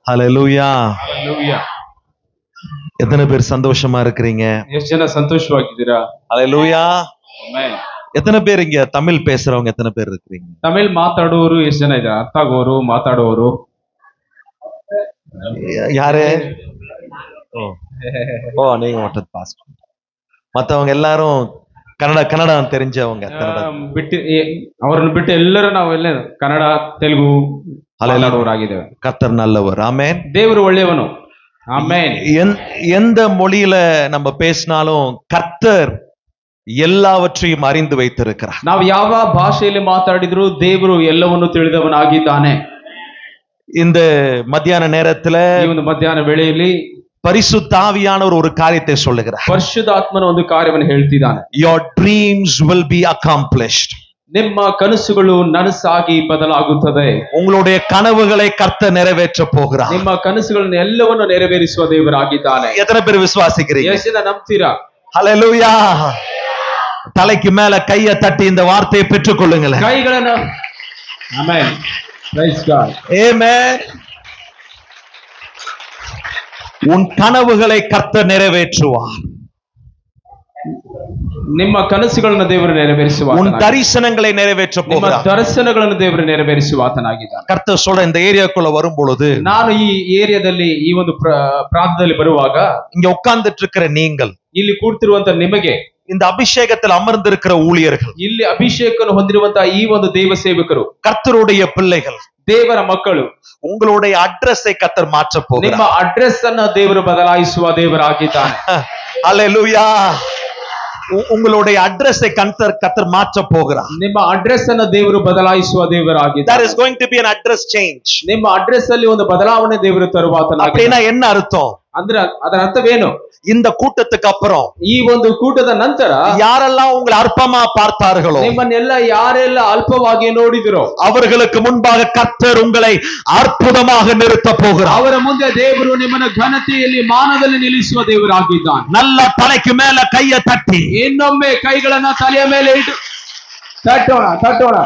ஹல்லேலூயா. Hallelujah. எத்தனை பேர் சந்தோஷமா இருக்கிறீங்க? ಎಷ್ಟು ಜನ ಸಂತೋಷವಾಗಿದ್ದೀರಾ? ஹல்லேலூயா. Amen. எத்தனை பேர் இங்க தமிழ் பேசுறவங்க எத்தனை பேர் இருக்கிறீங்க? ತಮಿಳ್ ಮಾತಾಡುವವರು ಎಷ್ಟು ಜನ ಇದ್ದಾರೆ? ಅರ್ಥ ಆಗೋರು ಮಾತಾಡುವವರು யாரு? ஓ ஓ நீங்க மட்டும் பாஸ். மத்தவங்க எல்லாரும் கன்னடா தெரிஞ்சவங்க. ಅವರನ್ನು ಬಿಟ್ಟು ಎಲ್ಲರೂ ನಾವೆಲ್ಲ ಕನ್ನಡ ತೆಲುಗು ಮಾತಾಡುವವರಾಗಿದ್ದೇವೆ. கர்த்தர் நல்லவர். ஆமென். ದೇವರು ಒಳ್ಳೆಯವನು. ಆಮೆನ್. எந்த மொழியில நம்ம பேசினாலும் கர்த்தர் எல்லாவற்றையும் அறிந்து வைத்திருக்கிறார். ನಾವು ಯಾವ ಭಾಷೆಯಲ್ಲಿ ಮಾತಾಡಿದ್ರು ದೇವರು ಎಲ್ಲವನ್ನು ತಿಳಿದವನಾಗಿದ್ದಾನೆ. இந்த மத்தியான நேரத்துல ಈ ಒಂದು ಮಧ್ಯಾಹ್ನ ವೇಳೆಯಲ್ಲಿ பரிசுத்த ஆவியானவர் ஒரு காரியத்தை சொல்லுகிறார். ಪರಿಶುದ್ಧಾತ್ಮನ ಒಂದು ಕಾರ್ಯವನ್ನು ಹೇಳ್ತಿದ್ದಾನೆ. Your dreams will be accomplished. ನಿಮ್ಮ ಕನಸುಗಳು ನನಸಾಗಿ ಬದಲಾಗುತ್ತದೆ. உங்களுடைய கனவுகளை கர்த்தர் நிறைவேற்ற போகிறார். ನಿಮ್ಮ ಕನಸುಗಳನ್ನು ಎಲ್ಲವನ್ನು ನೆರವೇರಿಸುವ ದೇವರಾಗಿದ್ದಾನೆ. எத்தனை பேர் விசுவாசிக்கிறீங்க? ಎಷ್ಟು ಜನ ನಂಬ್ತೀರಾ? ஹல்லேலூயா. தலைக்கு மேல கையை தட்டி இந்த வார்த்தையை பெற்றுக் கொள்ளுங்களேன். ಕೈಗಳನ್ನು ಆಮೆನ್. Praise God. ஆமென். உன் கனவுகளை கர்த்தர் நிறைவேற்றுவார். ನಿಮ್ಮ ಕನಸುಗಳನ್ನು ದೇವರು ನೆರವೇರಿಸುವ. உன் தரிசனங்களை நிறைவேற்ற ನಿಮ್ಮ போகிறார். ದರ್ಶನಗಳನ್ನು ದೇವರು ನೆರವೇರಿಸುವ ಆತನಾಗಿದ್ದಾನೆ. கர்த்தர் சொல்ற இந்த ஏரியாக்குள்ள வரும் பொழுது ನಾನು ಈ ಏರಿಯಾದಲ್ಲಿ ಈ ಒಂದು ಪ್ರಾಂತದಲ್ಲಿ ಬರುವಾಗ இங்க உட்கார்ந்துட்டு இருக்கிற நீங்கள், ಇಲ್ಲಿ ಕೂಡ್ತಿರುವಂತ ನಿಮಗೆ, இந்த அபிஷேகத்தில் அமர்ந்திருக்கிற ஊழியர்கள், ಇಲ್ಲಿ ಅಭಿಷೇಕವನ್ನು ಹೊಂದಿರುವಂತಹ ಈ ಒಂದು ದೇವ ಸೇವಕರು, கர்த்தருடைய பிள்ளைகள், ದೇವರ ಮಕ್ಕಳು, உங்களுடைய அட்ரஸை கர்த்தர் மாற்ற ನಿಮ್ಮ போகிறார். ಅಡ್ರೆಸ್ ಅನ್ನ ದೇವರು ಬದಲಾಯಿಸುವ ದೇವರಾಗಿದ್ದಾನೆ. ஹல்லேலூயா. உங்களுடைய அட்ரஸை கர்த்தர் மாற்ற போகிறார். ನಿಮ್ಮ ಅಡ್ರೆಸ್ ಅನ್ನ ದೇವರು ಬದಲಾಯಿಸುವ There ದೇವರಾಗಿದ್ದಾನೆ. is going to be an address change. ನಿಮ್ಮ ಅಡ್ರೆಸ್ ಅಲ್ಲಿ ಒಂದು ಬದಲಾವಣೆ ದೇವರು ತರುವಾತನಾಗಿದ್ದಾನೆ. அப்படின்னா என்ன அர்த்தம்? ಅಂದ್ರೆ ಅದರ ಅರ್ಥವೇನು? இந்த கூட்டத்துக்கு அப்புறம் ಈ ಒಂದು ಕೂಟದ ನಂತರ யாரெல்லாம் உங்களை அற்பமா பார்த்தார்களோ, ನಿಮ್ಮನ್ನೆಲ್ಲ ಯಾರೆಲ್ಲ ಅಲ್ಪವಾಗಿ ನೋಡಿದಿರೋ அவர்களுக்கு முன்பாக கர்த்தர் உங்களை அற்புதமாக நிறுத்த போகிறார். ಅವರ ಮುಂದೆ ದೇವರು ನಿಮ್ಮನ್ನು ಘನತೆಯಲ್ಲಿ ಮಾನದಲ್ಲಿ ನಿಲ್ಲಿಸುವ ದೇವರಾಗಿದ್ದಾನೆ. நல்ல தலைக்கு மேல கையை தட்டி ಇನ್ನೊಮ್ಮೆ ಕೈಗಳನ್ನ ತಲೆಯ ಮೇಲೆ ಇಟ್ಟು ತಟ್ಟೋಣ.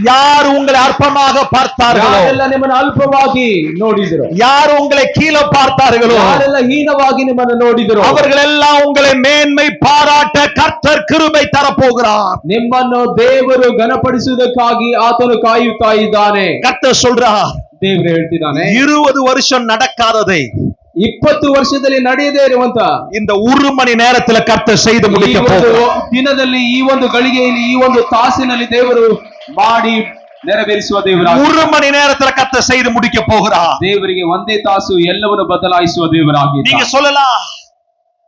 யார் உங்களை அற்பமாக பார்த்தார்களோ, ಯಾರೆಲ್ಲ ನಿಮ್ಮನ್ನು ಅಲ್ಪವಾಗಿ ನೋಡಿದಿರೋ, யார் உங்களை கீழே பார்த்தார்களோ, ಯಾರೆಲ್ಲ ಹೀನವಾಗಿ ನಿಮ್ಮನ್ನು ನೋಡಿದಿರೋ, அவர்கள் எல்லாம் உங்களை மேன்மை பாராட்ட கர்த்தர் கிருபை தரப்போகிறார். ನಿಮ್ಮನ್ನು ದೇವರು ಘನಪಡಿಸುವುದಕ್ಕಾಗಿ ಆತನು ಕಾಯುತ್ತಾ ಇದ್ದಾನೆ. கர்த்தர் சொல்றார், ದೇವರು ಹೇಳ್ತಿದ್ದಾನೆ, 20 வருஷம் நடக்காததை 20 ವರ್ಷದಲ್ಲಿ ನಡೆಯದೇ ಇರುವಂತ இந்த ஒரு மணி நேரத்துல கர்த்தர் செய்து ಈ முடிக்க ಒಂದು போகிறார். ದಿನದಲ್ಲಿ, ಈ ಒಂದು ಗಳಿಗೆಯಲ್ಲಿ, ಈ ಒಂದು ತಾಸಿನಲ್ಲಿ ದೇವರು ಮಾಡಿ ನೆರವೇರಿಸುವ ದೇವರಾಗಿ, ஒரு மணி நேரத்துல கர்த்தர் செய்து முடிக்க போகிறார். ದೇವರಿಗೆ ಒಂದೇ ತಾಸು ಎಲ್ಲವನ್ನು ಬದಲಾಯಿಸುವ ದೇವರಾಗಿ.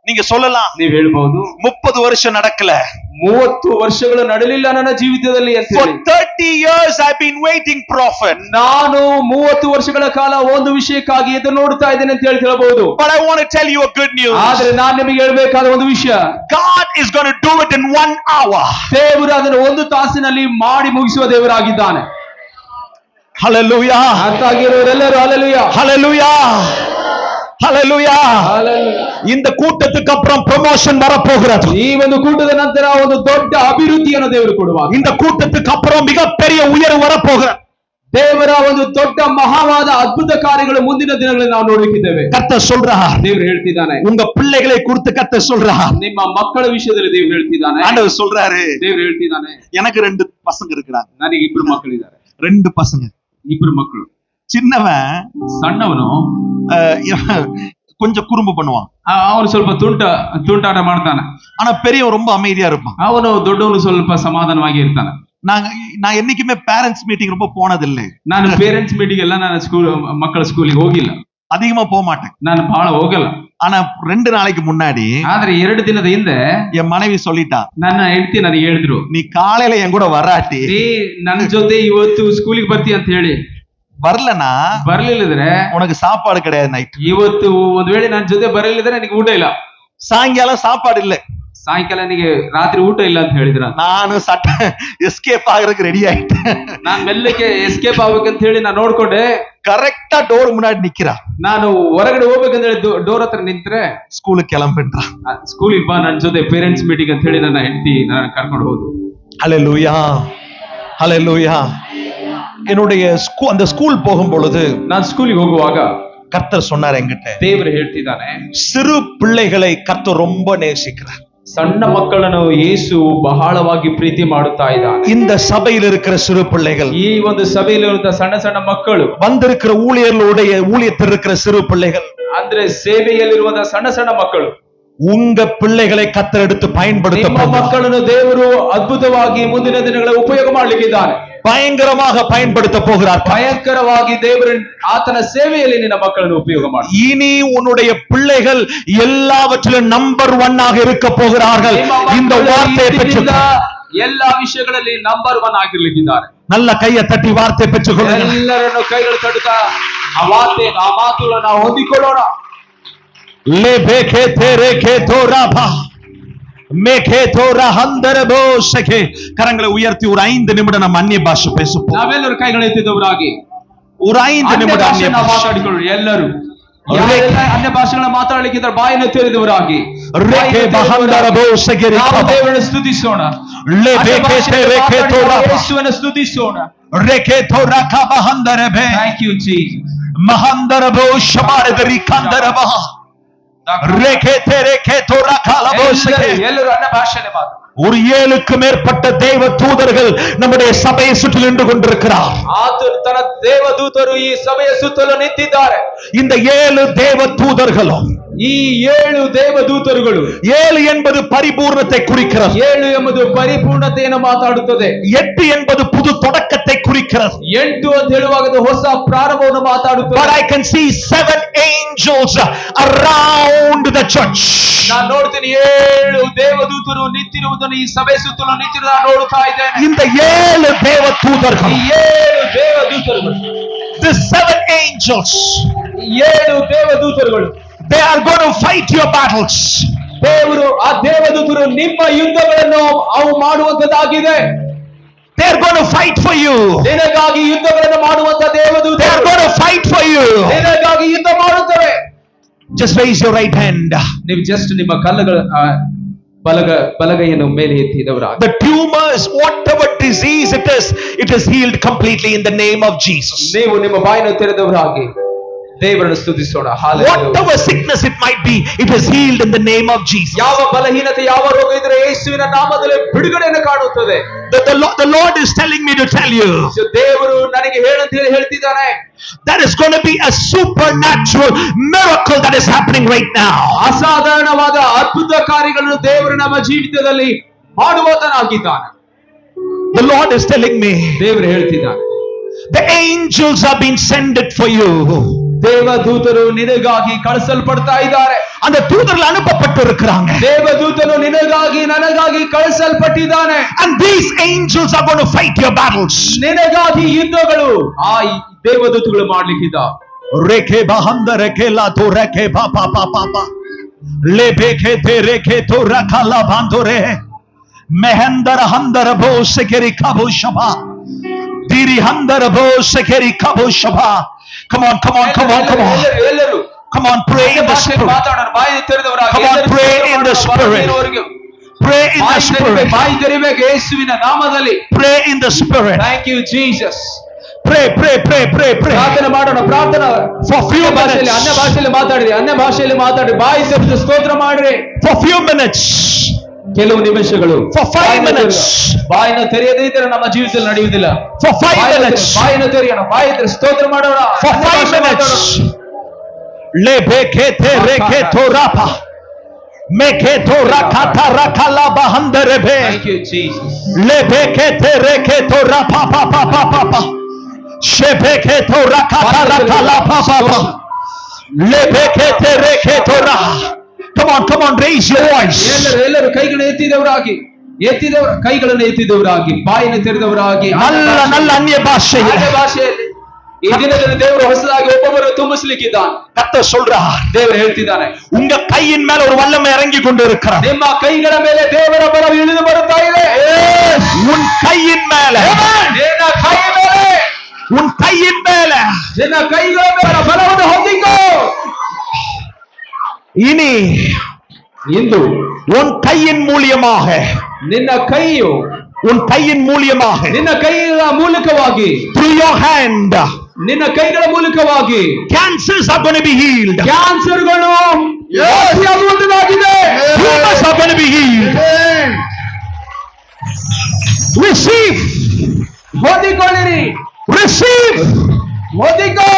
நீங்க சொல்லலாம் ನೀವ್ ಹೇಳ್ಬಹುದು, 30 வருஷம் நடக்கல, 30 ವರ್ಷಗಳು ನಡೆಯಲಿಲ್ಲ ನನ್ನ ಜೀವಿತದಲ್ಲಿ ಅಂತ for ಹೇಳಿ. 30 years I've been waiting, prophet. ನಾನು 30 ವರ್ಷಗಳ ಕಾಲ ಒಂದು ವಿಷಯಕ್ಕಾಗಿ ಎದುರು ನೋಡ್ತಾ ಇದ್ದೇನೆ ಅಂತ ಹೇಳ್ಬಹುದು. But I want to tell you a good news. ಆದ್ರೆ ನಾನು ನಿಮಗೆ ಹೇಳ್ಬೇಕಾದ ಒಂದು ವಿಷಯ, God is going to do it in 1 hour. ದೇವರು ಅದನ್ನು ಒಂದು ತಾಸಿನಲ್ಲಿ ಮಾಡಿ ಮುಗಿಸುವ ದೇವರಾಗಿದ್ದಾನೆ. Hallelujah. ಅರ್ಥ ಆಗಿರೋರೆಲ್ಲರೂ ಹಲ್ಲೆಲೂಯಾ, Hallelujah. Hallelujah. ಹಲ್ಲೆಲೂಯಾ. இந்த கூட்டத்துக்கு அப்புறம் ப்ரமோஷன் வரப்போகிறது. ಈ ಒಂದು ಕೂಟದ ನಂತರ ಒಂದು ದೊಡ್ಡ ಅಭಿವೃದ್ಧಿಯನ್ನು ದೇವರು ಕೊಡುವಾಗ, இந்த கூட்டத்துக்கு அப்புறம் மிகப்பெரிய உயர்வு வரப்போகிறது. ದೇವರ ಒಂದು ದೊಡ್ಡ ಮಹಾವಾದ ಅದ್ಭುತ ಕಾರ್ಯಗಳು ಮುಂದಿನ ದಿನಗಳಲ್ಲಿ ನಾವು ನೋಡಲಿಕ್ಕಿದ್ದೇವೆ. கர்த்தர் சொல்றார், ದೇವರು ಹೇಳ್ತಿದ್ದಾನೆ, உங்க பிள்ளைகளை குறித்து கர்த்தர் சொல்றார். ನಿಮ್ಮ ಮಕ್ಕಳ ವಿಷಯದಲ್ಲಿ ದೇವರು ಹೇಳ್ತಿದ್ದಾನೆ. ஆண்டவர் சொல்றாரு, ದೇವರು ಹೇಳ್ತಿದ್ದಾನೆ, எனக்கு 2 பசங்க இருக்கிறாங்க. ನನಗೆ 2 ಮಕ್ಕಳಿದ್ದಾರೆ. 2 பசங்க. 2 ಮಕ್ಕಳು. சின்னவன் ಸಣ್ಣವನು கொஞ்சம் குறும்பு பண்ணுவான், ಅವನು ಸ್ವಲ್ಪ ತುಂಟಾಟ ಮಾಡ್ತಾನೆ. ஆனா பெரியவன் ரொம்ப அமைதியா இருப்பான். ಅವನು ದೊಡ್ಡವನು ಸ್ವಲ್ಪ ಸಮಾಧಾನವಾಗಿ ಇರ್ತಾನೆ. நான் என்னைக்குமே பேரண்ட்ஸ் மீட்டிங் ரொம்ப போனதில்லை. ನಾನು ಪೇರೆಂಟ್ಸ್ ಮೀಟಿಂಗ್ ಎಲ್ಲ ನಾನು ಮಕ್ಕಳ ಸ್ಕೂಲಿಗೆ ಹೋಗಿಲ್ಲ, அதிகமா போக மாட்டேன். ನಾನು ಬಹಳ ಹೋಗಲ್ಲ. ஆனா 2 நாளைக்கு முன்னாடி ಆದ್ರೆ 2 ದಿನದ ಹಿಂದೆ என் மனைவி சொல்லிட்டா, ನನ್ನ ಹೆಂಡತಿ ನನಗೆ ಹೇಳಿದ್ರು, நீ காலையில என் கூட வராட்டி, ನೀ ನನ್ನ ಜೊತೆ ಇವತ್ತು ಸ್ಕೂಲಿಗೆ ಬರ್ತಿ ಅಂತ ಹೇಳಿ. வரலனா ಬರ್ಲಿಲ್ಲದ್ರೆ உனக்கு சாப்பாடு கிடையாது. நைட் ಇವತ್ತು ಒಂದ್ ವೇಳೆ ನನ್ನ ಜೊತೆ ಬರಲಿಲ್ಲದ್ರೆ ನನಗೆ ಊಟ ಇಲ್ಲ, சாயங்காலம் சாப்பாடு இல்ல, ಸಾಯಂಕಾಲ ನನಗೆ ರಾತ್ರಿ ಊಟ ಇಲ್ಲ ಅಂತ ಹೇಳಿದ್ರ. ನಾನು ಎಸ್ಕೇಪ್ ಆಗಕ್ಕೆ ರೆಡಿ ಆಯ್ತೇன். ನಾನ್ ಮೆಲ್ಲಕ್ಕೆ ಎಸ್ಕೇಪ್ ಆಗ್ಬೇಕಂತ ಹೇಳಿ ನಾನು ನೋಡ್ಕೊಂಡೆ. கரெக்டா டோர் முன்னாடி நிக்கிறா. ನಾನು ಹೊರಗಡೆ ಹೋಗ್ಬೇಕಂತ ಹೇಳಿ ಡೋರ್ ಹತ್ರ ನಿಂತ್ರೆ, ஸ்கூலுக்கு கிளம்பின்றா, ಸ್ಕೂಲಿಗೆ ಬಾ ನನ್ನ ಜೊತೆ ಪೇರೆಂಟ್ಸ್ ಮೀಟಿಂಗ್ ಅಂತ ಹೇಳಿ ನನ್ನ ಹೆಂಡತಿ ನಾನು ಕರ್ಕೊಂಡು ಹೋದ್ರು. ஹல்லேலூயா, ஹல்லேலூயா. என்னுடைய அந்த ஸ்கூல் போகும் பொழுது, நான் ஸ்கூலிಗೆ ಹೋಗುವಾಗ கர்த்தர் சொன்னார் என்கிட்ட, ದೇವರು ಹೇಳ್ತಿದ್ದಾನೆ, சிறு பிள்ளைகளை கர்த்தர் ரொம்ப நேசிக்கிறார். ಸಣ್ಣ ಮಕ್ಕಳನ್ನು ಯೇಸು ಬಹಳವಾಗಿ ಪ್ರೀತಿ ಮಾಡುತ್ತಾ ಇದ್ದಾನೆ. இந்த சபையில் இருக்கிற சிறு பிள்ளைகள், ಈ ಒಂದು ಸಭೆಯಲ್ಲಿರುವಂತಹ ಸಣ್ಣ ಸಣ್ಣ ಮಕ್ಕಳು, வந்திருக்கிற ஊழியத்தில் இருக்கிற சிறு பிள்ளைகள், ಅಂದ್ರೆ ಸೇವೆಯಲ್ಲಿರುವಂತಹ ಸಣ್ಣ ಸಣ್ಣ ಮಕ್ಕಳು, உங்க பிள்ளைகளை கர்த்தர் எடுத்து பயன்படுத்த ನಿಮ್ಮ ಮಕ್ಕಳನ್ನು ದೇವರು ಅದ್ಭುತವಾಗಿ ಮುಂದಿನ ದಿನಗಳಲ್ಲಿ ಉಪಯೋಗ ಮಾಡಲಿಕ್ಕಿದ್ದಾನೆ. பயங்கரமாக பயன்படுத்த போகிறார். ಭಯಂಕರವಾಗಿ ದೇವರು ಆತನ ಸೇವೆಯಲ್ಲಿ ನಿನ್ನ ಮಕ್ಕಳನ್ನು ಉಪಯೋಗ ಮಾಡಿ. இனி உன்னுடைய பிள்ளைகள் எல்லாவற்றிலும் நம்பர் 1 ஆக இருக்க போகிறார்கள். இந்த வார்த்தையை பெற்றுக்கொள்ள ಎಲ್ಲಾ ವಿಷಯಗಳಲ್ಲಿ ನಂಬರ್ 1 ಆಗಿರ್ಲಿಕ್ಕಿದ್ದಾರೆ. நல்ல கையை தட்டி வார்த்தை பெற்றுக்கொள்ள. ಎಲ್ಲರನ್ನು ಕೈಗಳು ತಟ್ಟುತ್ತಾ ಆ ಮಾತುಗಳನ್ನು ನಾವು ಹೊಂದಿಕೊಳ್ಳೋಣ. ಲೇಬೇಕೆ ತೇರೇಕೆ ತೋರಾಭಾ மேகே தோரா ஹந்தரபோ சகே. கரங்களை உயர்த்தி ஒரு 5 நிமிடம் நம்ம அந்நிய பாஷை பேசுவோம். ನಾವೆಲ್ಲರೂ ಕೈಗಳು ಎತ್ತಿದವರಾಗಿ ஒரு 5 நிமிடம் அந்நிய பாஷை ಮಾತಾಡಿಕೊಳ್ಳೋಣ. ಎಲ್ಲರೂ ಯಾರೆಲ್ಲ ಅನ್ಯ ಭಾಷೆಗಳನ್ನ ಮಾತಾಡಲಿಕ್ಕಿದ್ದಾರೆ ಬಾಯನ್ನು ತೆರೆದವರಾಗಿ ರೇಖೆ ಬಹಂದರಬೋ ಸಗೇ ನಾವು ದೇವರನ್ನು ಸ್ತುತಿಸೋಣ. ಲೇಬೇಕೆ ತೇರೇಕೆ ತೋರಾಭಾ ಯೇಸುವನ್ನು ಸ್ತುತಿಸೋಣ. ರೇಖೆ ತೋರಾ ಕಾ ಬಹಂದರಬೇ. Thank you Jesus. ಮಹಂದರಬೋ ಶಮಾರದರಿ ಕಂದರಬಾ ರೇಖೆ ತೇರೇಕೆ ತೋರಾ ಕಾಲಬೋ ಸಗೇ. ಎಲ್ಲರೂ ಅನ್ಯ ಭಾಷೆಯಲ್ಲಿ ಮಾತಾಡ. ஒரு 7க்கு மேற்பட்ட தேவ தூதர்கள் நம்முடைய சபையை சுற்றி நின்று கொண்டிருக்கிறார். ತನ್ನ ದೇವದೂತರು ಈ ಸಭೆಯ ಸುತ್ತಲೂ ನಿಂತಿದ್ದಾರೆ. இந்த 7 தேவ தூதர்களும், ಈ 7 ದೇವದೂತರುಗಳು, 7 என்பது பரிபூர்ணத்தை குறிக்கிறது. 7 ಎಂಬುದು ಪರಿಪೂರ್ಣತೆಯನ್ನು ಮಾತಾಡುತ್ತದೆ. 8 என்பது புது தொடக்கத்தை குறிக்கிறது. 8 ಅಂತ ಹೇಳುವಾಗ ಅದು ಹೊಸ ಪ್ರಾರಂಭವನ್ನು ಮಾತಾಡುತ್ತದೆ. But I can see 7 angels around the church. ನಾನು ನೋಡ್ತೀನಿ 7 ದೇವದೂತರು ನಿಂತಿರುವುದನ್ನು ಈ ಸಭೆ ಸುತ್ತಲೂ ನಿಂತಿರುವುದನ್ನು ನಾನು ನೋಡುತ್ತಾ ಇದ್ದೇನೆ. இந்த 7 தேவ தூதர்கள், ಈ 7 ದೇವದೂತರುಗಳು, the 7 angels, 7 ದೇವದೂತರುಗಳು, they are going to fight your battles. ದೇವರು ಆ ದೇವದೂತರು ನಿಮ್ಮ ಯುದ್ಧಗಳನ್ನು ಅವು ಮಾಡುವಂತದ್ದಾಗಿದೆ. They are going to fight for you. ನಿನಗಾಗಿ ಯುದ್ಧಗಳನ್ನು ಮಾಡುವಂತ ದೇವದೂತರು They are going to fight for you. ನಿನಗಾಗಿ ಯುದ್ಧ ಮಾಡುತ್ತವೆ. Just raise your right hand. ನೀವು ಜಸ್ಟ್ ನಿಮ್ಮ ಕಲ್ಲುಗಳ ಬಲಗೈಯನ್ನು ಮೇಲೆ ಎತ್ತಿದವರಾಗಿ. The tumors, whatever disease it is healed completely in the name of Jesus. ನೀವು ನಿಮ್ಮ ಬಾಯನ್ನು ತೆರೆದವರಾಗಿ ದೇವರನ್ನು ಸ್ತುತಿಸೋಣ. Whatever sickness it might be, it is healed in the name of Jesus. ಯಾವ ಬಲಹೀನತೆ, ಯಾವ ರೋಗ ಇದ್ರೆ ಯೇಸುವಿನ ನಾಮದಲ್ಲಿ ಬಿಡುಗಡೆಯನ್ನು ಕಾಣುತ್ತದೆ. The Lord is telling me to tell you, ದೇವರು ನನಗೆ ಹೇಳಂತ ಹೇಳ್ತಿದ್ದಾನೆ, there is going to be a supernatural miracle that is happening right now. ಅಸಾಧಾರಣವಾದ ಅದ್ಭುತ ಕಾರ್ಯಗಳನ್ನು ದೇವರು ನಮ್ಮ ಜೀವಿತದಲ್ಲಿ ಮಾಡುವತನಾಗಿದ್ದಾನೆ. The Lord is telling me, ದೇವರು ಹೇಳ್ತಿದ್ದಾನೆ, the angels have been sent for you. ದೇವದೂತರು ನಿನಗಾಗಿ ಕಳಿಸಲ್ಪಡ್ತಾ ಇದ್ದಾರೆ. அந்த தூதர்கள் அனுப்பப்பட்டு இருக்கிறாங்க. ದೇವದೂತನು ನಿನಗಾಗಿ ನನಗಾಗಿ ಕಳಿಸಲ್ಪಟ್ಟಿದ್ದಾನೆ. And these angels are going to fight your battles. ನಿನಗಾಗಿ ಯುದ್ಧಗಳು ಆ ದೇವದೂತಗಳು ಮಾಡ್ಲಿಕ್ಕಿದ್ದಾರೆ. ರೇಖೆ ಬಹಂದರ ಕೇಲಾ ತೋ ರೇಖೆ ಬಾ ಬಾ ಬಾ ಬಾ ಬಾ ಲೇಬೇಕೆ ತೇ ರೇಖೆ ತೋ ರಖಲ ಬಾಂಧೋರೆ ಮೆಹಂದರ ಹಂದರ ಭೋ ಸೆಕೆರಿ ಕಬೋ ಶಬಾ ದಿರಿ ಹಂದರ ಭೋ ಸೆಕೆರಿ ಕಬೋ ಶಬಾ. Come on, come on, come on, come on. ಎಲ್ಲರೂ Come on, pray in the spirit. ಮಾತಾಡೋಣ. ಬಾಯಿ ತೆರೆದವರಾಗಿ Come on, pray in the spirit. Pray in the spirit. ಬಾಯಿ ತೆರಿಬೇಕು ಯೇಸುವಿನ ನಾಮದಲ್ಲಿ. Pray in the spirit. Thank you Jesus. Pray, pray, pray, pray, pray. ಪ್ರಾರ್ಥನೆ ಮಾಡೋಣ. ಪ್ರಾರ್ಥನೆ For few minutes. ಅನ್ಯ ಭಾಷೆಯಲ್ಲಿ ಮಾತಾಡಿರಿ. ಅನ್ಯ ಭಾಷೆಯಲ್ಲಿ ಮಾತಾಡಿ. ಬಾಯಿ ತೆರೆದು ಸ್ತೋತ್ರ ಮಾಡ್ರಿ. For few minutes. ಕೆಲವು ನಿಮಿಷಗಳು. For 5 minutes. ಬಾಯಿನ ತೆರೆಯದೇ ಇದ್ದರೆ ನಮ್ಮ ಜೀವಿತದಲ್ಲಿ ನಡೆಯುವುದಿಲ್ಲ. For 5 minutes. ಬಾಯಿನ ತೆರೆಯೋಣ. ಬಾಯಿ ತೆರೆ ಸ್ತೋತ್ರ ಮಾಡೋಣ. For 5 minutes. Lebeke te reke to rapa. Meke to rakata rakala bahanderebe. Thank you Jesus. Lebeke te reke to rapa pa pa pa pa pa. Shebeke to rakata rakala pa pa pa. Lebeke te reke to ra. Come on, come on, raise your voice. ಎಲ್ಲರೂ ಕೈಗಳನ್ನು ಎತ್ತಿದವರಾಗಿ ಬಾಯಿನ ತೆರೆದವರಾಗಿ நல்ல அந்நிய ಭಾಷೆಯಲ್ಲಿ ಈ ದಿನದಲ್ಲಿ ದೇವರು ಹೊಸದಾಗಿ ಒಬ್ಬೊಬ್ಬರು ತುಂಬಿಸಲಿಕ್ಕಿದ್ದಾನೆ. கர்த்தர் சொல்றார், ದೇವರು ಹೇಳ್ತಿದ್ದಾನೆ, உங்க கையின் மேல ஒரு வல்லமை இறங்கி கொண்டு இருக்கிறார். ನಿಮ್ಮ ಕೈಗಳ ಮೇಲೆ ದೇವರ ಬಲವು ಇಳಿದು ಬರುತ್ತಾ ಇದೆ. உன் கையின் மேல, ನಿನ್ನ ಕೈ ಮೇಲೆ, உன் கையின் மேல, ನಿನ್ನ ಕೈಗಳ ಮೇಲೆ ಬಲವನ್ನು ಹೊಂದಿಕೋ. இனி ಇಂದು உன் கையின் மூலியமாக, ನಿನ್ನ ಕೈಯು, உன் கையின் மூலியமாக, ನಿನ್ನ ಕೈಯ ಮೂಲಕವಾಗಿ, through your hand, ನಿನ್ನ ಕೈಗಳ ಮೂಲಕವಾಗಿ cancers are going to be healed. ಕ್ಯಾನ್ಸರ್ಗಳು ವಾಸಿಯಾಗುವಂತದಾಗಿದೆ. Tumors are going to be healed. Receive. ಹೊಂದಿಕೊಳ್ಳಿರಿ. Receive. ಹೊಂದಿಕೋ.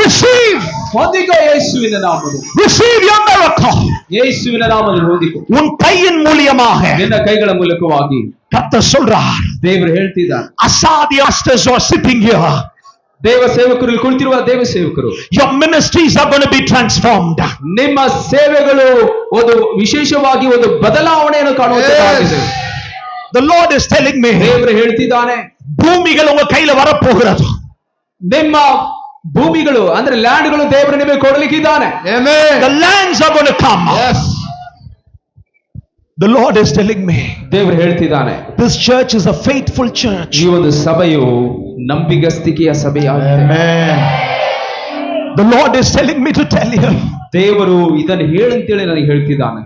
Receive. ಹೊಂದಿಕೋ ಯೇಸುವಿನ ನಾಮದಲ್ಲಿ. Receive your miracle. ಯೇಸುವಿನ ನಾಮದಲ್ಲಿ ಹೊಂದಿಕೋ. உன் கையின் மூலியமாக ನಿನ್ನ ಕೈಗಳ ಮೂಲಕವಾಗಿ கர்த்தர் சொல்றார். ದೇವರು ಹೇಳ್ತಿದ್ದಾರೆ. Asadia pastors are sitting here. ದೇವ ಸೇವಕರು ಕುಳಿತಿರುವ ದೇವ ಸೇವಕರು, your ministries are going to be transformed. ನಿಮ್ಮ ಸೇವೆಗಳು ಒಂದು ವಿಶೇಷವಾಗಿ ಒಂದು ಬದಲಾವಣೆಯನ್ನು ಕಾಣುವಂತದ್ದಾಗಿದೆ. The Lord is telling me, ದೇವರು ಹೇಳ್ತಿದ್ದಾನೆ, ಭೂಮಿಗಳು ಉங்க கையில வரப்போகிறது. ನಿಮ್ಮ ಭೂಮಿಗಳು ಅಂದ್ರೆ ಲ್ಯಾಂಡ್ಗಳು ದೇವರು ನಿಮಗೆ ಕೊಡಲಿಕ್ಕಿದ್ದಾನೆ. The lands are going to come. Yes. The Lord is telling me, ದೇವರು ಹೇಳ್ತಿದ್ದಾನೆ, this church is a faithful church. ಈ ಒಂದು ಸಭೆಯು ನಂಬಿಗಸ್ತಿಕೆಯ ಸಭೆಯಾಗಿದೆ. Amen. The Lord is telling me to tell you, ದೇವರು ಇದನ್ನು ಹೇಳಂತೇಳಿ ನನಗೆ ಹೇಳ್ತಿದ್ದಾನೆ,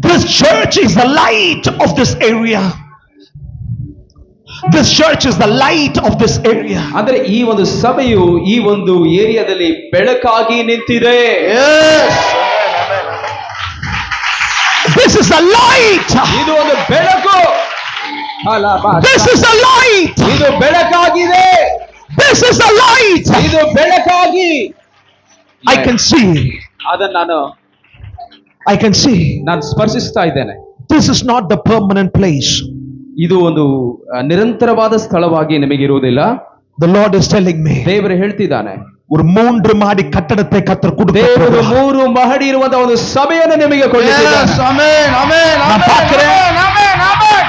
this church is the light of this area. This church is the light of this area. ಅಂದ್ರೆ ಈ ಒಂದು ಸಭೆಯು ಈ ಒಂದು ಏರಿಯಾದಲ್ಲಿ ಬೆಳಕಾಗಿ ನಿಂತಿದೆ. Yes. This is the light. ಇದು ಒಂದು ಬೆಳಕು. This is the light. ಇದು ಬೆಳಕಾಗಿದೆ. This is the light. ಇದು ಬೆಳಕಾಗಿ I can see. ಅದನ್ನು I can see. ನಾನು ಸ್ಪರ್ಶಿಸ್ತಾ ಇದ್ದೇನೆ. This is not the permanent place. ಇದು ಒಂದು ನಿರಂತರವಾದ ಸ್ಥಳವಾಗಿ ನಿಮಗೆ ಇರುವುದಿಲ್ಲ. The Lord is telling me, ದೇವರು ಹೇಳ್ತಿದ್ದಾನೆ, ஒரு 3 மாடி கட்டடத்தை கர்த்தர் ದೇವರು கொடுக்கிறார். 3 ಮಹಡಿ ಇರುವಂತಹ ಒಂದು ಸಭೆಯನ್ನು ನಿಮಗೆ ಕೊಟ್ಟಿದ್ದಾನೆ. Amen amen amen amen.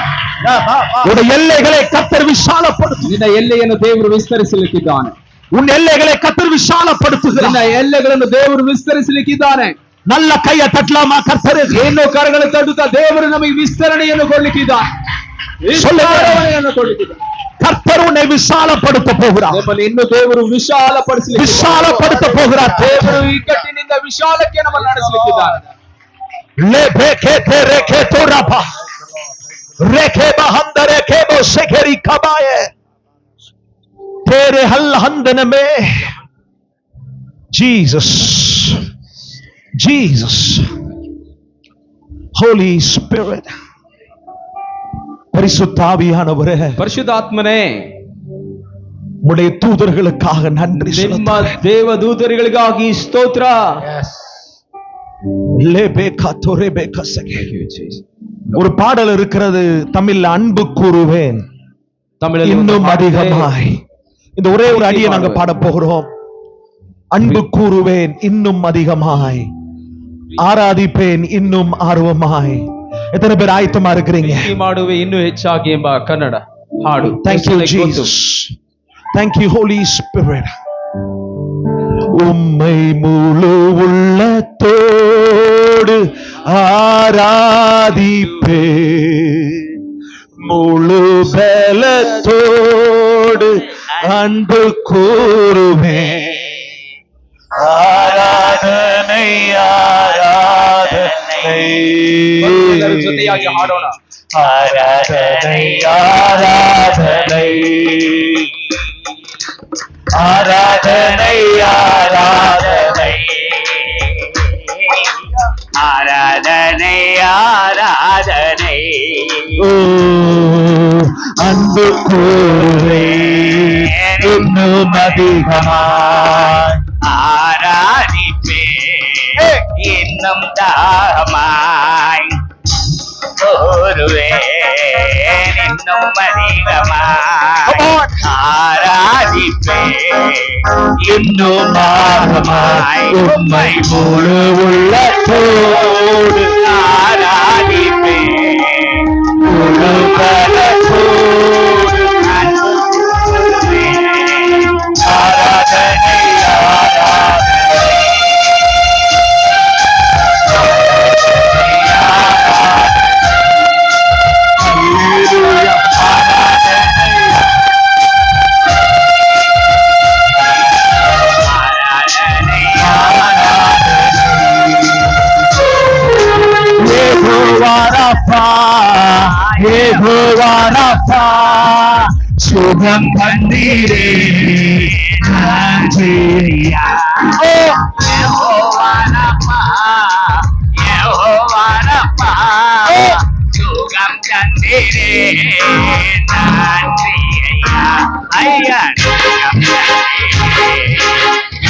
உன் எல்லைகளை கர்த்தர் விசாலப்படுத்துகிறார். ನಿನ್ನ ಎಲ್ಲೆಯನ್ನು ದೇವರು ವಿಸ್ತರಿಸಲಿಕ್ಕಿದ್ದಾನೆ. உன் எல்லைகளை கர்த்தர் விசாலப்படுத்துகிறார். ನಿನ್ನ ಎಲ್ಲೆಗಳನ್ನು ದೇವರು ವಿಸ್ತರಿಸಲಿಕ್ಕಿದ್ದಾನೆ. நல்ல கையை தட்டலாமா கர்த்தருக்கு? ಏನು ಕರಗಳು ತಟ್ಟುತ್ತಾ ದೇವರು ನಮಗೆ ವಿಸ್ತರಣೆಯನ್ನು ಕೊಡ್ಲಿಕ್ಕಿದ್ದಾನೆ. ವಿಸ್ತರಣೆಯನ್ನು ಕೊಡ್ಲಿಕ್ಕಿದ್ದಾನೆ. கர்த்தர் உன்னை விசாலப்படுத்த போகிறார். ನಮ್ಮನ್ನು ಇನ್ನು ದೇವರು விசாலப்படுத்த போகிறார். ದೇವರು ಇಕ್ಕಟ್ಟಿನಿಂದ ವಿಶಾಲಕ್ಕೆ ನಮ್ಮನ್ನು ನಡೆಸಲಿಕ್ಕಿದ್ದಾನೆ. ಲೆಬೆಕೆ ತೆರೆಕೆ ತೋರಪ ರೇಖೆ ಬಹಂದರೆ ಕೇಬೋ ಸೆಕೆರಿ ಕಬಾಯೆ तेरे हल हंदन में Jesus Holy Spirit பரிசுத்த ஆவியானவரே, ಪರಿಶುದ್ಧಾತ್ಮನೇ, உம்முடைய தூதர்களுக்காக நன்றி ನಿಮ್ಮ ದೇವದೂತರುಗಳಿಗಾಗಿ ಸ್ತೋತ್ರ. லேபேகா தோரேபேகா சகே. ஒரு பாடல் இருக்கிறது தமிழ்ல, அன்பு கூறுவேன் தமிழில் இன்னும் அதிகமாய். இந்த ஒரே ஒரு அடியை நாங்க பாட போகிறோம். அன்பு கூறுவேன் இன்னும் அதிகமாய், ஆராதிப்பேன் இன்னும் ஆர்வமாய். எத்தனை பேர் ஆயத்தமா இருக்கிறீங்க? ಮಾಡುವೆ ಇನ್ನೂ ಹೆಚ್ಚಾಗಿ ಎಂಬ ಕನ್ನಡ ಹಾಡು. Thank you Jesus. Thank you Holy Spirit. உம்மை முழு உள்ளத்தோடு ஆராதிப்பேன், முழு பலத்தோடு அன்பு கூறுவேன். ஆராதனை ஆராதனை ಜೊತೆಯಾಗಿ ಹಾಡೋಣ. ஆராதனை ஆராதனை ஆராதனை ஆராதனை ஆராதனை ஆராதனை ஓ அன்பு கூறுவேன் இன்னும் அதிகமாய், ஆராதிப்பே இன்னும் தாகமாய், கூறுவேன் இன்னும் அதிகமாய், ஆராதிப்பே இன்னும் ஆகமாய். உம்மை முழு உள்ளத்தோடு ஆராதிப்பே முழு பலத்தோடு அன்பு கூறுவேன். ஆராதனை ஆராதனை ஹல்லேலூயா. ஆராதனை ஆராதனை யெகோவா ரப்பா, யெகோவா ரப்பா, சுகம் தந்தீரே யெகோவானப்பா சுகம் தந்தீரே நன்றி ஐயா சுகம் தந்தீரே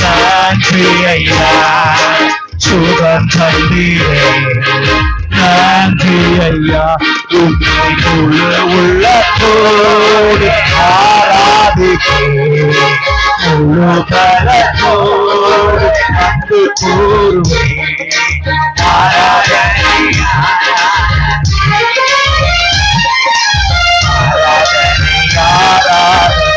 நன்றி ஐயா சுகம் தந்தீரே நன்றி ஐயா உம்மை முழு உள்ளத்தோடு ஆராதிப்பேன் முழு பலத்தோடு அன்பு கூறுவேன் ஆராதனை ஆராதனை ஆராதனை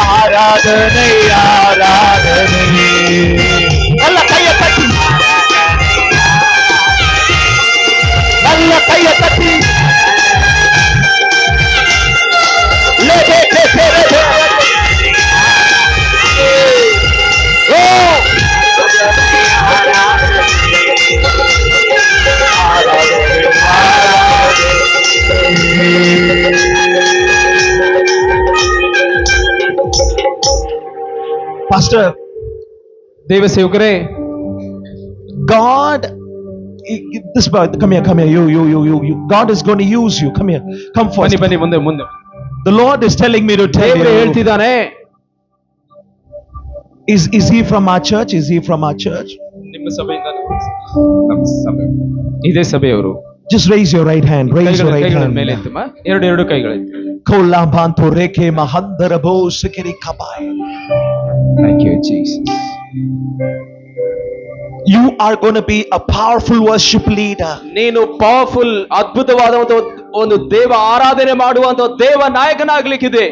ஆராதனை ஆராதனை நல்ல கையை தட்டி நல்ல கையை தட்டி Pastor, ದೇವ ಸೇವಕರೇ, God, this boy, come here, you. God is going to use you. Come here, come first. ಬನ್ನಿ ಮುಂದೆ ಮುಂದೆ. The Lord is telling me to tell ದೇವರು you. ಹೇಳ್ತಿದ್ದಾನೆ, Is he from our church? Is he from our church? ನಿಮ್ಮ ಸಭೆಯಿಂದ ನಮ್ಮ ಸಭೆ ಇದೇ ಸಭೆಯವರು. Just raise your right hand. Raise your right ಕೈಗಳನ್ನು ಮೇಲೆ hand. ಎತ್ತಮ್ಮ, ಎರಡು ಕೈಗಳೆತ್ತಿ. Kola banto reke mahandara bo sikiri kabai. Thank you Jesus. You are going to be a powerful worship leader. ನೀನು powerful ಅದ್ಭುತವಾದ ಒಂದು ದೇವ ಆರಾಧನೆ ಮಾಡುವಂತ ದೇವ ನಾಯಕನಾಗ್ಲಿಕ್ಕಿದೆ.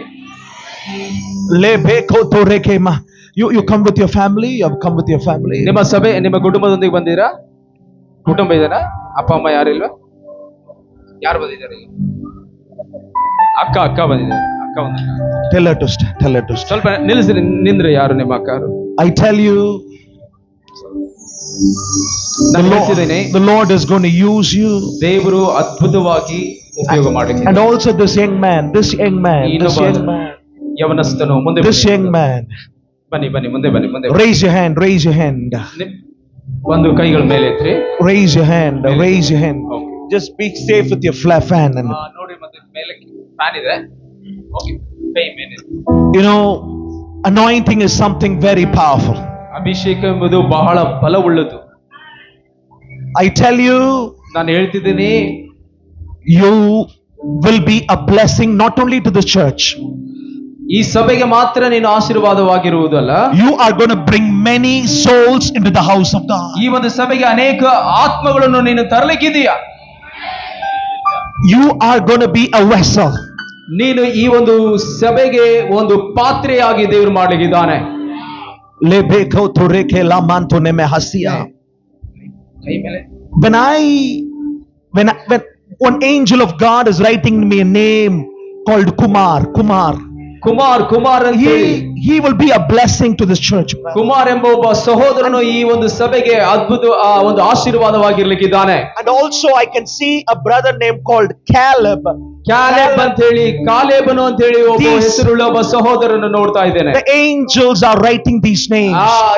Lebeko to reke ma. You come with your family. You have come with your family. ನಿಮ್ಮ ಸಭೆ ನಿಮ್ಮ ಕುಟುಂಬದೊಂದಿಗೆ ಬಂದಿರಾ? ಕುಟುಂಬ ಇದೆನಾ? ಅಪ್ಪ ಅಮ್ಮ ಯಾರಿಲ್ವಾ? ಯಾರು ಬಂದಿದ್ದಾರೆ? ಅಕ್ಕ ಬಂದಿದ್ದಾರೆ. ಅಕ್ಕ ಬಂದಿದ್ದಾರೆ. Tell her to stand. Tell her to stand. ಸ್ವಲ್ಪ ನಿಲ್ಲಿಸಿ ನಿಂದ್ರೆ. ಯಾರು ನಿಮ್ಮ ಅಕ್ಕರು? I tell you, the Lord is going to use you. ದೇವರು ಅದ್ಭುತವಾಗಿ ಉಪಯೋಗ ಮಾಡಲಿಕ್ಕೆ. And also this young man. ಯವನಸ್ಥನು ಮುಂದೆ This young man. ಬನ್ನಿ ಮುಂದೆ ಬನ್ನಿ. Raise your hand. Raise your hand. ಒಂದು ಕೈಗಳ ಮೇಲೆ ಎತ್ತಿ. Raise your hand. Raise your hand. Okay. Just be safe with your fan. And ನೋಡಿ ಮತ್ತೆ ಮೇಲೆ ಫ್ಯಾನ್ ಇದೆ. ಓಕೆ. ಕೈ ಮೇಲೆ. you know, anointing is something very powerful. ಅಭಿಷೇಕ ಎಂಬುದು ಬಹಳ ಬಲವುಳ್ಳದು. I tell you, ನಾನು ಹೇಳ್ತಿದ್ದೀನಿ, you will be a blessing not only to the church. ಈ ಸಭೆಗೆ ಮಾತ್ರ ನೀನು ಆಶೀರ್ವಾದವಾಗಿರುವುದಲ್ಲ, You are going to bring many souls into the house of God. ಈ ಒಂದು ಸಭೆಗೆ ಅನೇಕ ಆತ್ಮಗಳನ್ನು ನೀನು ತರಲಿಕ್ಕಿದೀಯ. You are going to be a vessel. ನೀನು ಈ ಒಂದು ಸಭೆಗೆ ಒಂದು ಪಾತ್ರೆಯಾಗಿ ದೇವರು ಮಾಡಲಿಕ್ಕಿದ್ದಾನೆ. Lebeko to reke la manto neme hasia. ಕೈ ಮೇಲೆ. When one angel of God is writing me a name called Kumar Kumar ಅಂತ ಹೇಳಿ. he will be a blessing to this church. Kumar ಎಂಬ ಒಬ್ಬ ಸಹೋದರನು ಈ ಒಂದು ಸಭೆಗೆ ಅದ್ಭುತ ಒಂದು ಆಶೀರ್ವಾದವಾಗಿರ್ಲಿಕ್ಕಿದ್ದಾನೆ. And also I can see a brother named called Caleb ಅಂತ ಹೇಳಿ, ಕಾಲೇಬನು ಅಂತ ಹೇಳಿ ಒಬ್ಬ ಹೆಸರುಳ್ಳ ಒಬ್ಬ ಸಹೋದರನ್ನು ನೋಡ್ತಾ ಇದ್ದೇನೆ. The angels are writing these names.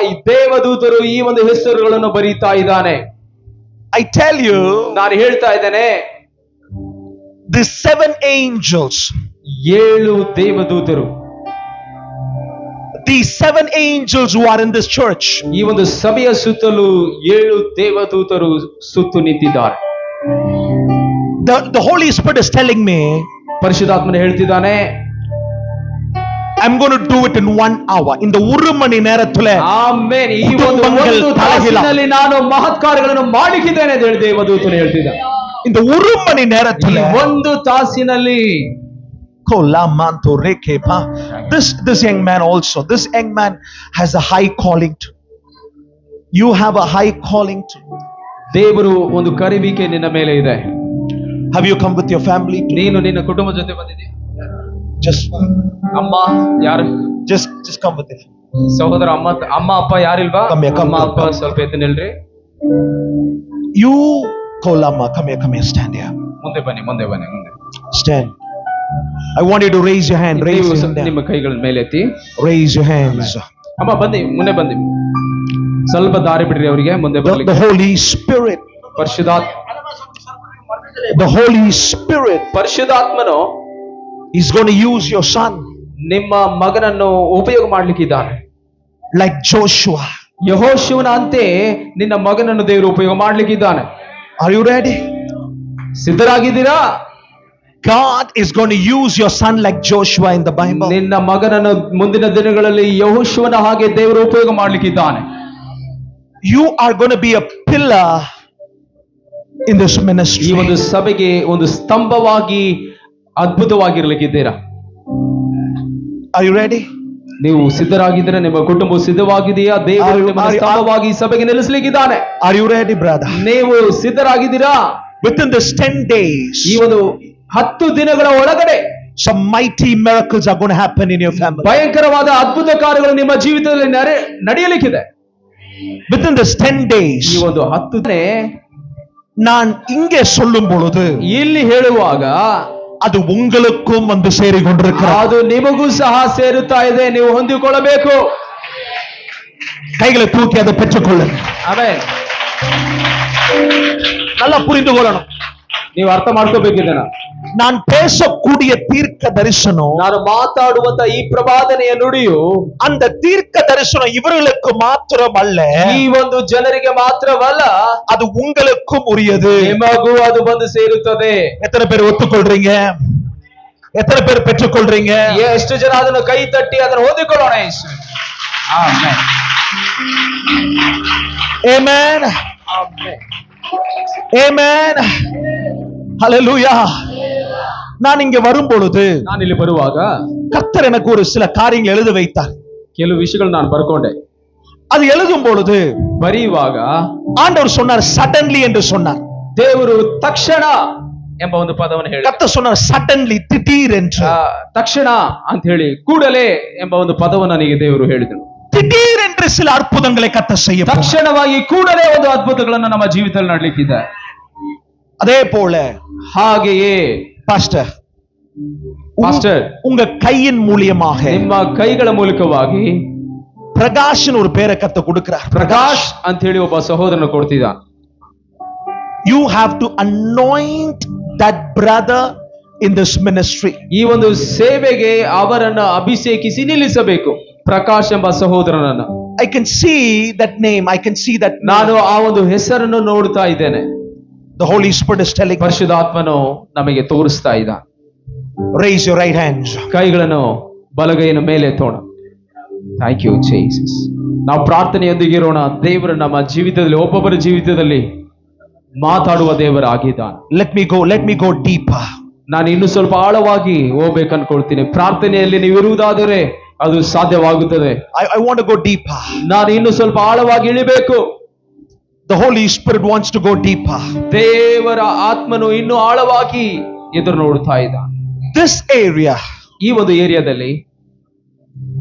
ಈ ದೇವದೂತರು ಈ ಒಂದು ಹೆಸರುಗಳನ್ನು ಬರೀತಾ ಇದ್ದಾನೆ. I tell you, ನಾನು ಹೇಳ್ತಾ ಇದ್ದೇನೆ, the 7 angels, 7 ದೇವದೂತರು, these 7 angels who are in this church, ಈ ಒಂದು ಸಭೆಯ ಸುತ್ತಲೂ 7 ದೇವದೂತರು ಸುತ್ತು ನಿಂತಿದ್ದಾರೆ. the Holy Spirit is telling me, ಪರಿಶುದ್ಧಾತ್ಮನು ಹೇಳ್ತಿದ್ದಾನೆ, I'm going to do it in 1 hour. In the ஒரு மணி நேரத்துல ಆಮೆನ್, ಈ ಒಂದು ತಾಸಿನಲ್ಲಿ ನಾನು ಮಹತ್ ಕಾರ್ಯಗಳನ್ನು ಮಾಡಿದ್ದೇನೆ ಅಂತ ಹೇಳಿ ದೇವದೂತನು ಹೇಳ್ತಿದ್ದಾನೆ. In the ஒரு மணி ಈ நேரத்துல ಒಂದು ತಾಸಿನಲ್ಲಿ this young man also, this young man has a high calling too. You have a high calling too. ದೇವರು ಒಂದು ಕರೆಯುವಿಕೆ ನಿನ್ನ ಮೇಲೆ ಇದೆ. Have you come with your family too? ನೀನು ನಿನ್ನ ಕುಟುಂಬದ ಜೊತೆ ಬಂದಿದ್ದೀಯ? Just ಅಮ್ಮ ಯಾರು? just come with it. ಸಹೋದರ ಅಮ್ಮ ಅಪ್ಪ ಯಾರಿಲ್ವಾ? ಕಮ್ಮಿ. ಅಮ್ಮ ಅಪ್ಪ ಸ್ವಲ್ಪ ಎದ್ದು ನಿಲ್ರಿ. You, Kolama, come here, stand here. ಮುಂದೆ ಬನ್ನಿ. Stand. I want you to raise your hand. Raise ನೀವು your hand. ನಿಮ್ಮ ಕೈಗಳನ್ನ ಮೇಲೆ ಎತ್ತಿ. Raise your hands. ಅಮ್ಮ ಮುಂದೆ ಬನ್ನಿ. ಸ್ವಲ್ಪ ದಾರಿ ಬಿಡ್ರಿ ಅವರಿಗೆ ಮುಂದೆ The ಬರ್ಲಿಕ್ಕೆ. Holy Spirit. The Holy Spirit ಪರಿಶುದ್ಧಾತ್ಮನು is going to use your son ನಿಮ್ಮ ಮಗನನ್ನು ಉಪಯೋಗ ಮಾಡ್ಲಿಕ್ಕಿದ್ದಾನೆ. like Joshua. ಯೆಹೋಶುವನ ಅಂತೆ ನಿನ್ನ ಮಗನನ್ನು ದೇವರು ಉಪಯೋಗ ಮಾಡ್ಲಿಕ್ಕಿದ್ದಾನೆ. Are you ready? ಸಿದ್ಧರಾಗಿದ್ದೀರಾ? God is going to use your son like Joshua in the Bible. ನಿನ್ನ ಮಗನನ್ನು ಮುಂದಿನ ದಿನಗಳಲ್ಲಿ ಯೆಹೋಶುವನ ಹಾಗೆ ದೇವರು ಉಪಯೋಗ ಮಾಡ್ಲಿಕ್ಕಿದ್ದಾನೆ. You are going to be a pillar in this ಈ ministry. ಒಂದು ಸಭೆಗೆ ಒಂದು ಸ್ತಂಭವಾಗಿ ಅದ್ಭುತವಾಗಿರ್ಲಿಕ್ಕಿದ್ದೀರಾ. Are you ready? ನೀವು ಸಿದ್ಧರಾಗಿದ್ದೀರಾ? ನಿಮ್ಮ ಕುಟುಂಬ ಸಿದ್ಧವಾಗಿದೆಯಾ? ದೇವರು ನಿಮ್ಮನ್ನು ಸ್ತಂಭವಾಗಿ ಈ ಸಭೆಗೆ ನಿಲ್ಲಿಸಲಿಕ್ಕಿದ್ದಾನೆ. Are you ready, brother? ನೀವು ಸಿದ್ಧರಾಗಿದ್ದೀರಾ? Within this 10 days, ಈ ಒಂದು 10 ದಿನಗಳ ಒಳಗಡೆ some mighty miracles are going to happen in your family. ಭಯಂಕರವಾದ ಅದ್ಭುತ ಕಾರ್ಯಗಳು ನಿಮ್ಮ ಜೀವಿತದಲ್ಲಿ ನಡೆಯಲಿಕ್ಕಿದೆ. Within this 10 days, ಈ ಒಂದು 10 ದಿನ நான் இங்கே சொல்லும் பொழுது ಇಲ್ಲಿ ಹೇಳುವಾಗ அது உங்களுக்கும் வந்து சேரிக்கொண்டிருக்கிறது. ಅದು ನಿಮಗೂ ಸಹ ಸೇರುತ್ತಾ ಇದೆ. ನೀವು ಹೊಂದಿಕೊಳ್ಳಬೇಕು. கைகளை தூக்கி அதை பெற்றுக்கொள்ளுங்க. ಆಮೆನ್. நல்லா புரிந்து கொள்ளணும். ನೀವು ಅರ್ಥ ಮಾಡ್ಕೋಬೇಕಿದೆ. நான் பேசக்கூடிய தீர்க்க தரிசனம், ನಾನು ಮಾತಾಡುವಂತ ಈ ಪ್ರವಾದನೆಯ ನುಡಿಯು அந்த தீர்க்க தரிசனம் இவர்களுக்கு மாத்திரம் அல்ல, ಈ ಒಂದು ಜನರಿಗೆ ಮಾತ್ರವಲ್ಲ, அது உங்களுக்கும் உரியது. ನಿಮಗೂ ಅದು ಬಂದು ಸೇರುತ್ತದೆ. எத்தனை பேர் ஒத்துக்கொள்றீங்க? எத்தனை பேர் பெற்றுக்கொள்றீங்க? ಎಷ್ಟು ಜನ ಅದನ್ನು ಕೈ ತಟ್ಟಿ ಅದನ್ನು ಹೊಂದಿಕೊಳ್ಳೋಣ. ಆಮೆನ್. Amen. Amen. Hallelujah. நான் இங்க வரும் பொழுது ನಾನು ಇಲ್ಲಿ ಬರುವಾಗ கர்த்தர் எனக்கு ஒரு சில காரியங்கள் எழுத வைத்தார். ಕೆಲವು ವಿಷಯಗಳು ನಾನು ಬರ್ಕೊಂಡೆ. அது எழுதும் பொழுது ಬರೆಯುವಾಗ ஆண்டவர் சொன்னார் சடன்லி என்று சொன்னார். ದೇವರು ತಕ್ಷಣ ಎಂಬ ಒಂದು ಪದವನ್ನು ಹೇಳಿ, கர்த்தர் சொன்னார் சடன்லி, திடீர் என்று. ತಕ್ಷಣ ಅಂತ ಹೇಳಿ ಕೂಡಲೇ ಎಂಬ ಒಂದು ಪದವನ್ನು ನನಗೆ ದೇವರು ಹೇಳಿದನು. திடீர் என்று சில அற்புதங்களை கர்த்தர் செய்ய போகிறார். ತಕ್ಷಣವಾಗಿ ಕೂಡಲೇ ಒಂದು ಅದ್ಭುತಗಳನ್ನು ನಮ್ಮ ಜೀವಿತದಲ್ಲಿ ನಡಲಿಕ್ಕಿದೆ. அதே போல ಹಾಗೆಯೇ பாஸ்டர், உங்க கையின் மூலியமாக ನಿಮ್ಮ ಕೈಗಳ ಮೂಲಕವಾಗಿ பிரகாஷ்னு ஒரு பேரை கர்த்தர் கொடுக்கிறார். ಪ್ರಕಾಶ್ ಅಂತ ಹೇಳಿ ಒಬ್ಬ ಸಹೋದರನ ಕೊಡ್ತಿದ್ದ. You have to anoint that brother in this ministry. ಈ ಒಂದು ಸೇವೆಗೆ ಅವರನ್ನು ಅಭಿಷೇಕಿಸಿ ನಿಲ್ಲಿಸಬೇಕು. ಪ್ರಕಾಶ್ ಎಂಬ ಸಹೋದರನನ್ನು I can see that name. I can see that. ನಾನು ಆ ಒಂದು ಹೆಸರನ್ನು ನೋಡ್ತಾ ಇದ್ದೇನೆ. The Holy Spirit is telling. ಪರಿಶುದ್ಧಾತ್ಮನು ನಮಗೆ ತೋರಿಸ್ತಾ ಇದ್ದ. Raise your right hands. ಕೈಗಳನ್ನು ಬಲಗೈನ ಮೇಲೆ ಎತ್ತೋಣ. Thank you Jesus. ನಾವು ಪ್ರಾರ್ಥನೆಯೊಂದಿಗೆ ಇರೋಣ. ದೇವರು ನಮ್ಮ ಜೀವಿತದಲ್ಲಿ, ಒಬ್ಬೊಬ್ಬರ ಜೀವಿತದಲ್ಲಿ ಮಾತಾಡುವ ದೇವರಾಗಿದ್ದಾನೆ. Let me go deeper. ನಾನು ಇನ್ನು ಸ್ವಲ್ಪ ಆಳವಾಗಿ ಹೋಗ್ಬೇಕು ಅನ್ಕೊಳ್ತೀನಿ. ಪ್ರಾರ್ಥನೆಯಲ್ಲಿ ನೀವು ಇರುವುದಾದರೆ ಅದು ಸಾಧ್ಯವಾಗುತ್ತದೆ. I want to go deeper. ನಾನು ಇನ್ನು ಸ್ವಲ್ಪ ಆಳವಾಗಿ ಇಳಿಬೇಕು. The Holy Spirit wants to go deeper. ದೇವರ ಆತ್ಮನು ಇನ್ನು ಆಳವಾಗಿ ಎದುರು ನೋಡ್ತಾ ಇದ್ದ. This area, ಈ ಒಂದು ಏರಿಯಾದಲ್ಲಿ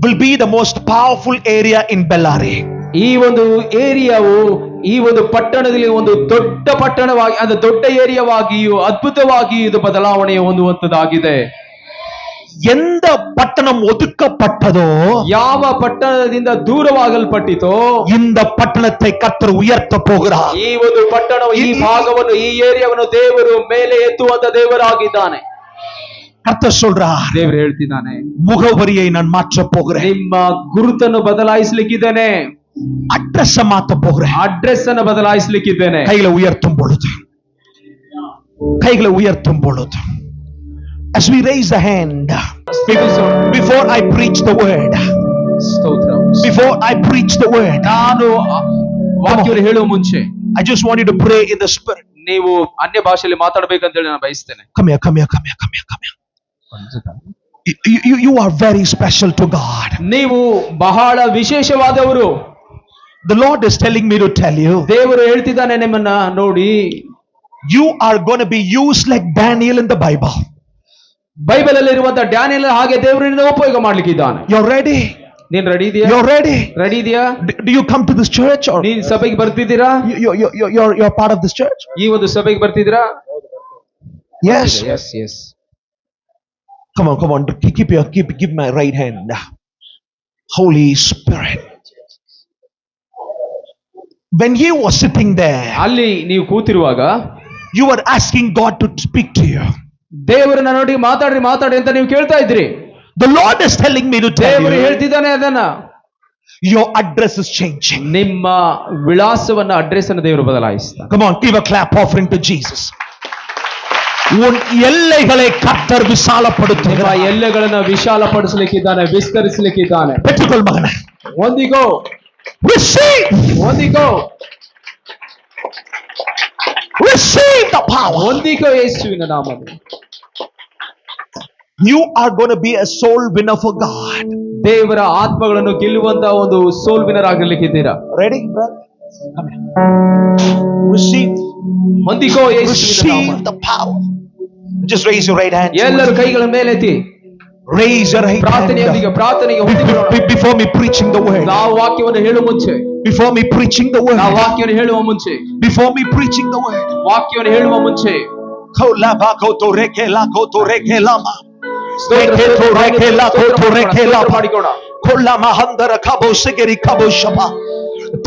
will be the most powerful area in Bellary. ಈ ಒಂದು ಏರಿಯಾವು ಈ ಒಂದು ಪಟ್ಟಣದಲ್ಲಿ ಒಂದು ದೊಡ್ಡ ಪಟ್ಟಣವಾಗಿ, ಅದು ದೊಡ್ಡ ಏರಿಯಾವಾಗಿಯೂ ಅದ್ಭುತವಾಗಿಯೂ ಇದು ಬದಲಾವಣೆ ಹೊಂದುವಂತದ್ದಾಗಿದೆ. எந்த பட்டணம் ஒதுக்கப்பட்டதோ, ಯಾವ ಪಟ್ಟಣದಿಂದ ದೂರವಾಗಲ್ಪಟ್ಟಿತೋ இந்த பட்டணத்தை கர்த்தர் உயர்த்த போகிறார். ಈ ಒಂದು ಪಟ್ಟಣವು, ಈ ಭಾಗವನ್ನು, ಈ ಏರಿಯಾವನ್ನು ದೇವರು ಮೇಲೆ ಎತ್ತುವಂತ ದೇವರಾಗಿದ್ದಾನೆ. கர்த்தர் சொல்றார், ದೇವರು ಹೇಳ್ತಿದ್ದಾನೆ, முகவரியை நான் மாற்ற போகிறேன். ನಿಮ್ಮ ಗುರುತನ್ನು ಬದಲಾಯಿಸಲಿಕ್ಕಿದ್ದೇನೆ. அட்ரஸ் மாத்த போகிறேன். ಅಡ್ರೆಸ್ ಅನ್ನು ಬದಲಾಯಿಸಲಿಕ್ಕಿದ್ದೇನೆ. கைகளை உயர்த்தும் பொழுது as we raise the hand, before I preach the word, ನಾನು ವಾಕ್ಯವನ್ನು ಹೇಳುವ ಮುಂಚೆ I just want you to pray in the spirit. ನೀವು ಅನ್ಯ ಭಾಷೆಯಲ್ಲಿ ಮಾತಾಡಬೇಕಂತ ಹೇಳಿ ನಾನು ಬಯಸ್ತೇನೆ. Come here. You are very special to God. ನೀವು ಬಹಳ ವಿಶೇಷವಾದವರು. The Lord is telling me to tell you, ದೇವರು ಹೇಳ್ತಿದ್ದಾನೆ ನಿಮ್ಮನ್ನ ನೋಡಿ, you are going to be used like Daniel in the Bible. Bible ಅಲ್ಲಿ ಇರುವಂತ ಡ್ಯಾನಿಯಲ್ ಹಾಗೆ ದೇವರನ್ನ ಉಪಯೋಗ ಮಾಡ್ಲಿಕ್ಕಿದ್ದಾನೆ. You're ready? ನೀನ್ ರೆಡಿ ಇದೆಯಾ? You're ready? ರೆಡಿ ಇದೆಯಾ? Do you come to this church or ನೀನ್ ಸಭೆಗೆ ಬರ್ತಿದ್ದೀರಾ? you're part of this church? ಈ ಒಂದು ಸಭೆಗೆ ಬರ್ತಿದ್ದೀರಾ? Yes. Yes. Come on. Give my right hand. Holy Spirit. When you were sitting there, ಅಲ್ಲಿ ನೀವು ಕೂತಿರುವಾಗ you were asking God to speak to you. ದೇವರನ್ನ ನೋಡಿ ಮಾತಾಡ್ರಿ ಅಂತ ನೀವು ಕೇಳ್ತಾ ಇದ್ರಿ. The Lord is telling me to tell ದೇವರು you, ಹೇಳ್ತಿದ್ದಾನೆ ಅದನ್ನ. your address is changing. ನಿಮ್ಮ ವಿಳಾಸವನ್ನ ಅಡ್ರೆಸ್ ಅನ್ನು ದೇವರು ಬದಲಾಯಿಸ್ತಾನೆ. Come on, give a clap offering to Jesus. ಉನ್ ಎಲ್ಲೆகளை ಕರ್ತರ್ ನಿಮ್ಮ ವಿಶಾಲಪಡುತ್ತಾರೆ. ಎಲ್ಲೆಗಳನ್ನ ವಿಶಾಲಪಡಿಸಲಿಕ್ಕಿದ್ದಾನೆ, ವಿಸ್ತರಿಸಲಿಕ್ಕಿದ್ದಾನೆ. ಪೆಟ್ಟುಕೊಳ್ಳ ಮಗನೇ. ಹೊಂದಿಕೋ, Receive the power. ಹೊಂದಿಕೋ ಯೇಸುವಿನ ನಾಮದಲ್ಲಿ. You are going to be a soul winner for God. ದೇವರ ಆತ್ಮಗಳನ್ನು ಗೆಲ್ಲುವಂತ ಒಂದು ಸೋಲ್ ವಿನ್ನರ್ ಆಗಿರ್ಲಿಕ್ಕಿದ್ದೀರಾ. Ready, brother? Come here. Receive. ಹೊಂದಿಕೋ ಯೇಸುವಿನ Receive ನಾಮದಲ್ಲಿ. the power. Just raise your right hand. ಎಲ್ಲರೂ ಕೈಗಳ ಮೇಲೆತ್ತಿ Raise your right ಪ್ರಾರ್ಥನೆಗೆ hand. ಹೊಂದಿಕೊಳ್ಳೋಣ. Before me preaching the word. ನಾವು ವಾಕ್ಯವನ್ನು ಹೇಳುವ ಮುಂಚೆ, Before me preaching the word. ನಾವು ವಾಕ್ಯವನ್ನು ಹೇಳುವ ಮುಂಚೆ, Before me preaching the word. ವಾಕ್ಯವನ್ನು ಹೇಳುವ ಮುಂಚೆ Kolaba koto rekela koto rekelama. ಮಾಡಿಕೋಣ. Kolama handara kabo sigeri kabo shaba.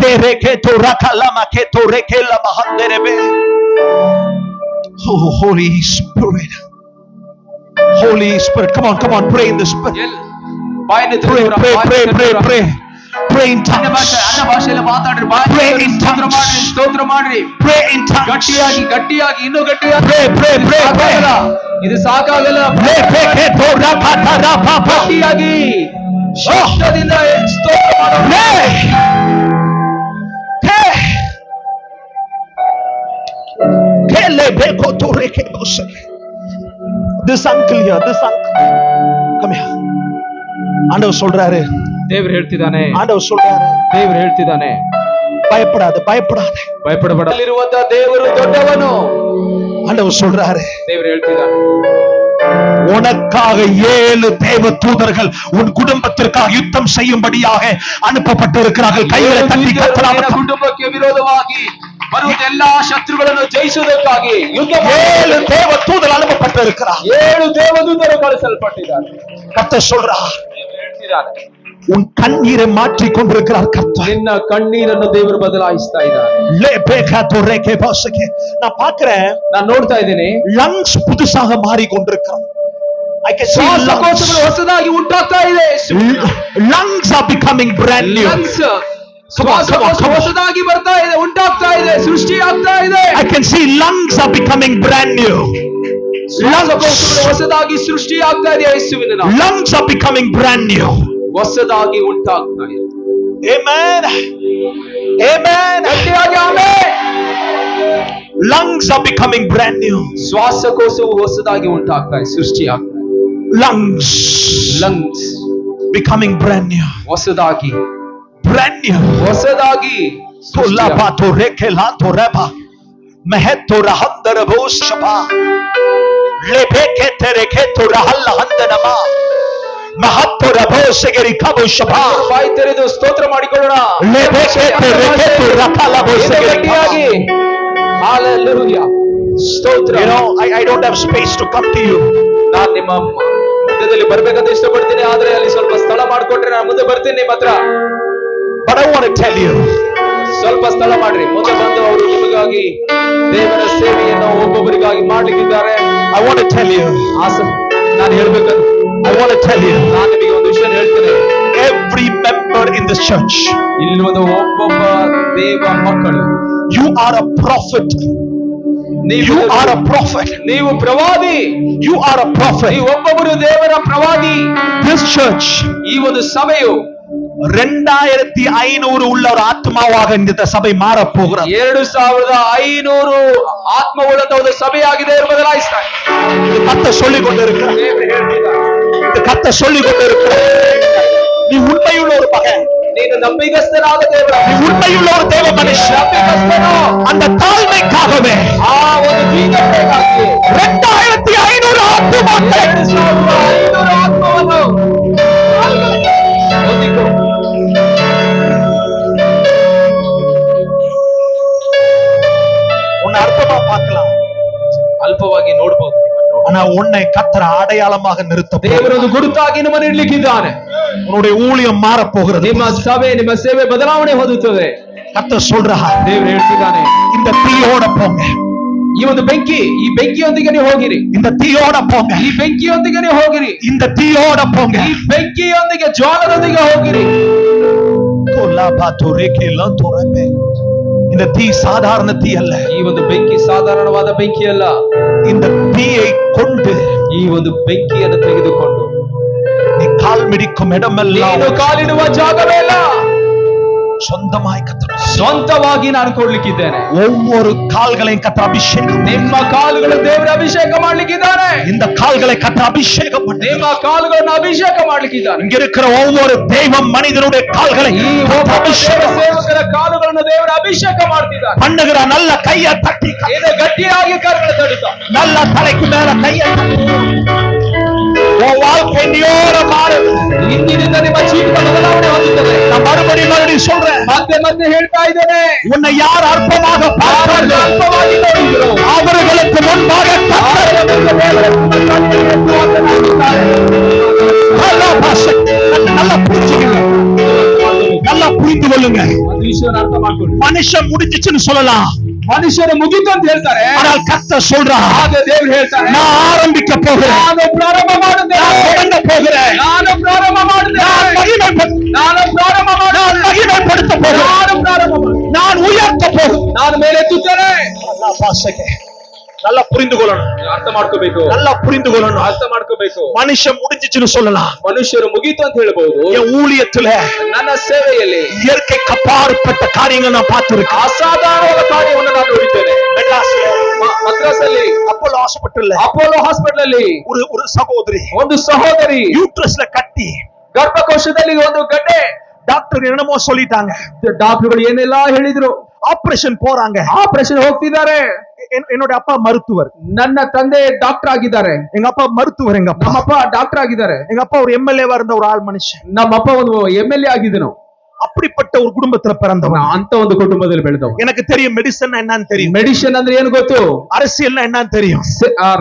Tere keto rakalama keto rekelama handerebe. Oh, Holy Spirit. Holy Spirit. Come on. Pray in the Spirit. ಬಾಯಿನ Pray. Pray in ಅನ್ನ tongues. ಭಾಷೆಯಲ್ಲಿ ಮಾತಾಡ್ರಿ. Pray in tongues. ಸ್ತೋತ್ರ ಮಾಡ್ರಿ. Pray in tongues. ಗಟ್ಟಿಯಾಗಿ ಇನ್ನೂ ಗಟ್ಟಿಯಾಗಿ. Pray. ಇದು ಸಾಕಾಗಲ್ಲ. Keto rakata rapapa. ಗಟ್ಟಿಯಾಗಿ ಶಬ್ದದಿಂದ ಸ್ತೋತ್ರ ಮಾಡೋಣ. This uncle here, come here. ஆண்டவர் சொல்றாரு, ದೇವರು ಹೇಳ್ತಿದ್ದಾನೆ, ஆண்டவர் சொல்றாரு, ದೇವರು ಹೇಳ್ತಿದ್ದಾನೆ, பயப்படாத. ಭಯಪಡಬೇಡ. ಅಲ್ಲಿರುವಂತ ದೇವರು ದೊಡ್ಡವನು. ஆண்டவர் சொல்றாரு, ದೇವರು ಹೇಳ್ತಿದ್ದಾನೆ, உனக்காக 7 தேவ தூதர்கள் உன் குடும்பத்திற்காக யுத்தம் செய்யும்படியாக அனுப்பப்பட்டிருக்கிறார்கள். கைகளை தட்டி கத்தலாம். ಕುಟುಂಬಕ್ಕೆ ವಿರೋಧವಾಗಿ ಬರುವ ಎಲ್ಲಾ ಶತ್ರುಗಳನ್ನು ಜಯಿಸುವುದಕ್ಕಾಗಿ 7 தேவ தூதர்கள் அனுப்பப்பட்டிருக்கிறார். 7 ದೇವದೂತರು ಕಳಿಸಲ್ಪಟ್ಟಿದ್ದಾರೆ. கர்த்தர் சொல்றார், ಹೇಳ್ತಿದ್ದಾನೆ, உன் கண்ணீரை மாற்றிக் கொண்டிருக்கிறார் கர்த்தர். ನಿನ್ನ ಕಣ್ಣೀರನ್ನು ದೇವರು ಬದಲಾಯಿಸ್ತಾ ಇದ್ದಾನೆ. நான் பார்க்கிறேன், ನಾನು ನೋಡ್ತಾ ಇದ್ದೀನಿ, லங்ஸ் புதுசாக மாறிக்கொண்டிருக்கிறார். I can see ಶ್ವಾಸಕೋಶಗಳು ಹೊಸದಾಗಿ ಉಂಟಾಗ್ತಾ ಇದೆ. lungs are becoming brand new. ಶ್ವಾಸಕೋಶ ಹೊಸದಾಗಿ ಬರ್ತಾ ಇದೆ, ಉಂಟಾಗ್ತಾ ಇದೆ, ಸೃಷ್ಟಿ ಆಗ್ತಾ ಇದೆ. I can see lungs are becoming brand new. ಶ್ವಾಸಕೋಶಗಳು ಹೊಸದಾಗಿ ಸೃಷ್ಟಿ ಆಗ್ತಾ ಇದೆ. ಯೇಸುವಿನ ನಾಮ. Lungs are becoming brand new. ಹೊಸದಾಗಿ ಉಂಟಾಗ್ತಾ ಇದೆ. Amen. ಗಟ್ಟಿಯಾಗಿ amen. Lungs are becoming brand new. ಶ್ವಾಸಕೋಶವು ಹೊಸದಾಗಿ ಉಂಟಾಗ್ತಾ ಇದೆ, ಸೃಷ್ಟಿ ಆಗ್ತಾ ಇದೆ. Lungs becoming brand new. ಹೊಸದಾಗಿ Brand new. ಹೊಸದಾಗಿ Tolabato rekelato reba. Meheto rahandar boshaba. Lebekete reketo rahalla handanama. Mahatto rabosegeri kabo shaba. ಬಾಯಿ ತೆರೆದು ಸ್ತೋತ್ರ ಮಾಡಿಕೊಳ್ಳೋಣ. Lebekete reketo rakala bosegeri ಗಟ್ಟಿಯಾಗಿ Hallelujah. ಸ್ತೋತ್ರ. You know, I don't have space to come to you. ನಾನು ನಿಮ್ಮ ಮಧ್ಯದಲ್ಲಿ ಬರ್ಬೇಕಂತ ಇಷ್ಟಪಡ್ತೀನಿ, ಆದ್ರೆ ಅಲ್ಲಿ ಸ್ವಲ್ಪ ಸ್ಥಳ ಮಾಡ್ಕೊಟ್ರೆ ನಾನು ಮುಂದೆ ಬರ್ತೀನಿ ನಿಮ್ಮ ಹತ್ರ. But I want to tell you, ಸ್ವಲ್ಪ ಸ್ಥಳ ಮಾಡ್ರಿ. ಮುಂದೆ ಬಂದು ಅವರು ನಿಮಗಾಗಿ ದೇವರ ಸೇವೆಯನ್ನು ಒಬ್ಬೊಬ್ಬರಿಗಾಗಿ ಮಾಡ್ಲಿಕ್ಕಿದ್ದಾರೆ. I want to tell you, ನಾನು ಹೇಳ್ಬೇಕಂತ I want to tell you, ನಾನು ನಿಮಗೆ ಒಂದು ವಿಷಯ ಹೇಳ್ತೇನೆ. every member in this church, ಇಲ್ಲಿ ಒಂದು ಒಬ್ಬೊಬ್ಬ ದೇವ ಮಕ್ಕಳು, you are a prophet. You are a prophet. ನೀವು ಪ್ರವಾದಿ. You are a prophet. ನೀವು ಒಬ್ಬೊಬ್ಬರು ದೇವರ ಪ್ರವಾದಿ. This church, ಈ ಒಂದು ಸಭೆಯು 2500 உள்ள ஒரு ஆத்மாவாக இந்த சபை மாற போகிறது. 2500 ಆತ್ಮವುಳ್ಳಂತ ಒಂದು ಸಭೆಯಾಗಿದೆ ಬದಲಾಯಿಸ್ತಾರೆ. கர்த்தர் சொல்லிக் கொண்டிருக்கிறார். கர்த்தர் சொல்லிக் கொண்டிருக்கிறார். நீ உண்மையுள்ள ஒரு மகன். ನೀನು ನಂಬಿಗಸ್ತನಾದ ದೇವರ. நீ உண்மையுள்ள ஒரு தேவ மனுஷன். ನಂಬಿಗಸ್ತನು. அந்த தாழ்மைக்காகவே ಆ ಒಂದು ದೀನತೆಗಾಗಿ 2500 ಆತ್ಮವನ್ನು 2500 ಆತ್ಮವನ್ನು ಹೊಂದಿಕೊ. உன்னை அற்பமா பார்க்கலாம், ಅಲ್ಪವಾಗಿ ನೋಡಬಹುದು ನಿಮ್ಮನ್ನು. ஆனா உன்னை கர்த்தர் அடையாளமாக நிறுத்த ದೇವರೊಂದು ಗುರುತಾಗಿ ನಿಮ್ಮನ್ನು ಇಡ್ಲಿಕ್ಕಿದ್ದಾನೆ. உன்னுடைய ஊழியம் மாற போகிறது. ನಿಮ್ಮ ಸಭೆ ನಿಮ್ಮ ಸೇವೆ ಬದಲಾವಣೆ ಹೊಂದುತ್ತದೆ. கர்த்தர் சொல்றா, ದೇವರು ಹೇಳ್ತಿದ್ದಾನೆ, இந்த தீயோட போங்க, ಈ ಒಂದು ಬೆಂಕಿ, ಈ ಬೆಂಕಿಯೊಂದಿಗೆ ನೀವು ಹೋಗಿರಿ. இந்த தீயோட போங்க, ಈ ಬೆಂಕಿಯೊಂದಿಗೆ ನೀವು ಹೋಗಿರಿ. இந்த தீயோட போங்க. ಈ ಬೆಂಕಿಯೊಂದಿಗೆ, ಜ್ವಾಲದೊಂದಿಗೆ ಹೋಗಿರಿ. இந்த தீ சாதாரண தீ அல்ல. ಈ ಒಂದು ಬೆಂಕಿ ಸಾಧಾರಣವಾದ ಬೆಂಕಿ ಅಲ್ಲ. இந்த தீயை கொண்டு, ಈ ಒಂದು ಬೆಂಕಿಯನ್ನು ತೆಗೆದುಕೊಂಡು நீ கால் மிதிக்கும் இடமெல்லாம் ನೀನು ಕಾಲಿಡುವ ಜಾಗವೆಲ್ಲ சொந்தமாய் கர்த்தர் ಸ್ವಂತವಾಗಿ ನಾನು ಕೊಡ್ಲಿಕ್ಕಿದ್ದೇನೆ. ஒவ்வொரு கால்களையும் கர்த்தர் அபிஷேகம், ನಿಮ್ಮ ಕಾಲುಗಳು ದೇವರ ಅಭಿಷೇಕ ಮಾಡ್ಲಿಕ್ಕಿದ್ದಾನೆ. இந்த கால்களை கர்த்தர் அபிஷேகம் பண்ணி, ನಿಮ್ಮ ಕಾಲುಗಳನ್ನು ಅಭಿಷೇಕ ಮಾಡ್ಲಿಕ್ಕಿದ್ದಾನೆ. இங்க இருக்கிற ஒவ்வொரு தெய்வம் மனிதனுடைய கால்களை ಈ ಒಬ್ಬ ದೇವರ ಸೇವಕರ ಕಾಲುಗಳನ್ನು ದೇವರ ಅಭಿಷೇಕ ಮಾಡ್ತಿದ್ದಾನೆ. பண்ணுகிற நல்ல கையை தட்டி, ಇದು ಗಟ್ಟಿಯಾಗಿ ಕರಗಳು ತಡುತ್ತ நல்ல தலைக்கு மேல கையை தட்டி, உன் வாழ்க்கை நீயோட மாறுது. ಇಂದಿನಿಂದ ನಿಮ್ಮ ಜೀವಿತ ಬದಲಾವಣೆ ಹೊಂದುತ್ತದೆ. நான் மறுபடியும் சொல்றேன், ಮತ್ತೆ ಮತ್ತೆ ಹೇಳ್ತಾ ಇದ್ದೇನೆ, உன்னை யார் அற்பமாக பார்த்தார்களோ ಅಲ್ಪವಾಗಿ ನೋಡಿದ್ರು அவர்களுக்கு முன்பாக கர்த்தர் நல்லா புரிஞ்சுக்கங்க, நல்லா புரிந்து கொள்ளுங்க. ಒಂದು ವಿಷಯವನ್ನು ಅರ್ಥ ಮಾಡ್ಕೊಳ್ಳಿ. மனுஷன் முடிஞ்சிச்சுன்னு சொல்லலாம், ಮನುಷ್ಯರು ಮುಗಿತು ಅಂತ ಹೇಳ್ತಾರೆ, ஆனால் கர்த்தர் சொல்றா, ಆಗ ದೇವರು ಹೇಳ್ತಾರೆ, நான் ஆரம்பிக்க போகிறேன், ನಾನು ಪ್ರಾರಂಭ ಮಾಡುತ್ತೇನೆ, நான் தொடங்க போகிறேன், ನಾನು ಪ್ರಾರಂಭ நான் ಮಾಡುತ್ತೇನೆ, மகிமைப்படுத்த ನಾನು ಪ್ರಾರಂಭ நான் ಮಾಡುತ್ತೇನೆ, மகிமைப்படுத்த போகிறேன், ನಾನು ಪ್ರಾರಂಭ ಮಾಡುತ್ತೇನೆ, நான் உயர்த்த போகிறேன். ನಾನು ಮೇಲೆತ್ತುತ್ತೇನೆ. நல்லா புரிந்து கொள்ளணும், ಅರ್ಥ ಮಾಡ್ಕೋಬೇಕು, நல்லா புரிந்து கொள்ளணும். ಅರ್ಥ ಮಾಡ್ಕೋಬೇಕು. மனுஷன் முடிஞ்சிச்சுன்னு சொல்லலாம், ಮನುಷ್ಯರು ಮುಗೀತು ಅಂತ ಹೇಳ್ಬಹುದು. என் ஊழியத்துல ನನ್ನ ಸೇವೆಯಲ್ಲಿ இயற்கைக்கு அப்பாற்பட்ட காரியங்கள் நான் பார்த்திருக்கேன். ಅಸಾಧಾರಣವಾದ ಕಾರ್ಯವನ್ನು ನಾನು ನೋಡಿದ್ದೇನೆ. மெட்ராஸ்ல ಮದ್ರಾಸಲ್ಲಿ அப்போலோ ஹாஸ்பிட்டல்ல ಅಪೋಲೋ ಹಾಸ್ಪಿಟಲ್ ಅಲ್ಲಿ ஒரு சகோதரி ಒಂದು ಸಹೋದರಿ யூட்ரஸ்ல கட்டி, ಗರ್ಭಕೋಶದಲ್ಲಿ ಒಂದು ಗಡ್ಡೆ. டாக்டர் என்னமோ சொல்லிட்டாங்க, ಡಾಕ್ಟರ್ಗಳು ಏನೆಲ್ಲ ಹೇಳಿದ್ರು. ஆபரேஷன் போறாங்க. ಆಪರೇಷನ್ ಹೋಗ್ತಿದ್ದಾರೆ. என்னோட அப்பா மருத்துவர், ನನ್ನ ತಂದೆ ಡಾಕ್ಟರ್ ಆಗಿದ್ದಾರೆ. எங்க அப்பா மருத்துவர், எங்க அப்பா ನಮ್ಮಪ್ಪ ಡಾಕ್ಟರ್ ಆಗಿದ್ದಾರೆ. எங்க அப்பா ஒரு எம்எல்ஏவா இருந்த ஒரு ஆள் மனுஷன். ನಮ್ಮಪ್ಪ ಒಂದು MLA ಆಗಿದ್ದನು. அப்படிப்பட்ட ஒரு குடும்பத்துல பிறந்தவன். ಅಂತ ಒಂದು ಕುಟುಂಬದಲ್ಲಿ ಬೆಳೆದವ. எனக்கு தெரியும் மெடிசன் என்னன்னு தெரியும், ಮೆಡಿಸಿನ್ ಅಂದ್ರೆ ಏನು ಗೊತ್ತು, அரசியல் என்னன்னு தெரியும்,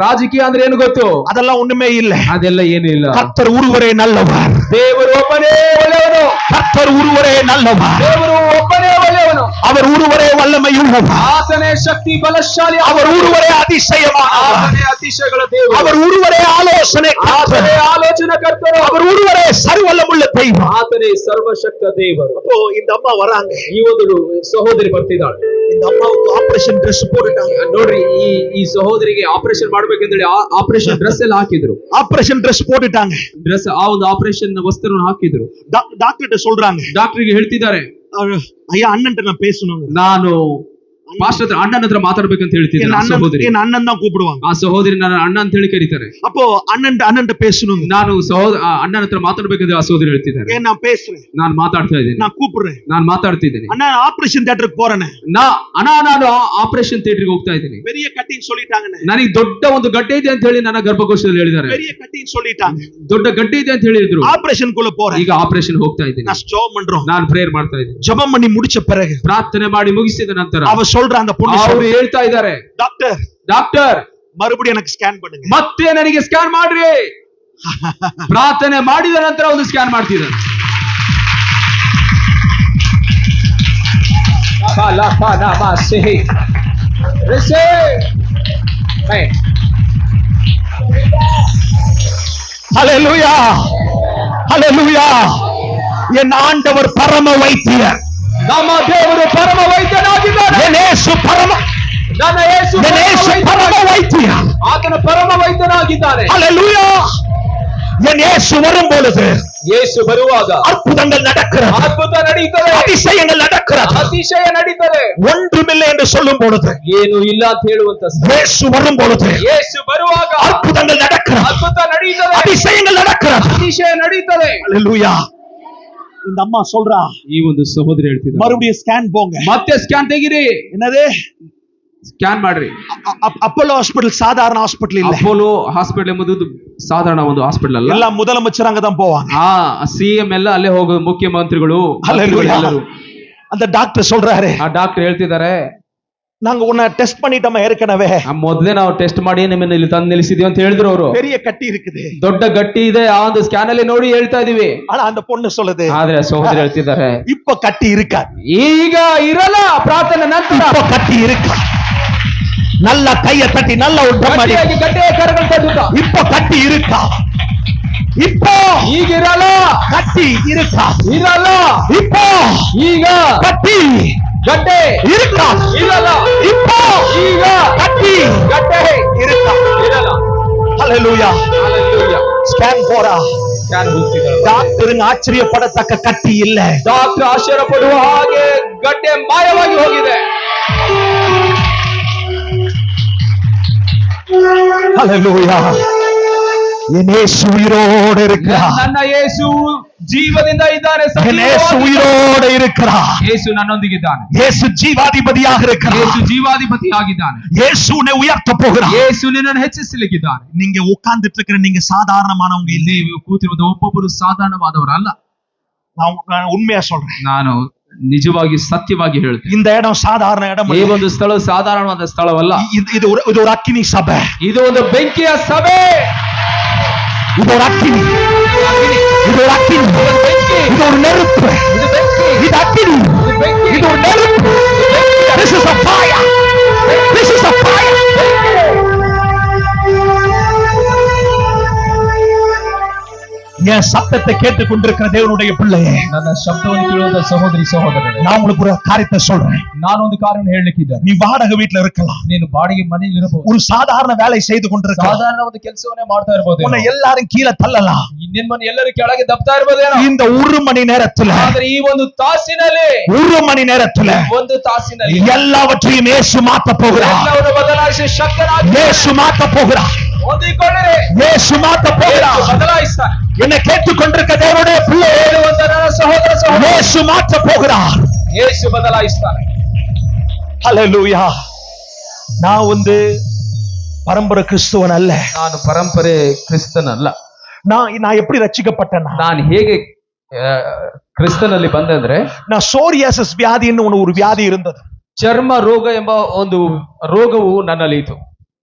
ರಾಜಕೀಯ ಅಂದ್ರೆ ಏನು ಗೊತ್ತು. அதெல்லாம் ஒண்ணுமே இல்ல. ಅದೆಲ್ಲ ಏನು ಇಲ್ಲ. கர்த்தர் ஒருவரே நல்லவர், ದೇವರು ಒಬ್ಬನೇ ಒಳ್ಳೆಯವನು. கர்த்தர் ஒருவரே நல்லவர், ದೇವರು ಒಬ್ಬನೇ ಒಳ್ಳೆಯವನು. அவர் ஒருவரே வல்லமையுள்ளவர், ಆತನೇ ಶಕ್ತಿ ಬಲಶಾಲಿ. அவர் ஒருவரே அதிசயமானவர், ಆತನೇ ಅತಿಶಯಗಳ ದೇವರು. அவர் ஒருவரே ஆலோசனை ಆತನೇ ಆಲೋಚನಕರ್ತರು. அவர் ஒருவரே சர்வல்லமுள்ள தெய்வம். ಆತನೇ ಸರ್ವಶಕ್ತ ದೇವರು. அப்போ இந்த அம்மா வராங்க, ಈ ಒಂದು ಸಹೋದರಿ ಬರ್ತಿದ್ದಾಳೆ. இந்த அம்மாவுக்கு ஆபரேஷன் ட்ரெஸ் போட்டுட்டாங்க. ನೋಡ್ರಿ, ಈ ಸಹೋದರಿಗೆ ಆಪರೇಷನ್ ಮಾಡ್ಬೇಕಂತೇಳಿ ಆಪರೇಷನ್ ಡ್ರೆಸ್ ಎಲ್ಲ ಹಾಕಿದ್ರು. ஆபரேஷன் ட்ரெஸ் போட்டுட்டாங்க. ಡ್ರೆಸ್, ಆ ಒಂದು ಆಪರೇಷನ್ ವಸ್ತ್ರವನ್ನು ಹಾಕಿದ್ರು. டாக்டர் சொல்றாங்க, ಡಾಕ್ಟರ್ಗೆ ಹೇಳ್ತಿದ್ದಾರೆ, ஐயா அண்ணன்ட்ட நான் பேசணும், ನಾನು ಪಾಸ್ಟರ್ ಹತ್ರ, ಅಣ್ಣನ ಹತ್ರ ಮಾತಾಡ್ಬೇಕಂತ ಹೇಳ್ತಿದ್ದಾರೆ. ಆ ಸಹೋದರಿ, என் அண்ணன் தான் கூப்பிடுவாங்க. ಆ ಸಹೋದರಿ ನನ್ನ ಅಣ್ಣ ಅಂತ ಹೇಳಿ ಕರೀತಾರೆ. அப்போ அண்ணன்ட்ட பேசணும், ನಾನು ಅಣ್ಣನ ಹತ್ರ ಮಾತಾಡ್ಬೇಕಂತ ಆ ಸಹೋದರಿ ಹೇಳ್ತಿದ್ದಾರೆ. ஏன் நான் பேசுறேன், ನಾನು ಮಾತಾಡ್ತಾ ಇದ್ದೀನಿ, நான் கூப்பிடுறேன், ನಾನು ಮಾತಾಡ್ತಿದ್ದೀನಿ. அண்ணா ஆபரேஷன் தியேட்டருக்கு போறேன், ನಾನು ಆಪರೇಷನ್ ಥಿಯೇಟರ್ಗೆ ಹೋಗ್ತಾ ಇದ್ದೀನಿ. பெரிய கட்டிங் சொல்லிட்டாங்க, ನನಗೆ ದೊಡ್ಡ ಒಂದು ಗಡ್ಡೆ ಇದೆ ಅಂತ ಹೇಳಿ ನನ್ನ ಗರ್ಭಕೋಶದಲ್ಲಿ ಹೇಳಿದ್ದಾರೆ. பெரிய கட்டிங் சொல்லிட்டாங்க, ದೊಡ್ಡ ಗಡ್ಡೆ ಇದೆ ಅಂತ ಹೇಳಿದ್ರು. ஆபரேஷன் குள்ள போறேன். ಈಗ ಆಪರೇಷನ್ ಹೋಗ್ತಾ ಇದ್ದೀನಿ. நான் ஜெபம் பண்றோம், ನಾನು ಪ್ರೇಯರ್ ಮಾಡ್ತಾ ಇದ್ದೀನಿ. ஜெபம் பண்ணி முடிச்ச பிறகு ಪ್ರಾರ್ಥನೆ ಮಾಡಿ ಮುಗಿಸಿದ ನಂತರ அவ சொல்ற அந்த பொண்ணு ಅವರು ಹೇಳ್ತಾ ಇದ್ದಾರೆ, ಡಾಕ್ಟರ್ மறுபடியும் எனக்கு ஸ்கேன் பண்ணுங்க, ಮತ್ತೆ ನನಗೆ ಸ್ಕ್ಯಾನ್ ಮಾಡ್ರಿ. ಪ್ರಾರ್ಥನೆ ಮಾಡಿದ ನಂತರ ಒಂದು ಸ್ಕ್ಯಾನ್ ಮಾಡ್ತಿದ್ದಾರೆ. ஹல்லேலூயா, ஹல்லேலூயா. என் ஆண்டவர் பரம வைத்தியர், ನಮ್ಮ ದೇವರು ಪರಮ ವೈದ್ಯನಾಗಿದ್ದಾನೆ. என் இயேசு பரம, ನನ್ನ ಯೇಸು என் இயேசு பரம வைத்தியர். ಆತನ ಪರಮ ವೈದ್ಯನಾಗಿದ್ದಾನೆ. ஹல்லேலூயா. என் இயேசு வரும் பொழுது ಯೇಸು ಬರುವಾಗ அற்புதங்கள் நடக்கிறது, ಅದ್ಭುತ ನಡೀತದೆ, அதிசயங்கள் நடக்கிறது. ಅತಿಶಯ ನಡೀತದೆ. ஒன்றுமில்லை என்று சொல்லும் பொழுது, ಏನು ಇಲ್ಲ ಅಂತ ಹೇಳುವಂತ இயேசு வரும் பொழுது ಯೇಸು ಬರುವಾಗ அற்புதங்கள் நடக்கிறது, ಅದ್ಭುತ ನಡೀತದೆ, அதிசயங்கள் நடக்கிறது. ಅತಿಶಯ ನಡೀತದೆ. ஹல்லேலூயா. இந்த அம்மா சொல்றா, ಈ ಒಂದು ಸಹೋದರಿ ಹೇಳ್ತಿದ್ದಾರೆ, மறுபடியும் ஸ்கேன் போங்க. ಮತ್ತೆ ಸ್ಕ್ಯಾನ್ ತೆಗಿರಿ. என்னது, ಸ್ಕ್ಯಾನ್ ಮಾಡ್ರಿ. அப்போலோ ஹாஸ்பிடல் சாதாரண ஹாஸ்பிடல் இல்ல. ಅಪೋಲೋ ಹಾಸ್ಪಿಟಲ್ ಎಂಬುದು ಸಾಧಾರಣ ಒಂದು ಹಾಸ್ಪಿಟಲ್ ಅಲ್ಲ. ಎಲ್ಲ முதலமைச்சர் அங்கதான் போவாங்க. CM ಎಲ್ಲ ಅಲ್ಲೇ ಹೋಗೋದು, ಮುಖ್ಯಮಂತ್ರಿಗಳು. அந்த டாக்டர் சொல்றாரு, ಆ ಡಾಕ್ಟರ್ ಹೇಳ್ತಿದ್ದಾರೆ, நாங்க உன்னை டெஸ்ட் பண்ணிட்டோமா ஏற்கனவே, ಮೊದಲೇ ನಾವು ಟೆಸ್ಟ್ ಮಾಡಿ ನಿಮ್ಮನ್ನ ಇಲ್ಲಿ ತಂದು ನಿಲ್ಲಿಸಿದೀವಿ ಅಂತ ಹೇಳಿದ್ರು ಅವರು. பெரிய கட்டி இருக்குது. ದೊಡ್ಡ ಗಟ್ಟಿ ಇದೆ, ಆ ಒಂದು ಸ್ಕ್ಯಾನ್ ಅಲ್ಲಿ ನೋಡಿ ಹೇಳ್ತಾ ಇದೀವಿ. ஆனா அந்த பொண்ணு சொல்லுது, ಆದ್ರೆ ಸಹೋದರಿ ಹೇಳ್ತಿದ್ದಾರೆ, இப்ப கட்டி இருக்கா, ಈಗ ಇರಲ್ಲ, ಪ್ರಾರ್ಥನೆ ನಂತರ இப்ப கட்டி இருக்கா. நல்ல கைய தட்டி நல்ல உட்டம் ಮಾಡಿ, ಗಟ್ಟಿಯ ಕರಗಳು ತಟ್ಟುತ್ತಾ, இப்ப கட்டி இருக்கா, இப்போ ಈಗ ಇರಲ್ಲ, கட்டி இருக்கா, ಇರಲ್ಲ, இப்போ ಈಗ கட்டி ಗಟ್ಟೆ இருக்கா, ಇರಲ್ಲ, இப்போ ಈಗ கட்டி ಗಟ್ಟೆ இருக்கா. ಇರಲ್ಲ. ஹalleluya. Hallelujah. ஸ்கேன் போறா, ಸ್ಕ್ಯಾನ್ ಹೋಗ್ತಿದ್ದಾರೆ. டாக்டருங்க ஆச்சரியப்படத்தக்க கட்டி இல்ல. ಡಾಕ್ಟರ್ ಆಶ್ಚರ್ಯ ಪಡುವ ಹಾಗೆ ಗಡ್ಡೆ ಮಾಯವಾಗಿ ಹೋಗಿದೆ. ஹalleluya. என் இயேசு உயிரோடு இருக்கிறார். ನನ್ನ ಯೇಸು ಜೀವದಿಂದ ಇದ್ದಾನೆ. என் இயேசு உயிரோடு இருக்கிறார். ಯೇಸು ನನ್ನೊಂದಿಗಿದ್ದಾನೆ. இயேசு ஜீவாதிபதியாக இருக்கிறார். ಯೇಸು ಜೀವಾಧಿಪತಿ ಆಗಿದ್ದಾನೆ. இயேசு உன்னை உயர்த்த போகிறார். ಯೇಸು ನಿನ್ನನ್ನು ಹೆಚ್ಚಿಸಲಿಕ್ಕಿದ್ದಾನೆ. நீங்க உட்கார்ந்துட்டு இருக்கிற நீங்க சாதாரணமானவங்க இல்லை. ನೀವು ಕೂತಿರುವುದು ಒಬ್ಬೊಬ್ಬರು ಸಾಧಾರಣವಾದವರಲ್ಲ. நான் உண்மையா சொல்றேன், ನಾನು ನಿಜವಾಗಿ ಸತ್ಯವಾಗಿ ಹೇಳ್ತೇನೆ, இந்த இடம் சாதாரண இடம் ಈ அல்ல. ಒಂದು ಸ್ಥಳ ಸಾಧಾರಣವಾದ ಸ್ಥಳವಲ್ಲ. இது ஒரு அக்கினி சபை. ಇದು ಒಂದು ಬೆಂಕಿಯ ಸಭೆ. இது ஒரு அக்கினி, இது ஒரு அக்கினி, இது ஒரு நெருப்பு, ಇದು ಬೆಂಕಿ, இது அக்கினி, ಇದು ಬೆಂಕಿ, இது ஒரு நெருப்பு. This is a fire. This is a fire. என் சத்தத்தை கேட்டுக் கொண்டிருக்கிற தேவனுடைய பிள்ளையே, ನನ್ನ ಶಬ್ದವನ್ನು ಕೇಳುವ ಸಹೋದರಿ ಸಹೋದರರೇ, நான் உங்களுக்கு ஒரு காரியத்தை சொல்றேன். ನಾನೊಂದು ಕಾರ್ಯವನ್ನು ಹೇಳಲಿಕ್ಕಿದ್ದೇನೆ. நீ வாடகை வீட்டுல இருக்கலாம், ನೀನು ಬಾಡಿಗೆ ಮನೆಯಲ್ಲಿ ಇರಬಹುದು, ஒரு சாதாரண வேலை செய்து கொண்டிருக்கலாம், ಸಾಧಾರಣ ಒಂದು ಕೆಲಸವನ್ನೇ ಮಾಡ್ತಾ ಇರಬಹುದು, உன்னை எல்லாரும் கீழே தள்ளலாம். ನಿಮ್ಮನ್ನು ಎಲ್ಲರೂ ಕೆಳಗೆ ದಬ್ತಾ ಇರಬಹುದೇನೋ. இந்த ஒரு மணி நேரத்துல, ಆದ್ರೆ ಈ ಒಂದು ತಾಸಿನಲ್ಲಿ, ஒரு மணி நேரத்துல ಒಂದು ತಾಸಿನಲ್ಲಿ எல்லாவற்றையும் இயேசு மாத்த போகிறார். ಎಲ್ಲವನ್ನು ಬದಲಾಯಿಸಿ ಶಕ್ತನಾಗಿ இயேசு மாத்த போகிறார். ಹೊಂದಿಕೊಳ್ಳಿರಿ. இயேசு மாத்த போகிறார். ಬದಲಾಯಿಸ್ತಾನೆ. என்னை கேட்டுக் கொண்டிருக்க தேவனுடைய பிள்ளை, ಹೇಳುವಂತ ನನ್ನ ಸಹೋದರ ಸಹೋದರಿ, இயேசு மாத்த போகிறார். ಯೇಸು ಬದಲಾಯಿಸ್ತಾನೆ. ஹல்லேலூயா. நான் பரம்பரை கிறிஸ்துவன் அல்ல. ನಾನು ಪರಂಪರೆ ಕ್ರಿಸ್ತನಲ್ಲ. நான் எப்படி ரட்சிக்கப்பட்டேன்னா, ನಾನು ಹೇಗೆ ಕ್ರಿಸ್ತನಲ್ಲಿ ಬಂದೆ ಅಂದ್ರೆ, நான் சோரியாசிஸ் வியாதின்னு ஒரு வியாதி இருந்தது. ಚರ್ಮ ರೋಗ ಎಂಬ ಒಂದು ರೋಗವು ನನ್ನಲ್ಲಿ ಇತ್ತು.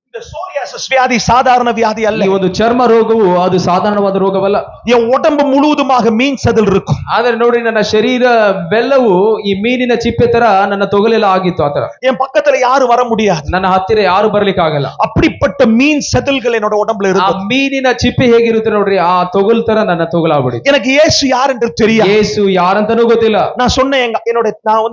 இந்த சோரியாசிஸ் வியாதி சாதாரண வியாதி அல்ல. ಈ ಒಂದು ಚರ್ಮ ರೋಗವು ಅದು ಸಾಧಾರಣವಾದ ರೋಗವಲ್ಲ. என் உடம்பு முழுவதுமாக மீன் செதில் இருக்கும். ಆದ್ರೆ ನೋಡಿ, ನನ್ನ ಶರೀರ ಬೆಲ್ಲವು ಈ ಮೀನಿನ ಚಿಪ್ಪೆ ತರ ನನ್ನ ತೊಗಲೆಲ್ಲ ಆಗಿತ್ತು. ಆತರ என் பக்கத்துல யாரும் வர முடியாது. ನನ್ನ ಹತ್ತಿರ ಯಾರು ಬರ್ಲಿಕ್ಕೆ ಆಗಲ್ಲ. அப்படிப்பட்ட மீன் செதில்கள் என்னோட உடம்புல ಆ இருக்கு. ಮೀನಿನ ಚಿಪ್ಪೆ ಹೇಗಿರುತ್ತೆ ನೋಡ್ರಿ, ಆ ತೊಗಲ್ ತರ ನನ್ನ ತೊಗಲಾಗ್ಬಿಡಿ. எனக்கு இயேசு யார் என்று தெரியாது. ಯೇಸು ಯಾರಂತನೂ ಗೊತ್ತಿಲ್ಲ. நான் சொன்னேன், நான்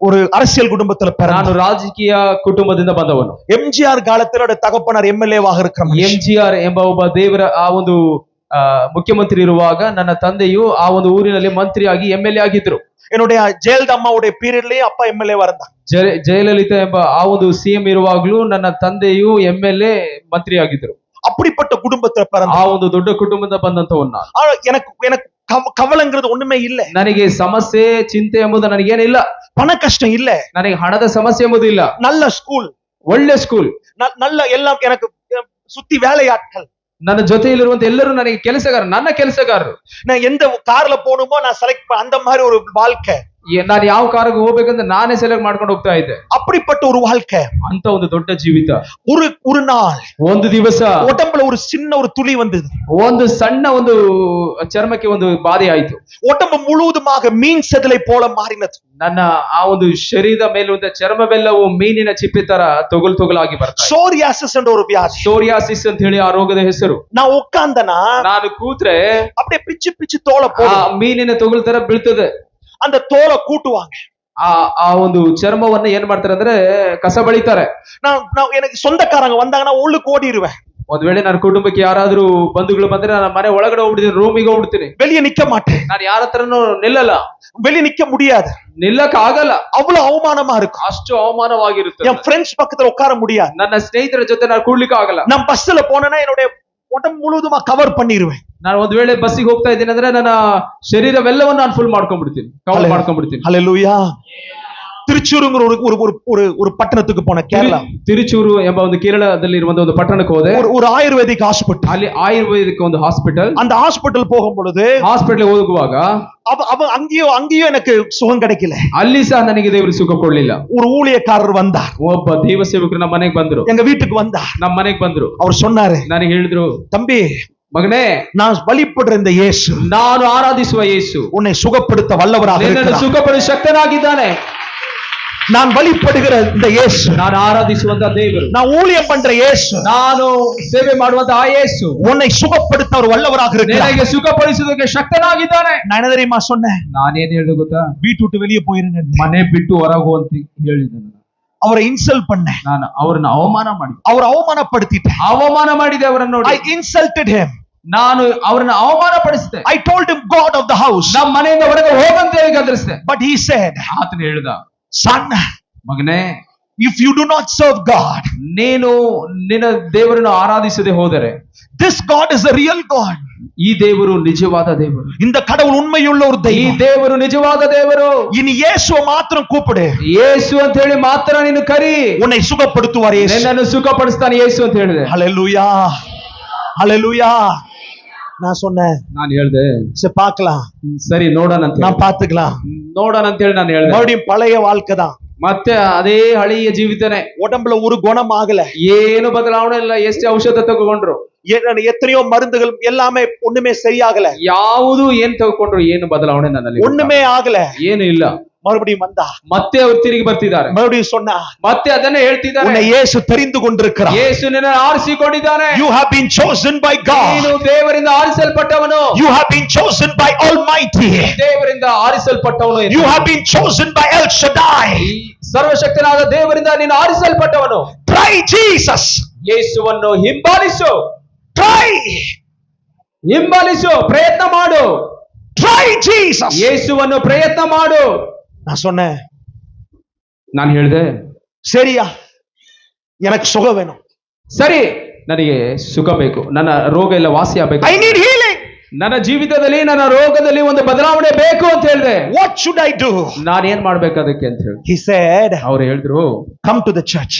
ஒரு அரசியல் குடும்பத்துல ನಾನು பிறந்தேன். ರಾಜಕೀಯ ಕುಟುಂಬದಿಂದ ಬಂದವನು. எம்ஜிஆர் காலத்துல தகப்பனார் எம்எல்ஏவாக இருக்கிறார். ಎಂಜಿಆರ್ ಎಂಬ ಒಬ್ಬ ದೇವರ ಆ ಒಂದು ಮುಖ್ಯಮಂತ್ರಿ ಇರುವಾಗ ನನ್ನ ತಂದೆಯು ಆ ಒಂದು ಊರಿನಲ್ಲಿ ಮಂತ್ರಿಯಾಗಿ ಎಂಎಲ್ಎ ಆಗಿದ್ರು. என்னுடைய ஜெயலலிதா அம்மாவுடைய பீரியட்லயே அப்பா எம்எல்ஏவா இருந்தாங்க. ಜಯಲಲಿತಾ ಎಂಬ ಆ ಒಂದು ಸಿಎಂ ಇರುವಾಗ್ಲೂ ನನ್ನ ತಂದೆಯು ಎಂಎಲ್ಎ ಮಂತ್ರಿ ಆಗಿದ್ರು. அப்படிப்பட்ட குடும்பத்துல ಆ பிறந்தேன். ಒಂದು ದೊಡ್ಡ ಕುಟುಂಬದಿಂದ ಬಂದಂತವನ್ನ. எனக்கு கவலைங்கிறது ஒண்ணுமே இல்ல. ನನಗೆ ಸಮಸ್ಯೆ ಚಿಂತೆ ಎಂಬುದು ನನಗೇನಿಲ್ಲ. பண கஷ்டம் இல்ல. ನನಗೆ ಹಣದ ಸಮಸ್ಯೆ ಎಂಬುದು ಇಲ್ಲ. நல்ல ஸ்கூல், ಒಳ್ಳೆ ಸ್ಕೂಲ್, நல்ல எல்லாம் எனக்கு சுத்தி வேலையாட்கள். ನನ್ನ ಜೊತೆಯಲ್ಲಿರುವಂತ ಎಲ್ಲರೂ ನನಗೆ ಕೆಲಸಗಾರರು, ನನ್ನ ಕೆಲಸಗಾರರು. நான் எந்த கார்ல போகணுமோ நான் செலக்ட் அந்த மாதிரி ஒரு வாழ்க்கை. ನಾನು ಯಾವ ಕಾರಿಗೆ ಹೋಗ್ಬೇಕಂದ್ರೆ ನಾನೇ ಸೆಲೆಕ್ಟ್ ಮಾಡ್ಕೊಂಡು ಹೋಗ್ತಾ ಇದ್ದೆ. அப்படிப்பட்ட ஒரு வாழ்க்கை, ಅಂತ ಒಂದು ದೊಡ್ಡ ಜೀವಿತ. ஒரு நாள் ಒಂದು ದಿವಸ உடம்புல ஒரு சின்ன ஒரு துளி வந்தது. ಒಂದು ಸಣ್ಣ ಒಂದು ಚರ್ಮಕ್ಕೆ ಒಂದು ಬಾಧೆ ಆಯ್ತು. உடம்பு முழுவதுமாக மீன் செதிலை போல மாறினது. ನನ್ನ ಆ ಒಂದು ಶರೀರದ ಮೇಲುವಂತ ಚರ್ಮವೆಲ್ಲವೂ ಮೀನಿನ ಚಿಪ್ಪೆ ತರ ತೊಗಲಾಗಿ ಬರ್ತಾ. சோரியாசிஸ் என்ற ஒரு வியாதி. ಸೋರಿಯಾಸಿಸ್ ಅಂತ ಹೇಳಿ ಆ ರೋಗದ ಹೆಸರು. நான் உட்கார்ந்தனா, ನಾನು ಕೂತ್ರೆ அப்படியே பிச்சு பிச்சு தோலை ಆ போடும். ಮೀನಿನ ತೊಗಲ್ ತರ ಬೀಳ್ತದೆ. அந்த தோலை கூட்டுவாங்க. ಆ ಒಂದು ಚರ್ಮವನ್ನ ಏನ್ ಮಾಡ್ತಾರೆ ಅಂದ್ರೆ ಕಸ ಬಳಿತಾರೆ. நான் எனக்கு சொந்தக்காரங்க வந்தாங்கன்னா உள்ளுக்கு ஓடிடுவேன். ಒಂದ್ ವೇಳೆ ನನ್ನ ಕುಟುಂಬಕ್ಕೆ ಯಾರಾದ್ರೂ ಬಂಧುಗಳು ಬಂದ್ರೆ ನಾನು ಮನೆ ಒಳಗಡೆ ಹೋಗ್ಬಿಡ್ತೀನಿ, ರೂಮಿಗೆ ಹೋಗ್ಬಿಡ್ತೀನಿ. வெளியே நிக்க மாட்டேன். ನಾನು ಯಾರ ಹತ್ರನೂ ನಿಲ್ಲಲ್ಲ, வெளியே நிக்க முடியாது. ನಿಲ್ಲಕ್ ಆಗಲ್ಲ. அவ்வளவு அவமானமா இருக்கும். ಅಷ್ಟು ಅವಮಾನವಾಗಿರುತ್ತೆ. என் ஃப்ரெண்ட்ஸ் பக்கத்துல உட்கார முடியாது. ನನ್ನ ಸ್ನೇಹಿತರ ಜೊತೆ ನಾನು ಕೂಡ್ಲಿಕ್ಕೆ ಆಗಲ್ಲ. நான் பஸ்ல போனேன்னா என்னுடைய உடம்பு முழுவதுமா கவர் பண்ணிடுவேன். ನಾನು ಒಂದ್ ವೇಳೆ ಬಸ್ಸಿಗೆ ಹೋಗ್ತಾ ಇದ್ದೀನಿ ಅಂದ್ರೆ ನನ್ನ ಶರೀರವೆಲ್ಲವನ್ನು ನಾನು ಫುಲ್ ಮಾಡ್ಕೊಂಡ್ಬಿಡ್ತೀನಿ, ಕವರ್ ಮಾಡ್ಕೊಂಡ್ಬಿಡ್ತೀನಿ. ஹல்லேலூயா. திருச்சூருங்கிற ஒரு பட்டணத்துக்கு போன கேரளா. ತಿರುಚೂರು ಎಂಬ ಒಂದು ಕೇರಳದಲ್ಲಿ ಇರುವಂತಹ ಒಂದು ಪಟ್ಟಣಕ್ಕೆ ಹೋದೆ. ஒரு ஆயுர்வேதிக் ஹாஸ்பிட்டல். ಅಲ್ಲಿ ಆಯುರ್ವೇದಿಕ್ ಒಂದು ಹಾಸ್ಪಿಟಲ್. அந்த ஹாஸ்பிட்டல் போகும் பொழுது ಹಾಸ್ಪಿಟಲ್ ಹೋಗುವಾಗ அவ அங்கேயும் எனக்கு சுகம் கிடைக்கல. ಅಲ್ಲಿ ಸಹ ನನಗೆ ದೇವರು ಸುಖ ಕೊಡ್ಲಿಲ್ಲ. ஒரு ஊழியக்காரர் வந்தார். ಒಬ್ಬ ದೇವ ಸೇವಕರು ನಮ್ಮ ಮನೆಗೆ ಬಂದ್ರು. எங்க வீட்டுக்கு வந்தார். ನಮ್ಮ ಮನೆಗೆ ಬಂದ್ರು. அவர் சொன்னாரு, ನನಗೆ ಹೇಳಿದ್ರು, தம்பி ಮಗನೇ, நான் வழிபடுற இந்த இயேசு, ನಾನು ಆರಾಧಿಸುವ ಯೇಸು உன்னை சுகப்படுத்த வல்லவராக ನಿನ್ನನ್ನು இருக்கிறார். ಸುಖಪಡಿಸುವ ಶಕ್ತನಾಗಿದ್ದಾನೆ. நான் வழிபடுகிற இந்த இயேசு, ನಾನು ಆರಾಧಿಸುವಂತ ದೇವರು, நான் ஊழியம் பண்ற இயேசு, ನಾನು ಸೇವೆ ಮಾಡುವಂತ ಆ ಯೇಸು உன்னை சுகப்படுத்த ஒரு வல்லவராக இருக்கிறார். ನಿನಗೆ ಸುಖಪಡಿಸುವುದಕ್ಕೆ ಶಕ್ತನಾಗಿದ್ದಾನೆ. நான் என்ன தெரியுமா சொன்னேன்? ನಾನೇನ್ ಹೇಳಿದೆ ಗೊತ್ತಾ? வீட்டு விட்டு வெளியே போயிருங்க, ಮನೆ ಬಿಟ್ಟು ಹೊರಗು ಅಂತ ಹೇಳಿದೆ. அவரை இன்சல்ட் பண்ணேன். ನಾನು ಅವರನ್ನು ಅವಮಾನ ಮಾಡಿದೆ. அவரை ಅವಮಾನப்படுத்திட்டேன். ಅವಮಾನ ಮಾಡಿದೆ ಅವರನ್ನು. I insulted him. ನಾನು ಅವರನ್ನು ಅವಮಾನ ಪಡಿಸಿದೆ. I told him God of the house. ನಮ್ಮ ಮನೆಯಿಂದ ಹೊರಗೆ ಹೋಗಂತ ಹೇಳಿ ಗದರಿಸಿದೆ. But he said, ಆತನು ಹೇಳಿದ, son, ಮಗನೇ, if you do not serve God, ನೀನು ನಿನ್ನ ದೇವರನ್ನು ಆರಾಧಿಸದೆ ಹೋದರೆ, this God is a real God. ಈ ದೇವರು ನಿಜವಾದ ದೇವರು. இந்த கடவுள் உண்மையுள்ள ஒரு ಈ தெய்வம். ದೇವರು ನಿಜವಾದ ದೇವರು. இனி இயேசுவை மாத்திரம் கூப்பிடு. ಯೇಸು ಅಂತ ಹೇಳಿ ಮಾತ್ರ ನೀನು ಕರಿ. உன்னை சுகப்படுத்துவார் இயேசு. ನಿನ್ನನ್ನು ಸುಖಪಡಿಸ್ತಾನೆ ಯೇಸು ಅಂತ ಹೇಳಿದೆ. ஹalleluya, ஹalleluya. நான் சொன்னேன், ನಾನು ಹೇಳಿದೆ, சரி பார்க்கலாம், ಸರಿ ನೋಡೋಣ ಅಂತ நான் பாத்துக்கலாம். ನೋಡೋಣ ಅಂತ ಹೇಳಿ ನಾನು ಹೇಳಿದೆ. மறுபடியும் பழைய வாழ்க்கை தான். ಮತ್ತೆ ಅದೇ ಹಳೆಯ ಜೀವಿತನೇ. உடம்புல ஒரு குணம் ஆகல, ಏನು ಬದಲಾವಣೆ ಇಲ್ಲ. ಎಷ್ಟೇ ಔಷಧ ತಗೊಂಡ್ರು, எத்தனையோ மருந்துகள் எல்லாமே ஒண்ணுமே சரியாகல. ಯಾವುದು ಏನ್ ತಗೊಂಡ್ರು ಏನು ಬದಲಾವಣೆ ನನ್ನಲ್ಲಿ ஒண்ணுமே ஆகல. ಏನು ಇಲ್ಲ. மறுபடியும் வந்தா, ಮತ್ತೆ ಅವರು ತಿರುಗಿ ಬರ್ತಿದ್ದಾರೆ. மறுபடியும் சொன்னா, ಮತ್ತೆ ಅದನ್ನೇ ಹೇಳ್ತಿದ್ದಾರೆ, உன்னை இயேசு தெரிந்து கொண்டிருக்கிறார். ಯೇಸು ನಿನ್ನನ್ನು ಆರಿಸಿಕೊಂಡಿದ್ದಾನೆ. You have been chosen by ನೀನು God. ದೇವರಿಂದ ಆರಿಸಲ್ಪಟ್ಟವನು. You have been chosen by Almighty. ದೇವರಿಂದ ಆರಿಸಲ್ಪಟ್ಟವನು. You have been chosen by El Shaddai. ಸರ್ವಶಕ್ತನಾದ ದೇವರಿಂದ ನೀನು ಆರಿಸಲ್ಪಟ್ಟವನು. Try Jesus. ಯೇಸುವನ್ನು ಹಿಂಬಾಲಿಸು. Try. ಹಿಂಬಾಲಿಸು, ಪ್ರಯತ್ನ ಮಾಡು. Try Jesus. ಯೇಸುವನ್ನು ಪ್ರಯತ್ನ ಮಾಡು. நான் சொன்னேன், ನಾನು ಹೇಳಿದೆ, சரியா, எனக்கு சுகம் வேணும். ಸರಿ, ನನಗೆ ಸುಖ ಬೇಕು. ನನ್ನ ರೋಗ ಎಲ್ಲ ವಾಸಿ ಆಗಬೇಕು. I need healing. ನನ್ನ ಜೀವಿತದಲ್ಲಿ, ನನ್ನ ರೋಗದಲ್ಲಿ ಒಂದು ಬದಲಾವಣೆ ಬೇಕು ಅಂತ ಹೇಳಿದೆ. What should I do? ನಾನು ಏನ್ ಮಾಡ್ಬೇಕು ಅದಕ್ಕೆ ಅಂತ ಹೇಳಿ He said, ಅವ್ರು ಹೇಳಿದ್ರು, come to the church.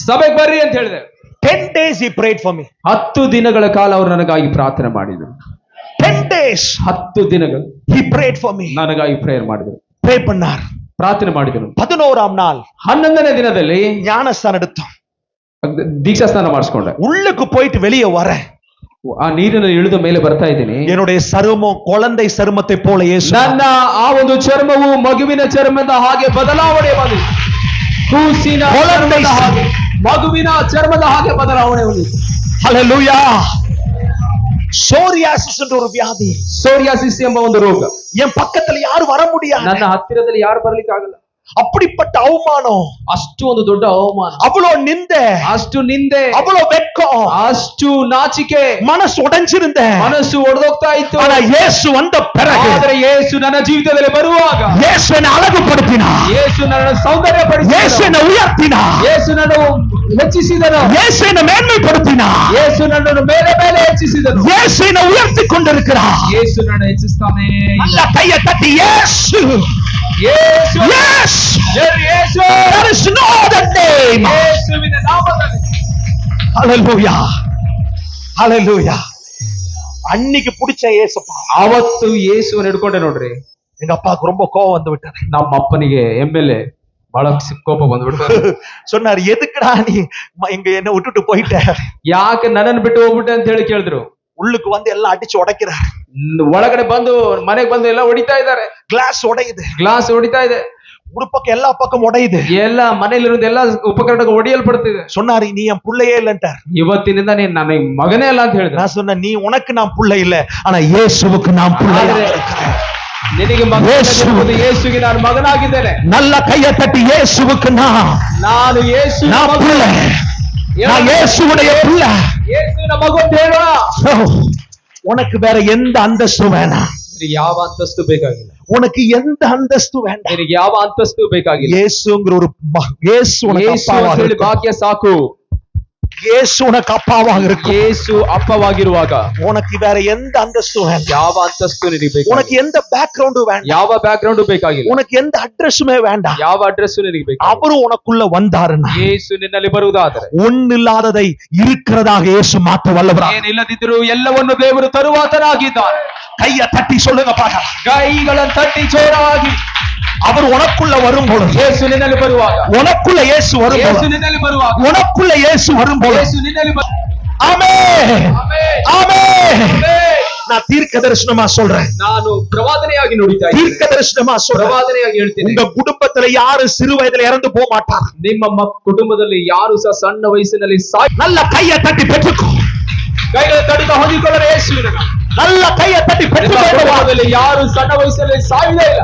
ಸಭೆಗೆ ಬರ್ರಿ ಅಂತ ಹೇಳಿದೆ. 10 days he prayed for me. 10 ದಿನಗಳ ಕಾಲ ಅವರು ನನಗಾಗಿ ಪ್ರಾರ್ಥನೆ ಮಾಡಿದ್ರು. 10 days 10 ದಿನಗಳು he prayed for me. ನನಗಾಗಿ ಪ್ರೇಯರ್ ಮಾಡಿದ್ರು, pray பண்ணார். ಪ್ರಾರ್ಥನೆ ಮಾಡಿದ್ರು. 11ஆம் நாள் 11ನೇ ದಿನದಲ್ಲಿ ஞானஸ்தானம் எடுத்தோம். ದೀಕ್ಷಾ ಸ್ನಾನ ಮಾಡಿಸ್ಕೊಂಡೆ. உள்ளுக்கு போயிட்டு வெளியே வரேன். ಆ ನೀರಿನ ಇಳಿದು ಮೇಲೆ ಬರ್ತಾ ಇದ್ದೀನಿ. என்னுடைய சருமம் குழந்தை சருமத்தை போல இயேசு. ನನ್ನ ಆ ಒಂದು ಚರ್ಮವು ಮಗುವಿನ ಚರ್ಮದ ಹಾಗೆ ಬದಲಾವಣೆ ಬಂದಿದೆ. ಕೂಸಿನ ಚರ್ಮದ ಹಾಗೆ, ಮಗುವಿನ ಚರ್ಮದ ಹಾಗೆ ಬದಲಾವಣೆ ಬಂದಿದೆ. ஹalleluya. சோரியாசிஸ் என்ற ஒரு வியாதி. ಸೋರಿಯಾಸಿಸ್ ಎಂಬ ಒಂದು ರೋಗ. என் பக்கத்துல யாரும் வர முடியாது. ನನ್ನ ಹತ್ತಿರದಲ್ಲಿ ಯಾರು ಬರ್ಲಿಕ್ಕೆ ಆಗಲ್ಲ. அப்படிப்பட்ட அவமானம், ಅಷ್ಟು ಒಂದು ದೊಡ್ಡ ಅವಮಾನ, அவ்வளவு நிந்தை, ಅಷ್ಟು ನಿಂದೆ, அவ்வளவு வெட்கம், ಅಷ್ಟು ನಾಚಿಕೆ, மனசு உடைஞ்சிருந்தேன். ಮನಸ್ಸು ಒಡೆದೋಗ್ತಾ ಇತ್ತು. ஆனா இயேசு வந்த பிறகு, ಆದರೆ ಯೇಸು ನನ್ನ ಜೀವಿತದಲ್ಲಿ ಬರುವಾಗ, இயேசு என்னை அழகுபடுத்தினார். ಯೇಸು ನನ್ನ ಸೌಂದರ್ಯಪಡಿಸಿದನು. இயேசு என்னை உயர்த்தினார். ಯೇಸು ನನ್ನನ್ನು ಹೆಚ್ಚಿಸಿದನು. இயேசு என்னை மேன்மைப்படுத்தினார். ಯೇಸು ನನ್ನನ್ನು ಮೇಲೆ ಮೇಲೆ ಹೆಚ್ಚಿಸಿದನು. இயேசு என்னை உயர்த்தி கொண்டிருக்கிறார். ಯೇಸು ನನ್ನ ಹೆಚ್ಚಿಸ್ತಾನೆ. நல்ல கையை தட்டி இயேசு, ಯೇಸು, yes, Yesu, there is no other name. ಯೇಸುವಿನ ನಾಮದಲ್ಲಿ. hallelujah, hallelujah. அன்னைக்கு பிடிச்ச இயேசுப்பா. ಅವತ್ತು ಯೇಸುವನ್ನು ಹಿಡ್ಕೊಂಡೆ ನೋಡ್ರಿ. எங்க அப்பாவுக்கு ரொம்ப கோவம் வந்து விட்டது. ನಮ್ಮ ಅಪ್ಪನಿಗೆ ಎಮ್ಮೆಲೆ ಬಹಳ ಕೋಪ ಬಂದ್ಬಿಡ್ತಾರೆ. சொன்னார், எதுக்குடா நீ என்ன விட்டுட்டு போயிட்ட? ಯಾಕೆ ನನ್ನನ್ನು ಬಿಟ್ಟು ಹೋಗ್ಬಿಟ್ಟೆ ಅಂತ ಹೇಳಿ ಕೇಳಿದ್ರು. உள்ளுக்கு வந்து எல்லாம் அடிச்சு உடைக்கிறார். ಒಳಗಡೆ ಬಂದು ಮನೆಗೆ ಬಂದು ಎಲ್ಲ ಹೊಡಿತಾ ಇದ್ದಾರೆ. கிளாஸ் உடையுது, ಗ್ಲಾಸ್ ಹೊಡಿತಾ ಇದೆ, ஒரு பக்கம் எல்லா பக்கம் உடையுது. ಎಲ್ಲ ಮನೆಯಲ್ಲಿರೋದು ಎಲ್ಲ ಉಪಕರಣಗಳು ಹೊಡೆಯಲ್ಪಡ್ತಿದೆ. சொன்னாரு, நீ என் புள்ளையே இல்லன்ட்டார். ಇವತ್ತಿನಿಂದ ನೀನ್ ನನ್ನ ಮಗನೇ ಅಲ್ಲ ಅಂತ ಹೇಳಿದೆ. நான் சொன்னேன், நீ உனக்கு நான் புள்ளை இல்ல, ஆனா இயேசுவுக்கு நான் புள்ளையா இருக்கிறேன். ನಿನಗೆ ಮಗ, ಯೇಸುವಿಗೆ ನಾನು ಮಗನಾಗಿದ್ದೇನೆ. நல்ல கையை தட்டி இயேசுவுக்கு ನಾನು ಯೇಸು புள்ளை, நான் இயேசுவுடைய புள்ளை. ಯೇಸುವಿನ ಮಗು ಅಂತ ಹೇಳುವ. உனக்கு வேற எந்த அந்தஸ்து வேணாம். ಯಾವ ಅಂತಸ್ತು ಬೇಕಾಗಿಲ್ಲ. உனக்கு எந்த அந்தஸ்து வேண்டாம். ನಿನಗೆ ಯಾವ ಅಂತಸ್ತು ಬೇಕಾಗಿಲ್ಲ. இயேசுங்கிற ஒரு இயேசு உனக்கு அப்பாவாக ಭಾಗ್ಯ ಸಾಕು. இயேசு உனக்கு அப்பாவாக இருக்கும். ಯೇಸು ಅಪ್ಪವಾಗಿರುವಾಗ உனக்கு வேற எந்த அந்தஸ்தும் வேண்டாம். ಯಾವ ಅಂತಸ್ತು ನಿನಗೆ ಬೇಕಾಗಿಲ್ಲ, உனக்கு எந்த பேக்ரவுண்டும் வேண்டாம். ಯಾವ ಬ್ಯಾಕ್ ಗ್ರೌಂಡ್ ಬೇಕಾಗಿಲ್ಲ, உனக்கு எந்த அட்ரஸுமே வேண்டாம். ಯಾವ ಅಡ್ರೆಸ್ ನಿನಗೆ ಬೇಕಾಗಿಲ್ಲ. அவரு உனக்குள்ள வந்தாருன்னா ಯೇಸು ನಿನ್ನಲ್ಲಿ ಬರುವುದಾದರೆ ஒன்னில்லாததை இருக்கிறதாக இயேசு மாற்ற வல்லவராக. ಏನಿಲ್ಲದಿದ್ದರೂ ಎಲ್ಲವನ್ನು ದೇವರು ತರುವಾತನಾಗಿದ್ದಾನೆ. கைய தட்டி சொல்லுங்க பார்க்கலாம். ಕೈಗಳನ್ನು ತಟ್ಟಿ ಜೋರಾಗಿ அவர் உனக்குள்ள வரும்பொழுது, ಯೇಸು ನಿನ್ನಲ್ಲಿ ಬರುವಾಗ, உனக்குள்ள இயேசு ಯೇಸು வரும்பொழுது, ನಿನ್ನಲ್ಲಿ ಬರುವಾಗ, உனக்குள்ள இயேசு வரும்பொழுது, ಯೇಸು ನಿನ್ನಲ್ಲಿ ஆமென் ஆமென். ಆಮೆನ್. நான் தீர்க்க தரிசனமா சொல்றேன். ನಾನು ಪ್ರವಾದನೆಯಾಗಿ ನುಡಿತಾ ಇದ್ದೇನೆ, தீர்க்க தரிசனமா சொல்றேன். ಪ್ರವಾದನೆಯಾಗಿ ಹೇಳ್ತೇನೆ. உங்க குடும்பத்துல யாரு சிறு வயதுல இறந்து போக மாட்டார். ನಿಮ್ಮ ಕುಟುಂಬದಲ್ಲಿ ಯಾರು ಸಹ ಸಣ್ಣ ವಯಸ್ಸಿನಲ್ಲಿ நல்ல கைய தட்டி பெற்றுக்கோ. ಕೈಗಳ ತಡಿತ ಹೊಂದಿಕೊಳ್ಳಲು ಯೇಸುವಿನ ನಾಮ. நல்ல கைய தட்டி ನಿಮ್ಮ பெற்றுக்கோ. ಕುಟುಂಬದಲ್ಲಿ ಯಾರು ಸಣ್ಣ ವಯಸ್ಸಲ್ಲಿ ಸಾಯುವುದೇ ಇಲ್ಲ.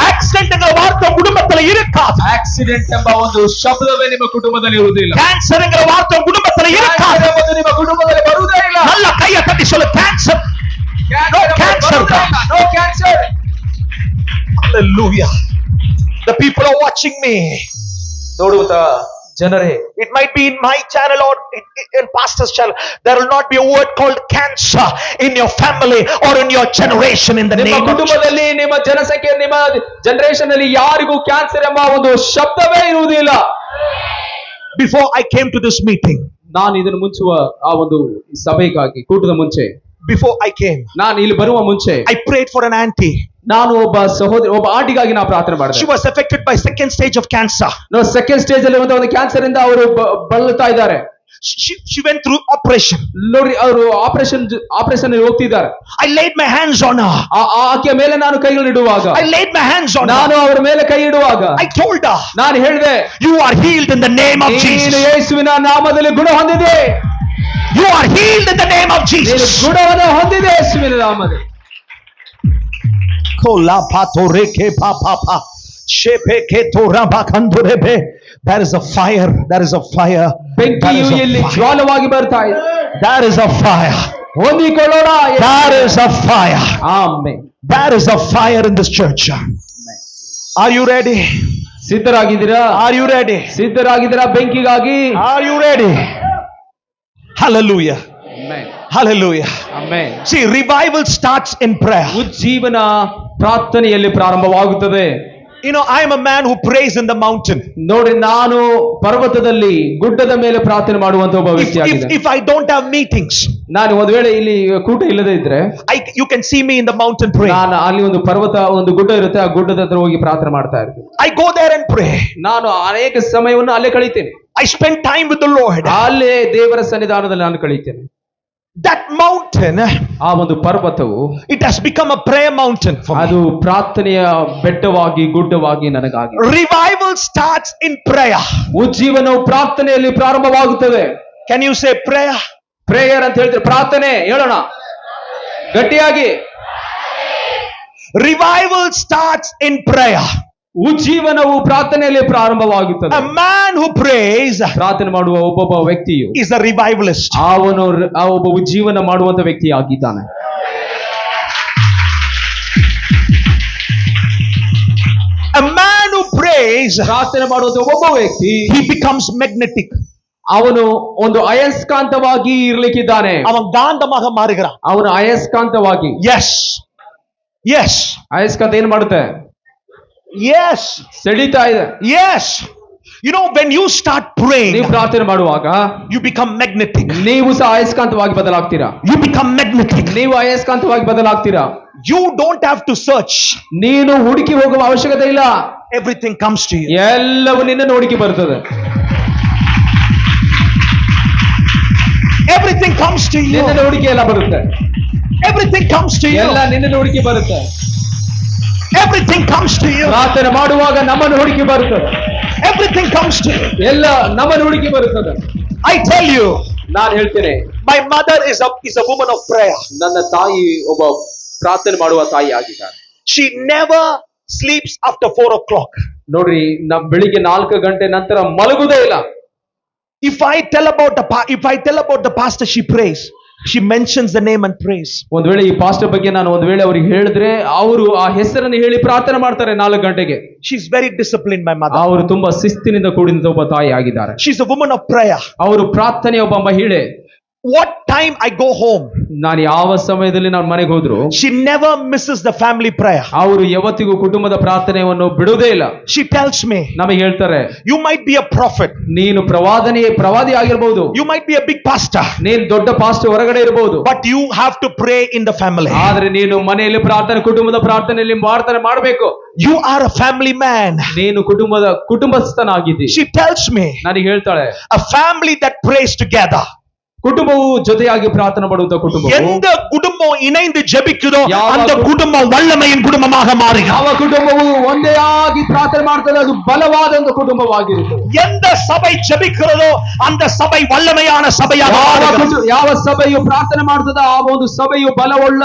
ஆக்சிடென்ட்ங்கிற வார்த்தை குடும்பத்துல இருக்காது. ಆಕ್ಸಿಡೆಂಟ್ ಎಂಬ ಒಂದು ಶಬ್ದವೇ ನಿಮ್ಮ ಕುಟುಂಬದಲ್ಲಿ ಇರುವುದಿಲ್ಲ. கேன்சர்ங்கிற வார்த்தை குடும்பத்துல இருக்காது. ಕ್ಯಾನ್ಸರ್ ಎಂಬುದು ನಿಮ್ಮ ಕುಟುಂಬದಲ್ಲಿ ಬರುವುದೇ ಇಲ್ಲ. நல்ல கைய தட்டி சொல்லு, cancer. No cancer. No cancer. Hallelujah. The people are watching me. ನೋಡುವ ಜನರೇ, It might be in my channel or in pastor's channel. There will not be a word called cancer in your family or in your generation in the ನಿಮ್ಮ name of Jesus. ಕುಟುಂಬದಲ್ಲಿ, ನಿಮ್ಮ ಜನಸಂಖ್ಯೆ, ನಿಮ್ಮ generation ಅಲ್ಲಿ ಯಾರಿಗೂ cancer ಎಂಬ ಒಂದು ಶಬ್ದವೇ ಇರುವುದಿಲ್ಲ. Before I came to this meeting, ನಾನು ಇದನ್ನು ಮುಂಚುವ ಆ ಒಂದು ಸಭೆಗಾಗಿ ಕೂಟದ ಮುಂಚೆ, before I came, ನಾನು ಇಲ್ಲಿ ಬರುವ ಮುಂಚೆ I prayed for an auntie. ನಾನು ಒಬ್ಬ ಸಹೋದರಿ, ಒಬ್ಬ ಆಂಟಿಗಾಗಿ ನಾವು ಪ್ರಾರ್ಥನೆ She ಮಾಡಿದೆ. was affected by second stage of cancer. ನಾವು ಸೆಕೆಂಡ್ ಸ್ಟೇಜ್ ಅಲ್ಲಿ ಒಂದು ಕ್ಯಾನ್ಸರ್ ಇಂದ ಅವರು ಬಳಲ್ತಾ ಇದ್ದಾರೆ. She went through operation. ನೋಡ್ರಿ, ಅವರು ಆಪರೇಷನ್ ಹೋಗ್ತಿದ್ದಾರೆ. I laid my hands on her. ಆಕೆಯ ಮೇಲೆ ನಾನು ಕೈಗಳಿಡುವಾಗ, I laid my hands on ನಾನು her. ಅವರ ಮೇಲೆ ಕೈ ಇಡುವಾಗ I told her, ನಾನು ಹೇಳಿದೆ, you are healed in the name of ನೀನು Jesus. ಯೇಸುವಿನ ನಾಮದಲ್ಲಿ ಗುಣ ಹೊಂದಿದೆ. You are healed in the name of ನೀನು Jesus. ಗುಣವನ್ನು ಹೊಂದಿದೆ ಯೇಸುವಿನ ನಾಮದಲ್ಲಿ. Kola pato reke pa pa pa. Shepe ke tora bakandurebe. There is a fire. There is a fire. There ಬೆಂಕಿಯು is a ಇಲ್ಲಿ fire. ಜ್ವಾಲವಾಗಿ ಬರ್ತಾ ಇದೆ. There is a fire. ಹೊಂದಿಕೊಳ್ಳೋಣ. There is a fire. Amen. There is a fire in this church. Are you ready? ಸಿದ್ಧರಾಗಿದ್ದೀರಾ? Are you ready? ಸಿದ್ಧರಾಗಿದ್ದೀರಾ ಬೆಂಕಿಗಾಗಿ? Are you ready? Hallelujah. Amen. Hallelujah. Amen. See, revival starts in prayer. ಉಜ್ಜೀವನ ಪ್ರಾರ್ಥನೆಯಲ್ಲಿ ಪ್ರಾರಂಭವಾಗುತ್ತದೆ. You know, I am a man who prays in the mountain. ನೋಡಿ, ನಾನು ಪರ್ವತದಲ್ಲಿ, ಗುಡ್ಡದ ಮೇಲೆ ಪ್ರಾರ್ಥನೆ ಮಾಡುವಂತ ಒಬ್ಬ ವ್ಯಕ್ತಿಯಾಗಿದೆ. If I don't have meetings, ನಾನು ಒಂದು ವೇಳೆ ಇಲ್ಲಿ ಕೂಟ ಇಲ್ಲದೆ ಇದ್ರೆ, you can see me in the mountain praying. ನಾನು ಅಲ್ಲಿ ಒಂದು ಪರ್ವತ, ಒಂದು ಗುಡ್ಡ ಇರುತ್ತೆ, ಆ ಗುಡ್ಡದ ಹತ್ರ ಹೋಗಿ ಪ್ರಾರ್ಥನೆ ಮಾಡ್ತಾ ಇರ್ತೀನಿ. I go there and pray. ನಾನು ಅನೇಕ ಸಮಯವನ್ನು ಅಲ್ಲೇ ಕಳೀತೇನೆ. I spend time with the Lord. ಅಲ್ಲೇ ದೇವರ ಸನ್ನಿಧಾನದಲ್ಲಿ ನಾನು ಕಳೀತೇನೆ. That mountain, ಆ ಒಂದು ಪರ್ವತವು it has become a prayer mountain for me. ಅದು ಪ್ರಾರ್ಥನೆಯ ಬೆಟ್ಟವಾಗಿ, ಗುಡ್ಡವಾಗಿ ನನಗಾಗಿ. Revival starts in prayer. ಉಜ್ಜೀವನವು ಪ್ರಾರ್ಥನೆಯಲ್ಲಿ ಪ್ರಾರಂಭವಾಗುತ್ತದೆ. Can you say prayer? Prayer ಅಂತ ಹೇಳ್ತೀವಿ. ಪ್ರಾರ್ಥನೆ ಹೇಳೋಣ ಗಟ್ಟಿಯಾಗಿ. Revival starts in prayer. ಉಜ್ಜೀವನವು ಪ್ರಾರ್ಥನೆಯಲ್ಲಿ ಪ್ರಾರಂಭವಾಗುತ್ತದೆ. A man who prays ಪ್ರಾರ್ಥನೆ ಮಾಡುವ ಒಬ್ಬೊಬ್ಬ ವ್ಯಕ್ತಿಯು is a revivalist. ಅವನು ಆ ಒಬ್ಬ ಉಜ್ಜೀವನ ಮಾಡುವಂತ ವ್ಯಕ್ತಿ ಆಗಿದ್ದಾನೆ. A man who prays, ಪ್ರಾರ್ಥನೆ ಮಾಡುವಂತ ಒಬ್ಬ ವ್ಯಕ್ತಿ, he becomes magnetic. ಅವನು ಒಂದು ಅಯಸ್ಕಾಂತವಾಗಿ ಇರ್ಲಿಕ್ಕಿದ್ದಾನೆ. அவன் காந்தமாக மாறுகிறான். ಅವನು ಅಯಸ್ಕಾಂತವಾಗಿ. Yes. Yes. ಅಯಸ್ಕಾಂತ ಏನ್ ಮಾಡುತ್ತೆ? Yes. ಸೆಳೀತಾ ಇದೆ. Yes. You know, when you start praying, ನೀವು ಪ್ರಾರ್ಥನೆ ಮಾಡುವಾಗ you become magnetic. ನೀವು ಸಹ ಅಯಸ್ಕಾಂತವಾಗಿ ಬದಲಾಗ್ತೀರಾ. You become magnetic. ನೀವು ಅಯಸ್ಕಾಂತವಾಗಿ ಬದಲಾಗ್ತೀರಾ. You don't have to search. ನೀನು ಹುಡುಕಿ ಹೋಗುವ ಅವಶ್ಯಕತೆ ಇಲ್ಲ. Everything comes to you. ಎಲ್ಲವೂ ನಿನ್ನನ್ನು ಹುಡುಕಿ ಬರ್ತದೆ. Everything comes to you. ನಿನ್ನನ್ನು ಹುಡುಕಿ ಎಲ್ಲ ಬರುತ್ತೆ. Everything comes to you. ಎಲ್ಲ ನಿನ್ನನ್ನು ಹುಡುಕಿ ಬರುತ್ತೆ. Everything comes to you. ಪ್ರಾರ್ಥನೆ ಮಾಡುವಾಗ ನಮ್ಮನ್ನು ಹುಡುಕಿ ಬರುತ್ತದೆ. Everything comes to you. ಎಲ್ಲ ನಮ್ಮನ್ನು ಹುಡುಕಿ ಬರುತ್ತದೆ. I tell you, ನಾನು ಹೇಳ್ತೇನೆ, my mother is a woman of prayer. ನನ್ನ ತಾಯಿ ಒಬ್ಬ ಪ್ರಾರ್ಥನೆ ಮಾಡುವ ತಾಯಿ ಆಗಿದ್ದಾರೆ. She never sleeps after 4 o'clock. ನೋಡ್ರಿ, ಬೆಳಿಗ್ಗೆ 4 ಗಂಟೆ ನಂತರ ಮಲಗುವುದೇ ಇಲ್ಲ. If I tell about the pastor, she prays. she mentions the name and prays. ಒಂದ್ ವೇಳೆ ಈ ಪಾಸ್ಟರ್ ಬಗ್ಗೆ ನಾನು ಒಂದ್ ವೇಳೆ ಅವ್ರಿಗೆ ಹೇಳಿದ್ರೆ ಅವರು ಆ ಹೆಸರನ್ನು ಹೇಳಿ ಪ್ರಾರ್ಥನೆ ಮಾಡ್ತಾರೆ 4 ಗಂಟೆಗೆ. She's very disciplined, my mother. ಅವರು ತುಂಬಾ ಶಿಸ್ತಿನಿಂದ ಕೂಡಿದ ಒಬ್ಬ ತಾಯಿ ಆಗಿದ್ದಾರೆ. She's a woman of prayer. ಅವರು ಪ್ರಾರ್ಥನೆಯ ಒಬ್ಬ ಮಹಿಳೆ. What time I go home, ನಾನು ಯಾವ ಸಮಯದಲ್ಲಿ ನಾನು ಮನೆಗೆ ಹೋದ್ರು she never misses the family prayer. ಅವರು ಯಾವತ್ತಿಗೂ ಕುಟುಂಬದ ಪ್ರಾರ್ಥನೆಯನ್ನು ಬಿಡುವುದೇ ಇಲ್ಲ. She tells me, ನಮಗೆ ಹೇಳ್ತಾರೆ, you might be a prophet, ನೀನು ಪ್ರವಾದಿ ಆಗಿರಬಹುದು, you might be a big pastor, ನೀನು ದೊಡ್ಡ ಪಾಸ್ಟರ್ ಹೊರಗಡೆ ಇರಬಹುದು, but you have to pray in the family. ಆದ್ರೆ ನೀನು ಮನೆಯಲ್ಲಿ ಕುಟುಂಬದ ಪ್ರಾರ್ಥನೆಯಲ್ಲಿ ಪ್ರಾರ್ಥನೆ ಮಾಡಬೇಕು. You are a family man. ನೀನು ಕುಟುಂಬಸ್ಥನಾಗಿದ್ದಿ. She tells me, ನನಗೆ ಹೇಳ್ತಾಳೆ, a family that prays together. ಕುಟುಂಬವು ಜೊತೆಯಾಗಿ ಪ್ರಾರ್ಥನೆ ಮಾಡುವಂತ ಕುಟುಂಬ. எந்த குடும்பம் இணைந்து ஜெபிக்குதோ அந்த குடும்பம் வல்லமையின் குடும்பமாக மாறுகிறது. ಯಾವ ಕುಟುಂಬವು ಒಂದೇ ಆಗಿ ಪ್ರಾರ್ಥನೆ ಮಾಡ್ತದೆ ಅದು ಬಲವಾದ ಕುಟುಂಬವಾಗಿರುತ್ತದೆ. எந்த சபை ஜெபிக்கிறதோ அந்த சபை வல்லமையான சபையாக மாறுகிறது. ಯಾವ ಸಭೆಯು ಪ್ರಾರ್ಥನೆ ಮಾಡ್ತದ ಆ ಒಂದು ಸಭೆಯು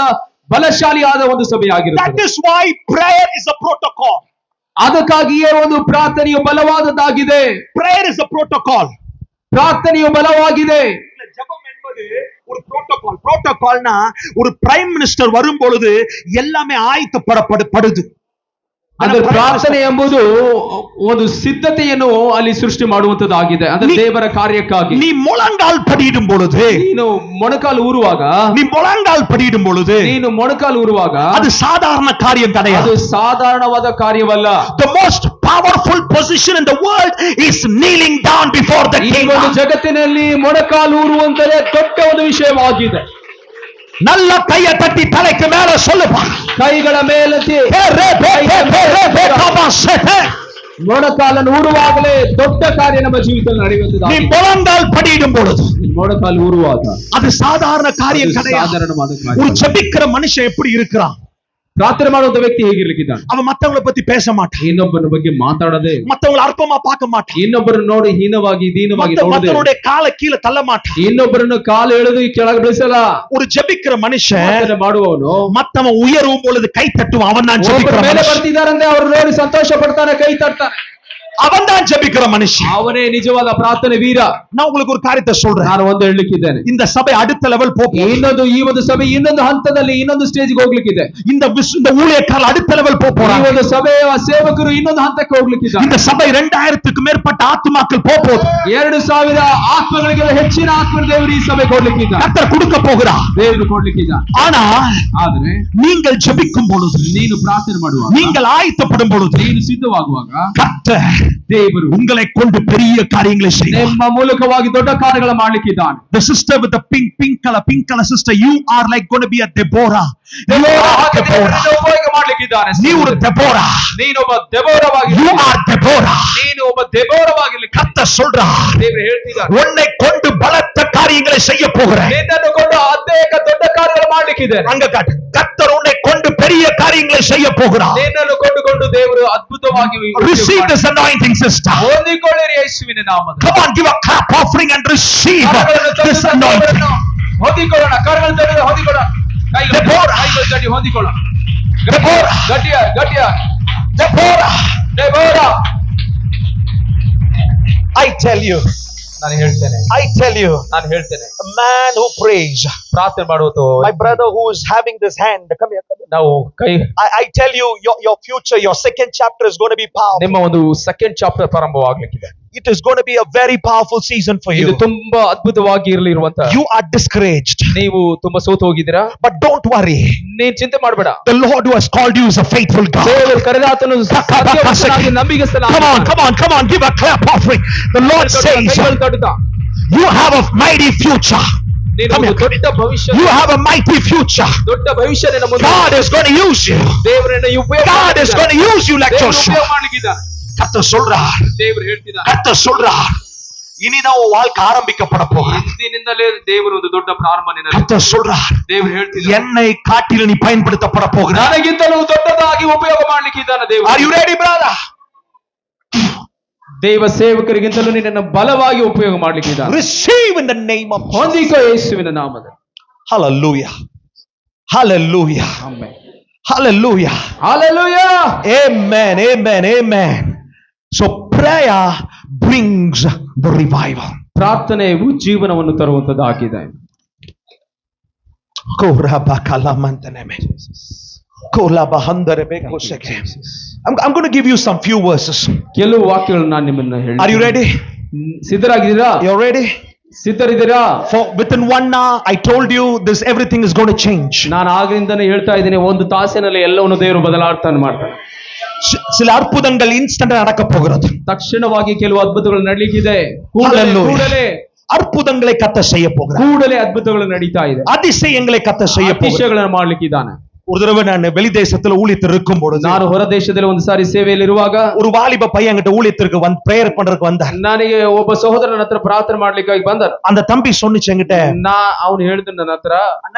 ಬಲಶಾಲಿಯಾದ ಒಂದು ಸಭೆಯಾಗಿರುತ್ತದೆ. That is why prayer is a protocol. ಅದಕ್ಕಾಗಿಯೇ ಒಂದು ಪ್ರಾರ್ಥನೆಯು ಬಲವಾದದ್ದಾಗಿದೆ. Prayer is a protocol. ಪ್ರಾರ್ಥನೆಯು ಬಲವಾಗಿದೆ. ஜெபம் என்பது ஒரு புரோட்டோகால்னா ஒரு பிரைம் மினிஸ்டர் வரும் பொழுது எல்லாமே ஆயத்தப்படப்படுது. ಅಂದ್ರೆ ಪ್ರಾರ್ಥನೆ ಎಂಬುದು ಒಂದು ಸಿದ್ಧತೆಯನ್ನು ಅಲ್ಲಿ ಸೃಷ್ಟಿ ಮಾಡುವಂತದ್ದಾಗಿದೆ. ಅಂದ್ರೆ ದೇವರ ಕಾರ್ಯಕ್ಕಾಗಿ. நீ முழங்கால் படியிடும் பொழுது, ನೀನು ಮೊಣಕಾಲು ಊರುವಾಗ, ನೀನು ಮೊಣಕಾಲು ಊರುವಾಗ ಅದು ಸಾಧಾರಣ ಕಾರ್ಯ கிடையாது. ಅದು ಸಾಧಾರಣವಾದ ಕಾರ್ಯವಲ್ಲ. The most powerful position in the world is kneeling down before the king. ಈ ಒಂದು ಜಗತ್ತಿನಲ್ಲಿ ಮೊಣಕಾಲು ಊರುವಂತಲೇ ದೊಡ್ಡ ಒಂದು ವಿಷಯವಾಗಿದೆ. நல்ல கைய தட்டி தலைக்கு மேல சொல்லுப்பா. ಕೈಗಳ ಮೇಲೆತ್ತಿ ಮೊಣಕಾಲನ್ನು ಊರುವಾಗಲೇ ದೊಡ್ಡ ಕಾರ್ಯ ನಮ್ಮ ಜೀವಿತದಲ್ಲಿ ನಡೆಯುತ್ತದೆ. நீ முழங்கால் படியிடும் பொழுது, ಮೊಣಕಾಲು ಊರುವಾಗ அது சாதாரண காரியம் கிடையாது. ಸಾಧಾರಣವಾದ ಕಾರ್ಯ. ஒரு ஜெபிக்கிற மனுஷன் எப்படி இருக்கிறான்? ಪ್ರಾರ್ಥನೆ ಮಾಡುವಂತ ವ್ಯಕ್ತಿ ಹೇಗಿರ್ಲಿಕ್ಕಿದ್ದಾನೆ? அவன் மத்தவங்களை பத்தி பேச மாட்டான். ಇನ್ನೊಬ್ಬರ ಬಗ್ಗೆ ಮಾತಾಡದೆ, மத்தவங்களை அற்பமா பார்க்க மாட்டான். ಇನ್ನೊಬ್ಬರನ್ನು ನೋಡಿ ಹೀನವಾಗಿ ದೀನವಾಗಿ ನೋಡದೆ, மத்தவனுடைய காலை கீழே தள்ள மாட்டான். ಇನ್ನೊಬ್ಬರನ್ನು ಕಾಲು ಎಳೆದು ಕೆಳಗೆ ಬೀಳಿಸಲ್ಲ. ஒரு ஜெபிக்கிற மனுஷன் ಪ್ರಾರ್ಥನೆ ಮಾಡುವವನು மத்தவன் உயரும் பொழுது கை தட்டுவான். அவன் தான் ಒಬ್ಬರ ஜெபிக்கிற ಮೇಲೆ மனுஷன். ಬರ್ತಿದ್ದಾರಂದ್ರೆ ಅವರು ನೋಡಿ ಸಂತೋಷ ಪಡ್ತಾನೆ, ಕೈ ತಟ್ತಾನೆ. அவன் தான் ஜெபிக்கிற மனுஷன். ಅವನೇ ನಿಜವಾದ ಪ್ರಾರ್ಥನೆ ವೀರ. நான் உங்களுக்கு ஒரு காரியத்தை சொல்றேன். ನಾನು ಒಂದು ಹೇಳಲಿಕ್ಕಿದ್ದೇನೆ. இந்த சபை அடுத்த லெவல் போகும். ಈ ಒಂದು ಸಭೆ ಇನ್ನೊಂದು ಹಂತದಲ್ಲಿ ಇನ್ನೊಂದು ಸ್ಟೇಜ್ಗೆ ಹೋಗ್ಲಿಕ್ಕಿದೆ. இந்த ஊழியக்காரர் அடுத்த லெவல் போறாங்க. ಈ ಒಂದು ಸಭೆಯ ಸೇವಕರು ಇನ್ನೊಂದು ಹಂತಕ್ಕೆ ಹೋಗ್ಲಿಕ್ಕಿದ್ದಾರೆ. இந்த சபை 2000க்கு மேற்பட்ட ஆத்துமாக்கள் போகுது. 2000 ಆತ್ಮಗಳಿಗೆ ಹೆಚ್ಚಿನ ಆತ್ಮ ದೇವರು ಈ ಸಭೆ ಕೊಡ್ಲಿಕ್ಕಿದ್ದಾರೆ. கர்த்தர் கொடுக்க போகிறார். ದೇವರು ಕೊಡ್ಲಿಕ್ಕಿದ್ದಾರೆ. ಆದರೆ நீங்கள் ஜெபிக்கும் பொழுது, ನೀನು ಪ್ರಾರ್ಥನೆ ಮಾಡುವಾಗ, நீங்கள் ஆயத்தப்படும் பொழுது, ನೀನು ಸಿದ್ಧವಾಗುವಾಗ கர்த்தர் ದೇವರು உங்களை கொண்டு பெரிய காரியங்களை செய்வார். ನಿಮ್ಮ ಮೂಲಕವಾಗಿ ದೊಡ್ಡ ಕಾರ್ಯಗಳನ್ನು ಮಾಡಲಿಕ್ಕಿದ್ದಾನೆ. The sister with the pink color sister, you are like going to be a Deborah. ಉಪಯೋಗ ಮಾಡಲಿಕ್ಕಿದ್ದಾನೆ. நீ ஒரு Deborah. ನೀನು ಒಬ್ಬ ದೆಬೋರವಾಗಿ, you are Deborah. ನೀನು ಒಬ್ಬ ದೆಬೋರವಾಗಿರ್ಲಿಕ್ಕೆ கர்த்தர் சொல்றார், ದೇವರು ಹೇಳ್ತಿದ್ದಾನೆ, உன்னை கொண்டு பலத்த காரியங்களை செய்ய போகிறேன். ನಿನ್ನನ್ನು ಕೊಂಡು ಅನೇಕ ದೊಡ್ಡ ಕಾರ್ಯಗಳು ಮಾಡಲಿಕ್ಕಿದೆ. அங்க காட்டு, கர்த்தர் உன்னை கொண்டு பெரிய காரியங்களை செய்ய போகிறார். ನಿನ್ನನ್ನು ಕೊಂಡುಕೊಂಡು ದೇವರು ಅದ್ಭುತವಾಗಿ Receive this anointing, sister. ಹೊಂದಿಕೊಳ್ಳಿರಿ ಯೇಸುವಿನ ನಾಮದಲ್ಲಿ. Come on, give a clap offering and receive this anointing. ಹೊಂದಿಕೊಳ್ಳೋಣ, ಕರಗಳನ್ನು ತಡೆದು ಹೊಂದಿಕೊಳ್ಳೋಣ, ಕೈಗಳು ತಟ್ಟಿ ಹೊಂದಿಕೊಳ್ಳೋಣ. ಗಟ್ಟಿಯ Deborah. I tell you, ನಾನು ಹೇಳ್ತೇನೆ, ನಾನು ಹೇಳ್ತೇನೆ, a man who prays, ಪ್ರಾರ್ಥನೆ ಮಾಡುವುದು, my brother who is having this hand, come here. ನಾವು ಕೈ, I tell you, your future, your second chapter is going to be powerful. ನಿಮ್ಮ ಒಂದು ಸೆಕೆಂಡ್ ಚಾಪ್ಟರ್ ಪ್ರಾರಂಭವಾಗಲಿಕ್ಕಿದೆ. It is going to be a very powerful season for you. ಇದು ತುಂಬಾ ಅದ್ಭುತವಾಗಿ ಇರಲಿರುವಂತ. You are discouraged, ನೀವು ತುಂಬಾ ಸೋತು ಹೋಗಿದ್ದೀರಾ, but don't worry. ನೀನ್ ಚಿಂತೆ ಮಾಡಬೇಡ. The Lord who has called you is a faithful God. ದೇವರು ಕರೆದಾತನು ಸತ್ಯವಂತನಾಗಿ ನಂಬಿಗಸ್ತನಾಗಿದ್ದಾನೆ. Come on, give a clap offering. The Lord says, you have a mighty future. ದೊಡ್ಡ ಭವಿಷ್ಯ, you have a mighty future. ದೊಡ್ಡ ಭವಿಷ್ಯ ನಿನ್ನ ಮುಂದೆ. God is going to use you. ದೇವರನ್ನ ಉಪಯೋಗ, God is going to use you like Joshua. ಉಪಯೋಗ ಮಾಡಲಿಕ್ಕಿದ್ದಾನೆ. கர்த்தர் சொல்றார், ದೇವರು ಹೇಳ್ತಿದ್ದಾನೆ, கர்த்தர் சொல்றார், இனிதான் உன் வாழ்க்கை ஆரம்பிக்கப்பட போகிறது. ಇಂದಿನಿಂದಲೇ ದೇವರು ಒಂದು ದೊಡ್ಡ ಪ್ರಾರಂಭ ನಿನ್ನ. கர்த்தர் சொல்றார், ದೇವರು ಹೇಳ್ತಿದ್ದಾನೆ, என்னை காட்டிலும் நீ பயன்படுத்தப்பட போகிறாய். ನನಗಿಂತಲೂ ದೊಡ್ಡದಾಗಿ ಉಪಯೋಗ ಮಾಡಲಿಕ್ಕಿದ್ದಾನೆ ದೇವರು. Are you ready, brother? ದೇವ ಸೇವಕರಿಗಿಂತಲೂ ನಿನ್ನನ್ನು ಬಲವಾಗಿ ಉಪಯೋಗ ಮಾಡಲಿಕ್ಕಿದ್ದಾನೆ. Receive in the name of Jesus. ಹೊಂದಿಕೋ ಯೇಸುವಿನ ನಾಮದಲ್ಲಿ. Hallelujah. Hallelujah. Amen. Hallelujah. Hallelujah. Amen. So prayer brings the revival. ಪ್ರಾರ್ಥನೆಯು ಜೀವನವನ್ನು ತರುವಂತದ್ದಾಗಿದೆ. I'm going to give you some few verses. ಕೆಲವು ವಾಕ್ಯಗಳು ನಾನು ನಿಮ್ಮನ್ನ ಹೇಳಿ. Are you ready? ಸಿದ್ಧರಾಗಿದ್ದೀರಾ? You're ready? ಸಿದ್ಧರಿದ್ದೀರಾ? For within 1 hour I told you this everything is going to change. ನಾನು ಆಗಿಂದನೇ ಹೇಳ್ತಾ ಇದ್ದೀನಿ, ಒಂದು ತಾಸಿನಲ್ಲಿ ಎಲ್ಲವನ್ನು ದೇವರು ಬದಲಾವಣೆ ಮಾಡ್ತಾನೆ. சில அற்புதங்கள் இன்ஸ்டன்ட் நடக்க போகிறது. ತಕ್ಷಣವಾಗಿ ಕೆಲವು ಅದ್ಭುತಗಳು ನಡೀಲಿಕ್ಕಿದೆ. ಕೂಡಲೇ ಅற்பುತங்களை ಕತ್ತ செய்ய போகிறார். ಕೂಡಲೇ ಅದ್ಭುತಗಳು ನಡೀತಾ ಇದೆ. அதிசயங்களை கத்த செய்ய போகிறார். அதிசயಗಳನ್ನು ಮಾಡಲಿಕ್ಕಿದ್ದಾನೆ. ஒரு தடவை நான் வெளிதேசத்துல ஊழியத்தில் இருக்கும் பொழுது, ನಾನು ಹೊರ ದೇಶದಲ್ಲಿ ಒಂದು ಸಾರಿ ಸೇವೆಯಲ್ಲಿ ಇರುವಾಗ, ஒரு வாலிப பையன் கிட்ட ஊழியத்திற்கு வந்து பிரேயர் பண்றதுக்கு வந்தார். ನನಗೆ ಒಬ್ಬ ಸಹೋದರನ ಹತ್ರ ಪ್ರಾರ್ಥನೆ ಮಾಡ್ಲಿಕ್ಕಾಗಿ ಬಂದರು. அந்த தம்பி சொன்னிச்சு என்கிட்ட, ಅವನು ಹೇಳಿದ ನನ್ನ ಹತ್ರ, ಅಣ್ಣ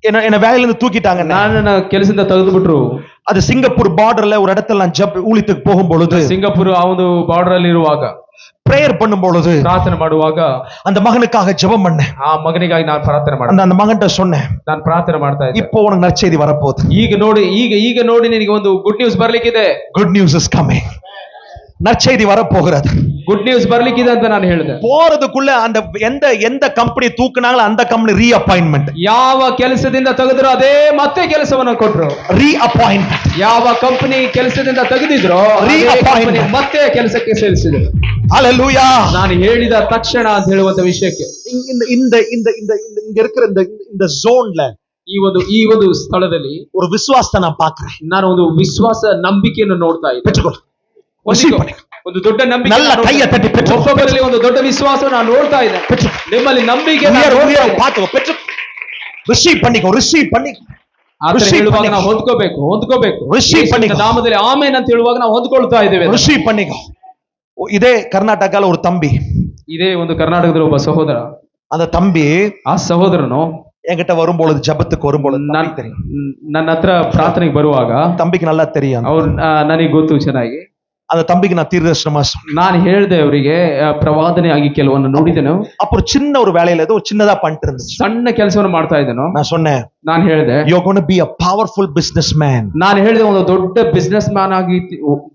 என்ன வேலையில இருந்து தூக்கிட்டாங்க, ನನ್ನ ಕೆಲಸದಿಂದ ತೆಗೆದು ಬಿಟ್ರು. அது சிங்கப்பூர் பார்டர்ல ஒரு இடத்துல நான் ஊழியத்துக்கு போகும் பொழுது, ಸಿಂಗಾಪುರ್ ಆ ಒಂದು ಬಾರ್ಡರ್ ಅಲ್ಲಿ ಇರುವಾಗ பிரேயர் பண்ணும் பொழுது, ಪ್ರಾರ್ಥನೆ ಮಾಡುವಾಗ அந்த மகனுக்காக ஜெபம் பண்ணேன். ಆ ಮಗನಿಗಾಗಿ ನಾನು ಪ್ರಾರ್ಥನೆ ಮಾಡಿದೆ. அந்த மகன்கிட்ட சொன்னேன், ನಾನು ಪ್ರಾರ್ಥನೆ ಮಾಡ್ತಾ ಇದ್ದೆ, இப்போ உனக்கு நற்செய்தி வரப்போகுது. ಈಗ ನೋಡಿ ನಿನಗೆ ಒಂದು ಗುಡ್ ನ್ಯೂಸ್ ಬರ್ಲಿಕ್ಕಿದೆ. Good news is coming. நற்செய்தி வரப்போகிறது. ಗುಡ್ ನ್ಯೂಸ್ ಬರ್ಲಿಕ್ಕಿದೆ ಅಂತ ನಾನು ಹೇಳಿದೆ. போறதுக்குள்ள அந்த எந்த கம்பெனி தூக்குனாங்களோ அந்த கம்பெனி ரீஅப்பாயின்ட்மெண்ட். ಯಾವ ಕೆಲಸದಿಂದ ತೆಗೆದ್ರು ಅದೇ ಮತ್ತೆ ಕೆಲಸವನ್ನು ಕೊಟ್ರು. ரீஅப்பாயின்ட்மெண்ட். ಯಾವ ಕಂಪನಿ ಕೆಲಸದಿಂದ ತೆಗೆದಿದ್ರು ரீஅப்பாயின்ட்மெண்ட் ಮತ್ತೆ ಕೆಲಸಕ್ಕೆ ಸೇರಿಸಿದ್ರು. ஹalleluya. ನಾನು ಹೇಳಿದ ತಕ್ಷಣ ಅಂತ ಹೇಳುವಂತ ವಿಷಯಕ್ಕೆ இங்க இருக்கிற இந்த ஜோன்ல, ಈ ಒಂದು ಸ್ಥಳದಲ್ಲಿ ஒரு விசுவாசத்தை நான் பார்க்கிறேன். ನಾನು ಒಂದು ವಿಶ್ವಾಸ ನಂಬಿಕೆಯನ್ನು ನೋಡ್ತಾ ಇದ್ದೆ. ಒಂದು ದೊಡ್ಡ ನಂಬಿಕೆ, நல்ல கையை தட்டி பெற்று, ಒಬ್ಬರಲ್ಲಿ ಒಂದು ದೊಡ್ಡ ವಿಶ್ವಾಸ ನಾನು ನೋಡ್ತಾ ಇದ್ದೆ. ನಿಮ್ಮಲ್ಲಿ ನಂಬಿಕೆ ರಿಸೀವ್ பண்ணிக்கோ. ಹೇಳುವಾಗ ನಾವು ಹೊಂದ್ಕೋಬೇಕು. ನಾಮದಲ್ಲಿ ಆಮೇನ್ ಅಂತ ಹೇಳುವಾಗ ನಾವು ಹೊಂದ್ಕೊಳ್ತಾ ಇದ್ದೇವೆ. ರಿಸೀವ್ பண்ணிக்கோ. இதே கர்நாடகால ஒரு தம்பி, ಇದೇ ಒಂದು ಕರ್ನಾಟಕದಲ್ಲಿ ಒಬ್ಬ ಸಹೋದರ, அந்த தம்பி, ಆ ಸಹೋದರನು என்கிட்ட வரும்பொழுது, ஜபத்துக்கு வரும்பொழுது, ನನ್ನ ಹತ್ರ ಪ್ರಾರ್ಥನೆಗೆ ಬರುವಾಗ, தம்பிக்கு நல்லா தெரியும், ಅವ್ರು ನನಗೆ ಗೊತ್ತು ಚೆನ್ನಾಗಿ. அந்த தம்பிக்கு நான் தீர்க்கதரிசனமா ನಾನು ಹೇಳಿದೆ ಅವರಿಗೆ, ಪ್ರವಾದನೆ ಆಗಿ ಕೆಲವನ್ನು ನೋಡಿದೆನು. அப்புறம் சின்ன ஒரு வேலையில ஏதோ சின்னதா பண்ணிட்டு இருந்துச்சு. ಸಣ್ಣ ಕೆಲಸವನ್ನು ಮಾಡ್ತಾ ಇದ್ದೆನು. ನಾನು ಹೇಳಿದೆ, you're going to be a powerful businessman. ನಾನು ಹೇಳಿದೆ, ಒಂದು ದೊಡ್ಡ ಬಿಸ್ನೆಸ್ ಮ್ಯಾನ್ ಆಗಿ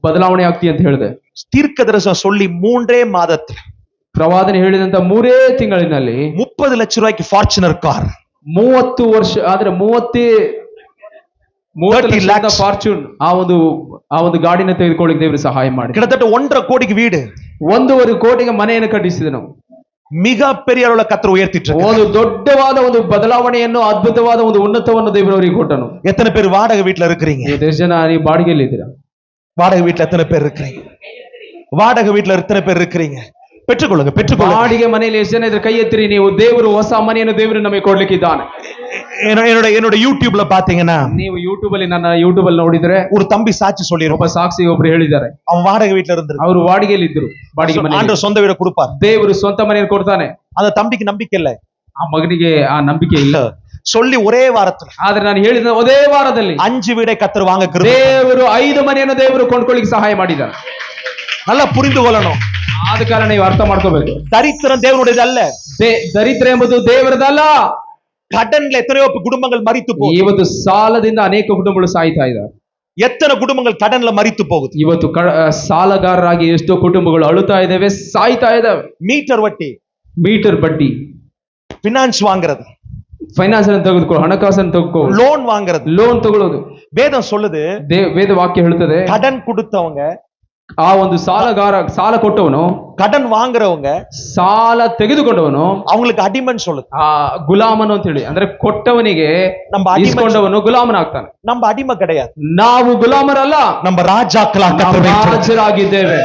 ಬದಲಾವಣೆ ಆಗ್ತಿ ಅಂತ ಹೇಳಿದೆ. தீர்க்கதரிசனம் சொல்லி 3 மாதத்துல, ಪ್ರವಾದನೆ ಹೇಳಿದಂತ 3 ತಿಂಗಳಿನಲ್ಲಿ 30 ಲಕ್ಷ ರೂಪಾಯಿಗೆ ಫಾರ್ಚುನರ್ ಕಾರ್, 30 ವರ್ಷ ಆದ್ರೆ 30 ಲಕ್ಷ ಫಾರ್ಚೂನ್ ಆ ಒಂದು ಗಾಡಿನ ತೆಗೆದುಕೊಳ್ಳಿಕ್ಕೆ ದೇವರು ಸಹಾಯ ಮಾಡಿ. கிட்டத்தட்ட 1.5 கோடிக்கு வீடு, 1.5 ಕೋಟಿಗೆ ಮನೆಯನ್ನು ಕಟ್ಟಿಸಿದನು. மிக பெரிய அளவுல கர்த்தர் உயர்த்திட்டு ಒಂದು ದೊಡ್ಡವಾದ ಒಂದು ಬದಲಾವಣೆಯನ್ನು, ಅದ್ಭುತವಾದ ಒಂದು ಉನ್ನತವನ್ನು ದೇವರು ಅವರಿಗೆ ಕೊಟ್ಟನು. எத்தனை பேர் வாடகை வீட்டுல இருக்கிறீங்க? ಎಷ್ಟು ಜನ ನೀವು ಬಾಡಿಗೆಯಲ್ಲಿ ಇದ್ದೀರಾ? வாடகை வீட்டுல எத்தனை பேர் இருக்கிறீங்க? வாடகை வீட்டுல எத்தனை பேர் இருக்கிறீங்க? பெற்றுக்கொள்ளுங்க. ಬಾಡಿಗೆ ಮನೆಯಲ್ಲಿ ಎಷ್ಟು ಜನ ಇದ್ರೆ ಕೈ ಎತ್ತಿರಿ. ನೀವು ದೇವರು ಹೊಸ ಮನೆಯನ್ನು ದೇವರು ನಮಗೆ ಕೊಡ್ಲಿಕ್ಕಿದ್ದಾನೆ. என்னோட யூடியூப்ல பாத்தீங்கன்னா, ನೀವು ಯೂಟ್ಯೂಬ್ ಅಲ್ಲಿ, ನನ್ನ ಯೂಟ್ಯೂಬ್ ಅಲ್ಲಿ ನೋಡಿದ್ರೆ, ஒரு தம்பி சாட்சி சொல்லி, ಒಬ್ಬ ಸಾಕ್ಷಿ ಒಬ್ರು ಹೇಳಿದ್ದಾರೆ, அவன் வாடகை வீட்டுல இருந்து, ಅವರು ಬಾಡಿಗೆಯಲ್ಲಿ ಇದ್ರು. ಬಾಡಿಗೆ ಮನೆ, ஆண்டவர் சொந்த வீட கொடுப்பார். ದೇವರು ಸ್ವಂತ ಮನೆಯನ್ನು ಕೊಡ್ತಾನೆ. அந்த தம்பிக்கு நம்பிக்கை இல்ல, ಆ ಮಗನಿಗೆ ಆ ನಂಬಿಕೆ ಇಲ್ಲ. சொல்லி ஒரೇ ವಾರத்துல, ಆದ್ರೆ ನಾನು ಹೇಳಿದ ಅದೇ ವಾರದಲ್ಲಿ 5 வீடை கர்த்தர் வாங்க ದೇವರು 5 ಮನೆಯನ್ನು ದೇವರು ಕೊಂಡ್ಕೊಳ್ಳಿಕ್ಕೆ ಸಹಾಯ ಮಾಡಿದ್ದಾರೆ. நல்லா புரிந்து கொள்ளணும். ಆದ ಕಾರಣ ನೀವು ಅರ್ಥ ಮಾಡ್ಕೋಬೇಕು. தரித்திரம் தேவனுடையதல்ல. ದರಿದ್ರ ಎಂಬುದು ದೇವರದಲ್ಲ. கடன்ல எத்தனையோ குடும்பங்கள் மரித்து போகுது. ಇವತ್ತು ಸಾಲದಿಂದ ಅನೇಕ ಕುಟುಂಬಗಳು ಸಾಯ್ತಾ ಇದ್ದಾರೆ. எத்தனை குடும்பங்கள் கடன்ல மரித்து போகுது. ಇವತ್ತು ಸಾಲಗಾರರಾಗಿ ಎಷ್ಟೋ ಕುಟುಂಬಗಳು ಅಳುತ್ತಾ ಇದ್ದಾವೆ, ಸಾಯ್ತಾ ಇದ್ದಾವೆ. மீட்டர் வட்டி, ಮೀಟರ್ ಬಡ್ಡಿ, ಫಿನಾನ್ಸ್ வாங்குறது, ಫೈನಾನ್ಸ್ ಅನ್ನು ತೆಗೆದುಕೊಳ್ಳೋ, ಹಣಕಾಸನ್ನು ತೆಗೆದುಕೊಳ್ಳೋ, ಲೋನ್ வாங்குறது, ಲೋನ್ ತಗೊಳ್ಳೋದು. வேதம் சொல்லுது, ವೇದ ವಾಕ್ಯ ಹೇಳುತ್ತದೆ, கடன் கொடுத்தவங்க, ಆ ಒಂದು ಸಾಲ ಕೊಟ್ಟವನು, கடன் வாங்குறவங்க, ಸಾಲ ತೆಗೆದುಕೊಂಡವನು, அவங்களுக்கு அடிமன் சொல்லுது. ಆ ಗುಲಾಮನು ಅಂತ ಹೇಳಿ, ಅಂದ್ರೆ ಕೊಟ್ಟವನಿಗೆ ಇಸ್ಕೊಂಡವನು ಗುಲಾಮನಾಗ್ತಾನೆ. நம்ம அடிமை கிடையாது, ನಾವು ಗುಲಾಮರಲ್ಲ, நம்ம ರಾಜರಾಗಿದ್ದೇವೆ.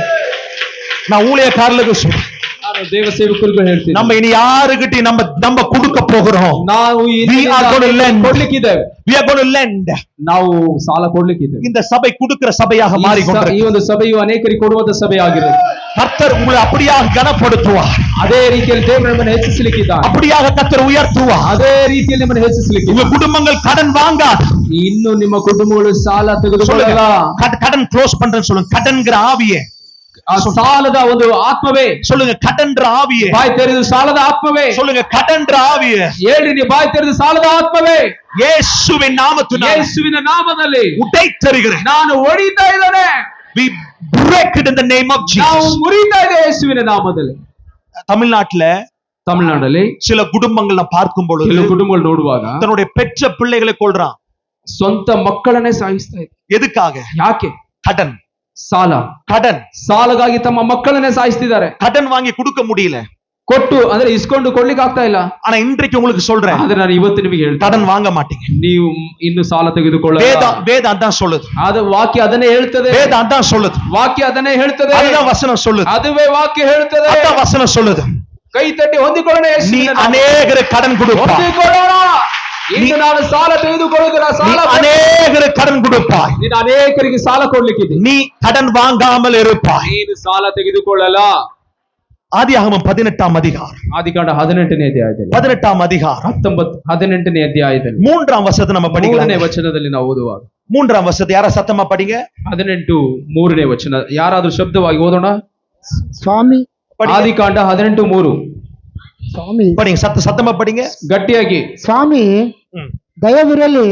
நான் ஊழியக்காரர்களுக்கு சொல்றேன், ನಾನು ದೇವ ಸೇವಕರಿಗೂ ಹೇಳ್ತೀನಿ, நம்ம இனி யாருகிட்ட நம்ம கொடுக்க போகிறோம். ನಾವು ಕೊಡ್ಲಿಕ್ಕಿದ್ದೇವೆ. We are going to lend. ನಾವು ಸಾಲ ಕೊಡ್ಲಿಕ್ಕಿದ್ದೇವೆ. இந்த சபை கொடுக்கிற சபையாக மாறிக்கொண்டிருக்கிறது. ಈ ಒಂದು ಸಭೆಯು ಅನೇಕರಿಗೆ ಕೊಡುವಂತ ಸಭೆಯಾಗಿದೆ. கர்த்தர் உங்களை அப்படியாக கனப்படுத்துவார். ಅದೇ ರೀತಿಯಲ್ಲಿ ದೇವರು ನಿಮ್ಮನ್ನು ಹೆಚ್ಚಿಸಲಿಕ್ಕಿದ್ದಾನೆ. அப்படியாக கர்த்தர் உயர்த்துவார். ಅದೇ ರೀತಿಯಲ್ಲಿ ನಿಮ್ಮನ್ನು ಹೆಚ್ಚಿಸಲಿಕ್ಕೆ. உங்க குடும்பங்கள் கடன் வாங்காது. ಇನ್ನು ನಿಮ್ಮ ಕುಟುಂಬಗಳು ಸಾಲ ತೆಗೆದುಕೊಳ್ಳಲ್ಲ. கடன் க்ளோஸ் பண்றேன்னு சொல்லுங்க. கடன்ங்கிற ஆவியே, ಸಾಲದ ಒಂದು ಆತ್ಮವೇ சொல்லுங்க. கடன்ற ஆவியே, ಬಾಯಿ ತೆರೆದು ಸಾಲದ ಆತ್ಮವೇ சொல்லுங்க. கடன்ற ஆவியே, ಹೇಳ್ರಿ ನೀವು, ಬಾಯಿ ತೆರೆದು ಸಾಲದ ಆತ್ಮವೇ, ಯೇಸುವಿನ ನಾಮದಲ್ಲಿ உடைத்தருகிறேன். ನಾನು ಹೊಡಿತಾ ಇದ್ದೇನೆ. We break it in the name of Jesus. ನಾವು ಮುರಿತಾ ಇದ್ದೇವೆ ಯೇಸುವಿನ ನಾಮದಲ್ಲಿ. தமிழ்நாட்டுல ತಮಿಳುನಾಡಲ್ಲಿ சில குடும்பங்கள் பார்க்கும் பொழுது ಕೆಲವು ಕುಟುಂಬಗಳು ನೋಡುವಾಗ தன்னுடைய பெற்ற பிள்ளைகளை கொல்றான். ಸ್ವಂತ ಮಕ್ಕಳನ್ನೇ ಸಾಯಿಸ್ತಾ ಇದೆ. எதுக்காக? ಯಾಕೆ? கடன். ಸಾಲ. கடன். ಸಾಲಗಾಗಿ ತಮ್ಮ ಮಕ್ಕಳನ್ನೇ ಸಾಯಿಸ್ತಿದ್ದಾರೆ. கடன் வாங்கி கொடுக்க முடியல. ಕೊಟ್ಟು ಅಂದ್ರೆ ಇಸ್ಕೊಂಡು ಕೊಡ್ಲಿಕ್ಕೆ ಆಗ್ತಾ ಇಲ್ಲ. ஆனா இன்றைக்கு உங்களுக்கு சொல்றேன், ಆದ್ರೆ ನಾನು ಇವತ್ತು ನಿಮಗೆ ಹೇಳ್ತೇನೆ, கடன் வாங்க மாட்டீங்க. ನೀವು ಇನ್ನು ಸಾಲ ತೆಗೆದುಕೊಳ್ಳಲ್ಲ. வேதம் அதான் சொல்லுது. ಅದು ವಾಕ್ಯ ಅದನ್ನೇ ಹೇಳ್ತದೆ. வேதம் அதான் சொல்லுது. ವಾಕ್ಯ ಅದನ್ನೇ ಹೇಳ್ತದೆ. அதுதான் வசனம் சொல்லுது. ಅದುವೇ ವಾಕ್ಯ ಹೇಳ್ತದೆ. அதான் வசனம் சொல்லுது. ಕೈ ತಟ್ಟಿ ಹೊಂದಿಕೊಳ್ಳೋಣ. நீ அநேகருக்கு கடன் கொடுப்பாய். ಹೊಂದಿಕೊಳ್ಳೋಣ. ಇನ್ನು ನಾನು ಸಾಲ ತೆಗೆದುಕೊಳ್ಳುವುದಿಲ್ಲ. ಸಾಲ ಅನೇಕರಿಗೆ ಕடன் ಕೊಡುತ್ತಾಯ್. ನೀನು ಅನೇಕರಿಗೆ ಸಾಲ ಕೊಡ್ಲಿಕ್ಕಿದೆ. ನೀ ಕடன் வாங்காமல் இருப்பாய். ನೀನು ಸಾಲ ತೆಗೆದುಕೊಳ್ಳಲ್ಲ. ஆதியாகமம் 18ஆம் அதிகாரம். ಆದಿಕಾಂಡ 18ನೇ ಅಧ್ಯಾಯದಲ್ಲಿ 18ஆம் அதிகாரம் 18ನೇ ಅಧ್ಯಾಯದಲ್ಲಿ 3ஆம் ವಚನத்தை நம்ம படிக்கலாம். 3ನೇ ವಚನದಲ್ಲಿ ನಾವು ಓದುವಾಗ 3ஆம் ವಚನத்தை ಯಾರ ಸತ್ತಮ್ಮ படிங்க. 18 3ನೇ ವಚನ ಯಾರಾದ್ರೂ ಶಬ್ದವಾಗಿ ಓದೋಣ. ಸ್ವಾಮಿ, ಆದಿಕಾಂಡ 18:3 ಸ್ವಾಮಿ படிங்க. சத்தமா படிங்க ಗಟ್ಟಿಯಾಗಿ. ಸ್ವಾಮಿ, ದಯವಿರಲಿ,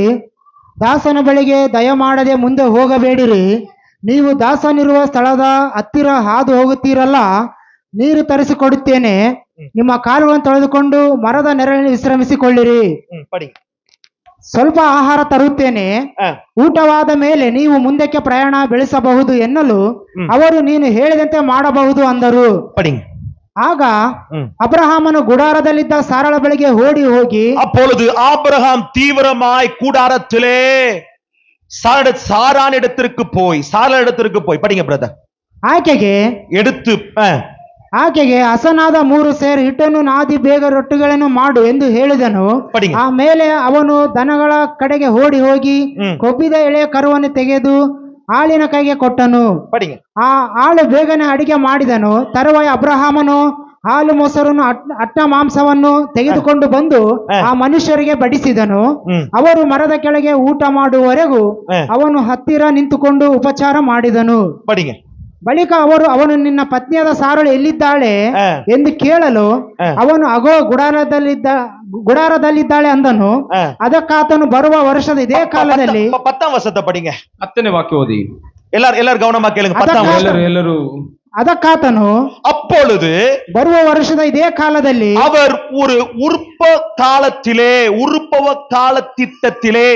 ದಾಸನ ಬಳಿಗೆ ದಯ ಮಾಡದೆ ಮುಂದೆ ಹೋಗಬೇಡಿರಿ. ನೀವು ದಾಸನಿರುವ ಸ್ಥಳದ ಹತ್ತಿರ ಹಾದು ಹೋಗುತ್ತೀರಲ್ಲ, ನೀರು ತರಿಸಿಕೊಡುತ್ತೇನೆ. ನಿಮ್ಮ ಕಾಲುಗಳನ್ನು ತೊಳೆದುಕೊಂಡು ಮರದ ನೆರಳಿನಲ್ಲಿ ವಿಶ್ರಮಿಸಿಕೊಳ್ಳಿರಿ. படிங்க. ಸ್ವಲ್ಪ ಆಹಾರ ತರುತ್ತೇನೆ. ಊಟವಾದ ಮೇಲೆ ನೀವು ಮುಂದಕ್ಕೆ ಪ್ರಯಾಣ ಬೆಳೆಸಬಹುದು ಎನ್ನಲು ಅವರು ನೀನು ಹೇಳಿದಂತೆ ಮಾಡಬಹುದು ಅಂದರು. படிங்க. ಆಗ ಅಬ್ರಹಾಮನು ಗುಡಾರದಲ್ಲಿದ್ದ ಸಾರಳ ಬಳಿಗೆ ಓಡಿ ಹೋಗಿ, அப்பொழுது ஆபிரகாம் தீவிரமாய் கூடாரத்திலே சாரான் இடத்திற்கு போய் படிங்க பிரதர். ಆಕೆಗೆ ಹಸನಾದ 3 ಸೇರು ಹಿಟ್ಟನ್ನು ನಾದಿ ಬೇಗ ರೊಟ್ಟಿಗಳನ್ನು ಮಾಡು ಎಂದು ಹೇಳಿದನು. ಆಮೇಲೆ ಅವನು ದನಗಳ ಕಡೆಗೆ ಓಡಿ ಹೋಗಿ ಕೊಬ್ಬಿದ ಎಳೆಯ ಕರುವನ್ನು ತೆಗೆದು ಆಳಿನ ಕೈಗೆ ಕೊಟ್ಟನು. ಆ ಆಳು ಬೇಗನೆ ಅಡಿಗೆ ಮಾಡಿದನು. ತರುವಾಯ ಅಬ್ರಹಾಮನು ಹಾಲು ಮೊಸರನ್ನು ಅಟ್ಟ ಮಾಂಸವನ್ನು ತೆಗೆದುಕೊಂಡು ಬಂದು ಆ ಮನುಷ್ಯರಿಗೆ ಬಡಿಸಿದನು. ಅವರು ಮರದ ಕೆಳಗೆ ಊಟ ಮಾಡುವವರೆಗೂ ಅವನು ಹತ್ತಿರ ನಿಂತುಕೊಂಡು ಉಪಚಾರ ಮಾಡಿದನು. ಬಳಿಕ ಅವನು ನಿನ್ನ ಪತ್ನಿಯಾದ ಸಾರಳು ಎಲ್ಲಿದ್ದಾಳೆ ಎಂದು ಕೇಳಲು ಅವನು ಅಗೋ ಗುಡಾರದಲ್ಲಿದ್ದಾಳೆ ಅಂದನು. ಅದಕ್ಕಾತನು ಬರುವ ವರ್ಷದ ಇದೇ ಕಾಲದಲ್ಲಿ 10ಆம் ವಚನத்தை படிங்க. 10ನೇ ವಾಕ್ಯ ಓದಿ. எல்லாரும் கவனமா கேளுங்க. ಎಲ್ಲರೂ ಅದಕ್ಕಾತನು அப்பொழுது ಬರುವ ವರ್ಷದ ಇದೇ ಕಾಲದಲ್ಲಿ அவர் ஒரு உற்பவ காலத்திட்டத்திலே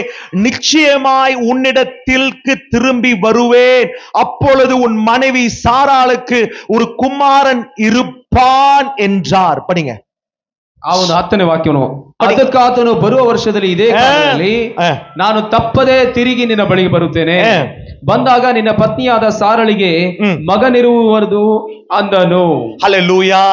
நிச்சயமாய் உன்னிடத்திற்கு திரும்பி வருவேன். அப்பொழுது உன் மனைவி சாராளுக்கு ஒரு குமாரன் இருப்பான் என்றார். படிங்க. ಆ ಒಂದು 10ನೇ ವಾಕ್ಯನು. ಅದಕ್ಕಾತನು ಬರುವ ವರ್ಷದಲ್ಲಿ ಇದೇ ಕಾಲದಲ್ಲಿ ನಾನು ತಪ್ಪದೆ ತಿರುಗಿ ನಿನ್ನ ಬಳಿಗೆ ಬರುತ್ತೇನೆ. ಬಂದಾಗ ನಿನ್ನ ಪತ್ನಿಯಾದ ಸಾರಳಿಗೆ ಮಗನಿರುವುದು ಅಂದನು. ஹல்லேலூயா.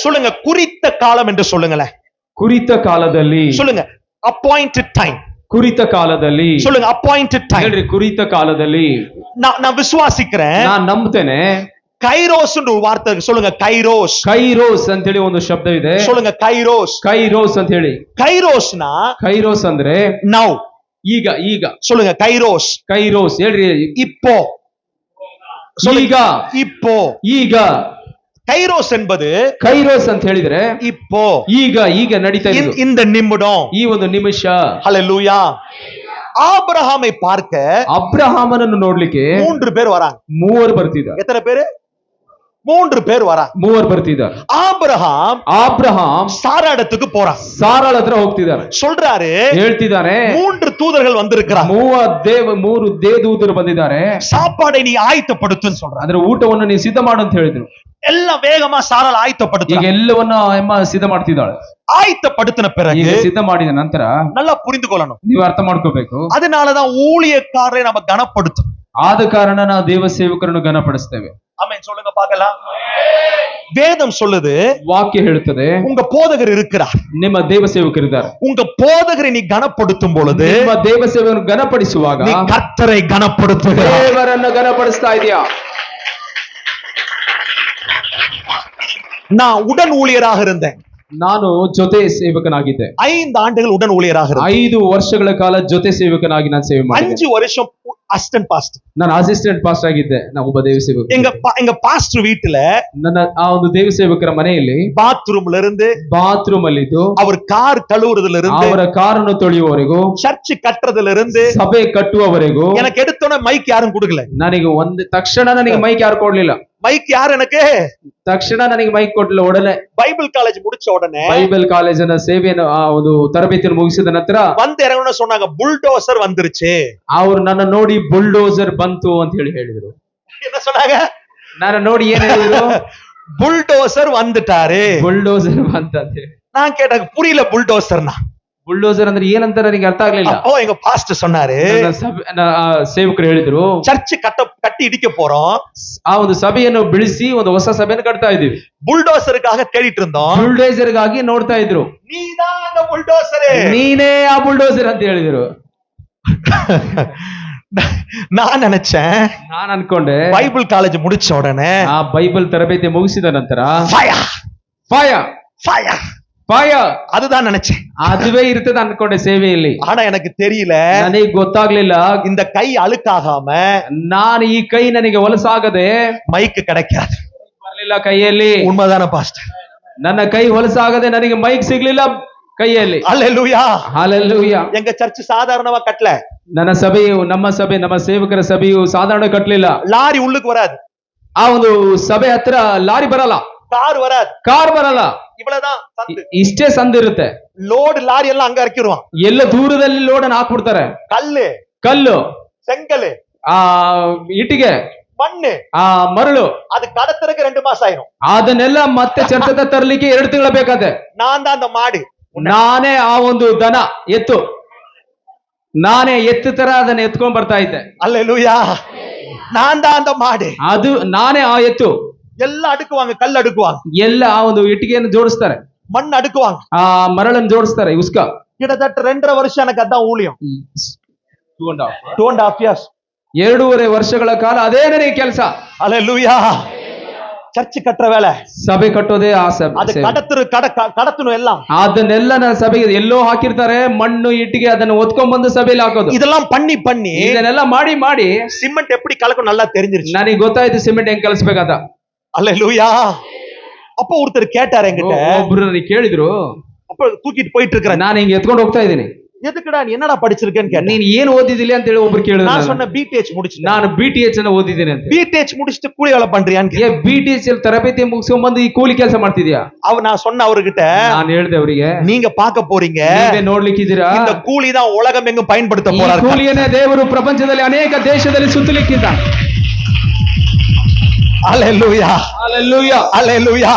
சொல்லுங்க, குறித்த காலம் என்று சொல்லுங்களேன். குறித்த ಕಾಲದಲ್ಲಿ சொல்லுங்க. appointed time. குறித்த ಕಾಲದಲ್ಲಿ சொல்லுங்க. appointed time. ಹೇಳ್ರಿ, குறித்த ಕಾಲದಲ್ಲಿ. நான் விசுவாசிக்கிறேன், ನಾನು ನಂಬುತ್ತೇನೆ. ಕೈರೋಸ್ ಒಂದು ವಾರ್ತೆ சொல்லுங்க. ಕೈರೋಸ್ ಅಂತ ಹೇಳಿ ಒಂದು ಶಬ್ದ ಇದೆ. சொல்லுங்க. ಕೈರೋಸ್ ಅಂತ ಹೇಳಿ. ಕೈರೋಸ್ ಅಂದ್ರೆ ನೌ, ಈಗ. சொல்லுங்க. ಕೈರೋಸ್ ಹೇಳ್ರಿ. இப்போ. ಈಗ. ಕೈರೋಸ್ ಎಂಬುದು ಕೈರೋಸ್ ಅಂತ ಹೇಳಿದ್ರೆ இப்போ, ಈಗ ನಡೀತಾ ಇದೆ. இந்த நிமிடம், ಈ ಒಂದು ನಿಮಿಷ. ஹல்லேலூயா. ஆபிரகாமை பார்க்க ಅಬ್ರಹಾಮನನ್ನು ನೋಡ್ಲಿಕ್ಕೆ 3 பேர் வராங்க. 3 ಬರ್ತಿದ್ದಾರೆ. எத்தனை பேரு? 3 பேர் வராங்க. 3 ಬರ್ತಿದ್ದಾರೆ. ಆಬ್ರಹಾಂ சாரா இடத்துக்கு போறான். ಸಾರಾಳ ಹತ್ರ ಹೋಗ್ತಿದ್ದಾರೆ. சொல்றாரு, ಹೇಳ್ತಿದ್ದಾನೆ, 3 தூதர்கள் வந்திருக்கிறாங்க. 3 ದೇವದೂತರು ಬಂದಿದ್ದಾರೆ. சாப்பாடை நீ ஆயத்தப்படுத்துன்னு சொல்றாரு. ಅಂದ್ರೆ ಊಟವನ್ನು ನೀನು ಸಿದ್ಧ ಮಾಡು ಅಂತ ಹೇಳಿದ್ರು. எல்லாம் வேகமா சாராள் ஆயத்தப்படுத்து. ಈಗ ಎಲ್ಲವನ್ನ ಅಮ್ಮ ಸಿದ್ಧ ಮಾಡ್ತಿದ್ದಾಳೆ. ஆயத்தப்படுத்தின பிறகு, ಸಿದ್ಧ ಮಾಡಿದ ನಂತರ நல்லா புரிந்து கொள்ளணும், ನೀವು ಅರ್ಥ ಮಾಡ್ಕೋಬೇಕು. அதனாலதான் ஊழியக்காரரை நம்ம கனப்படுத்தும். ಆದ ಕಾರಣ ನಾವು ದೇವ ಸೇವಕರನ್ನು ಘನಪಡಿಸ್ತೇವೆ. ஆமென் சொல்லுங்க பார்க்கலாம். வேதம் சொல்லுது, ವಾಕ್ಯ ಹೇಳುತ್ತದೆ, உங்க போதகர் இருக்கிறார். ನಿಮ್ಮ ದೇವ ಸೇವಕರಿದ್ದಾರೆ. உங்க போதகரை நீ கனப்படுத்தும் பொழுது, ನಿಮ್ಮ ದೇವ ಸೇವಕರನ್ನು ಘನಪಡಿಸುವಾಗ நீ கர்த்தரை கனப்படுத்துகிறாய். ದೇವರನ್ನು ಘನಪಡಿಸ್ತಾ ಇದೀಯಾ? நான் உடன் ஊழியராக இருந்தேன். ನಾನು ಜೊತೆ ಸೇವಕನಾಗಿದ್ದೆ. 5 ಆಂಡುಗಳು உடன் ஊழியராக இருந்தேன். 5 ವರ್ಷಗಳ ಕಾಲ ಜೊತೆ ಸೇವಕನಾಗಿ ನಾನು ಸೇವೆ ಮಾಡಿದೆ. 5 வருஷம் ಅಸಿಸ್ಟೆಂಟ್ ಪಾಸ್ಟರ್. ನಾನು ಅಸಿಸ್ಟೆಂಟ್ ಪಾಸ್ಟರ್ ಆಗಿದ್ದೆ. ನಾನು ಒಬ್ಬ ದೇವ ಸೇವಕ. எங்க பாஸ்டர் வீட்டுல, ನನ್ನ ಆ ಒಂದು ದೇವ ಸೇವಕರ ಮನೆಯಲ್ಲಿ ಬಾತ್ರೂಮ್ ಅಲ್ಲಿದ್ದು, அவர் ಕಾರ್ ಕಳುವುறதுல இருந்து, ಅವರ ಕಾರನ್ನು ತೊಳೆಯುವವರೆಗೂ, ಚರ್ಚ್ ಕಟ್ಟறதுல இருந்து, ಸಭೆ ಕಟ್ಟುವವರೆಗೂ, எனக்கு எடுத்தோನೆ ಮೈಕ್ ಯಾರು ಕೊಡಲಿಲ್ಲ. ನನಗೆ ತಕ್ಷಣ ನನಗೆ ಮೈಕ್ ಯಾರು ಕೊಡ್ಲಿಲ್ಲ. மைக் யார் எனக்கு? ತಕ್ಷಣ ನನಗೆ ಮೈಕ್ ಕೊಡ್ಲಿಲ್ಲ. ಒಡನೆ பைபிள் காலேஜ் முடிச்ச உடனே ಬೈಬಲ್ ಕಾಲೇಜಿನ ಸೇವೆಯನ್ನು ಆ ಒಂದು ತರಬೇತಿಯನ್ನು ಮುಗಿಸಿದ ನಂತರ வந்து இறங்கணும்னு சொன்னாங்க. புல்டோசர் வந்துருச்சு. ಅವ್ರು ನನ್ನ ನೋಡಿ ಬುಲ್ಡೋಸರ್ ಬಂತು ಅಂತ ಹೇಳಿದ್ರು. என்ன சொன்னாங்க? ನನ್ನ ನೋಡಿ ಏನ್ ಹೇಳಿದ್ರು? புல்டோசர் வந்துட்டாரு. ಬುಲ್ಡೋಸರ್ ಬಂತ ಅಂತ ಹೇಳಿ. நான் கேட்டேன், புரியல புல்டோசர்னா. ಬುಲ್ಡೋಸರ್ ಅಂದ್ರೆ ಏನಂತ ನನಗೆ ಅರ್ಥ ಆಗ್ಲಿಲ್ಲ. அப்போ எங்க பாஸ்டர் சொன்னாரு, ಸೇವಕರು ಹೇಳಿದ್ರು, சர்ச் கட்டி இடிக்க போறோம். ಆ ಒಂದು ಸಭೆಯನ್ನು ಬಿಳಿಸಿ ಒಂದು ಹೊಸ ಸಭೆಯನ್ನು ಕಟ್ತಾ ಇದೀವಿ. புல்டோசருக்காக தேடிட்டு இருந்தோம். ಬುಲ್ಡೋಸರ್ಗಾಗಿ ನೋಡ್ತಾ ಇದ್ರು. நீதான் அந்த புல்டோசர், ನೀನೇ ಆ ಬುಲ್ಡೋಸರ್ ಅಂತ ಹೇಳಿದ್ರು. நான் நினைச்சேன், ನಾನು ಅನ್ಕೊಂಡೆ பைபிள் காலேஜ் முடிச்ச உடனே ಆ ಬೈಬಲ್ ತರಬೇತಿ ಮುಗಿಸಿದ ನಂತರ ஃபயர் ಫೈರ್ ஃபயர் ಫೈರ್ அதுதான் நினைச்சேன். ಅದುವೇ ಇರ್ತದೆ ಅನ್ಕೊಂಡೆ ಸೇವೆಯಲ್ಲಿ. ஆனா எனக்கு தெரியல, ನನಗೆ ಗೊತ್ತಾಗ್ಲಿಲ್ಲ, இந்த கை அழுக்காகாம ನಾನು ಈ ಕೈ ನನಗೆ ಹೊಲಸಾಗದೆ மைக் கிடைக்காது. ಬರ್ಲಿಲ್ಲ ಕೈಯಲ್ಲಿ. உண்மைதான பாஸ்டர்? ನನ್ನ ಕೈ ಹೊಲಸಾಗದೆ ನನಗೆ ಮೈಕ್ ಸಿಗ್ಲಿಲ್ಲ ಕೈಯಲ್ಲಿ. அல்லேலூயா. ಹಾಲೆಲೂಯಾ. எங்க சர்ச் சாதாரணமா கட்டல. ನನ್ನ ಸಭೆಯು, ನಮ್ಮ ಸಭೆ, ನಮ್ಮ ಸೇವಕರ ಸಭೆಯು ಸಾಧಾರಣ ಕಟ್ಲಿಲ್ಲ. லாரி உள்ளுக்கு வராது. ಆ ಒಂದು ಸಭೆ ಹತ್ರ ಲಾರಿ ಬರಲ್ಲ, கார் வராது, ಕಾರ್ ಬರಲ್ಲ. இவ்வளவுதான் சந்து. ಇಷ್ಟೇ ಸಂದಿರುತ್ತೆ. லோடு லாரி எல்லாம் அங்க இறக்கிடுவான். ಎಲ್ಲ ದೂರದಲ್ಲಿ ಲೋಡನ್ನು ಹಾಕ್ಬಿಡ್ತಾರೆ. கல்லு, ಕಲ್ಲು, செங்கல், ಆ ಇಟ್ಟಿಗೆ, மண்ணு, ಆ ಮರಳು, அது கடத்துறதுக்கு 2 மாசம் ஆயிரும். ಅದನ್ನೆಲ್ಲ ಮತ್ತೆ ಚರ್ಚದ ತರಲಿಕ್ಕೆ 2 ತಿಂಗಳ ಬೇಕಾದೆ. நான் தான் அந்த ಮಾಡು. ನಾನೇ ಆ ಒಂದು ದನ ಎತ್ತು, ನಾನೇ ಎತ್ತು ತರ ಅದನ್ನ ಎತ್ಕೊಂಡ್ ಬರ್ತಾ ಇದ್ದೆ. அல்லேலூயா. நான் தான் அந்த மாடு. ಅದು ನಾನೇ ಆ ಎತ್ತು. எல்லாம் அடுக்குவாங்க, கல் அடுக்குவாங்க, ಎಲ್ಲ ಆ ಒಂದು ಇಟ್ಟಿಗೆಯನ್ನು ಜೋಡಿಸ್ತಾರೆ, மண் அடுக்குவாங்க. ಆ ಮರಳನ್ನು ಜೋಡಿಸ್ತಾರೆ. ಉಸ್ಕ கிட்டத்தட்ட 2.5 வருஷம் எனக்கு அதான் ஊழியம். 2.5 years. 2.5 ವರ್ಷಗಳ ಕಾಲ ಅದೇ ನನಗೆ ಕೆಲಸ. அல்லேலூயா. சர்ச் கட்டுற வேலை, ಸಭೆ ಕಟ್ಟೋದೇ ಆ ಸಭೆ. அது கடத்தணும் எல்லாம். ಅದನ್ನೆಲ್ಲ ನನ್ನ ಸಭೆಗೆ ಎಲ್ಲೋ ಹಾಕಿರ್ತಾರೆ, ಮಣ್ಣು ಇಟ್ಟಿಗೆ, ಅದನ್ನ ಒತ್ಕೊಂಡ್ ಬಂದು ಸಭೆಯಲ್ಲಿ ಹಾಕೋದು. இதெல்லாம் பண்ணி ಇದನ್ನೆಲ್ಲ ಮಾಡಿ சிமெண்ட் எப்படி கலக்கும் நல்லா தெரிஞ்சிருச்சு. ನನಗೆ ಗೊತ್ತಾಯ್ತು ಸಿಮೆಂಟ್ ಹೆಂಗ್ ಕಲಿಸ್ಬೇಕಂತ. அல்லேலூயா. அப்ப ஒருத்தர் கேட்டாரு என்கிட்ட, ಒಬ್ರು ನನಗೆ ಕೇಳಿದ್ರು, அப்ப தூக்கிட்டு போயிட்டு இருக்கிறேன், ನಾನು ಹಿಂಗ್ ಎತ್ಕೊಂಡು ಹೋಗ್ತಾ ಇದ್ದೀನಿ, எதுக்குடா நீ என்னடா படிச்சிருக்கேன்னு கேட்டேன். ನೀನ್ ಏನ್ ಓದಿದಿಲ್ಲ ಅಂತ ಹೇಳಿ ಒಬ್ರು ಕೇಳಿದ್ರು. நான் சொன்ன BTH முடிச்சிட்டேன். ನಾನು BTH ಅನ್ನ ಓದಿದ್ದೀನಿ ಅಂತ. BTH முடிச்சிட்டு கூலி வேலை பண்றியான்னு ಏ BTH ಅಲ್ಲಿ ತರಬೇತಿ ಮುಗಿಸ್ಕೊಂಡ್ ಬಂದು ಈ ಕೂಲಿ ಕೆಲಸ ಮಾಡ್ತಿದ್ಯಾ? நான் சொன்ன அவர்கிட்ட, ನಾನು ಹೇಳ್ದೆ ಅವರಿಗೆ, நீங்க பார்க்க போறீங்க, ನೀವೇ ನೋಡ್ಲಿಕ್ಕಿದ್ದೀರಾ, இந்த கூலி தான் உலகம் எங்கும் பயன்படுத்த ಈ போறாரு. ಕೂಲಿಯನ್ನೇ ದೇವರು ಪ್ರಪಂಚದಲ್ಲಿ ಅನೇಕ ದೇಶದಲ್ಲಿ ಸುತ್ತಲಿಕ್ಕಿದ್ದಾನೆ. அல்லேலூயா. ಹಲ್ಲೆಲೂಯಾ. அல்லேலூயா.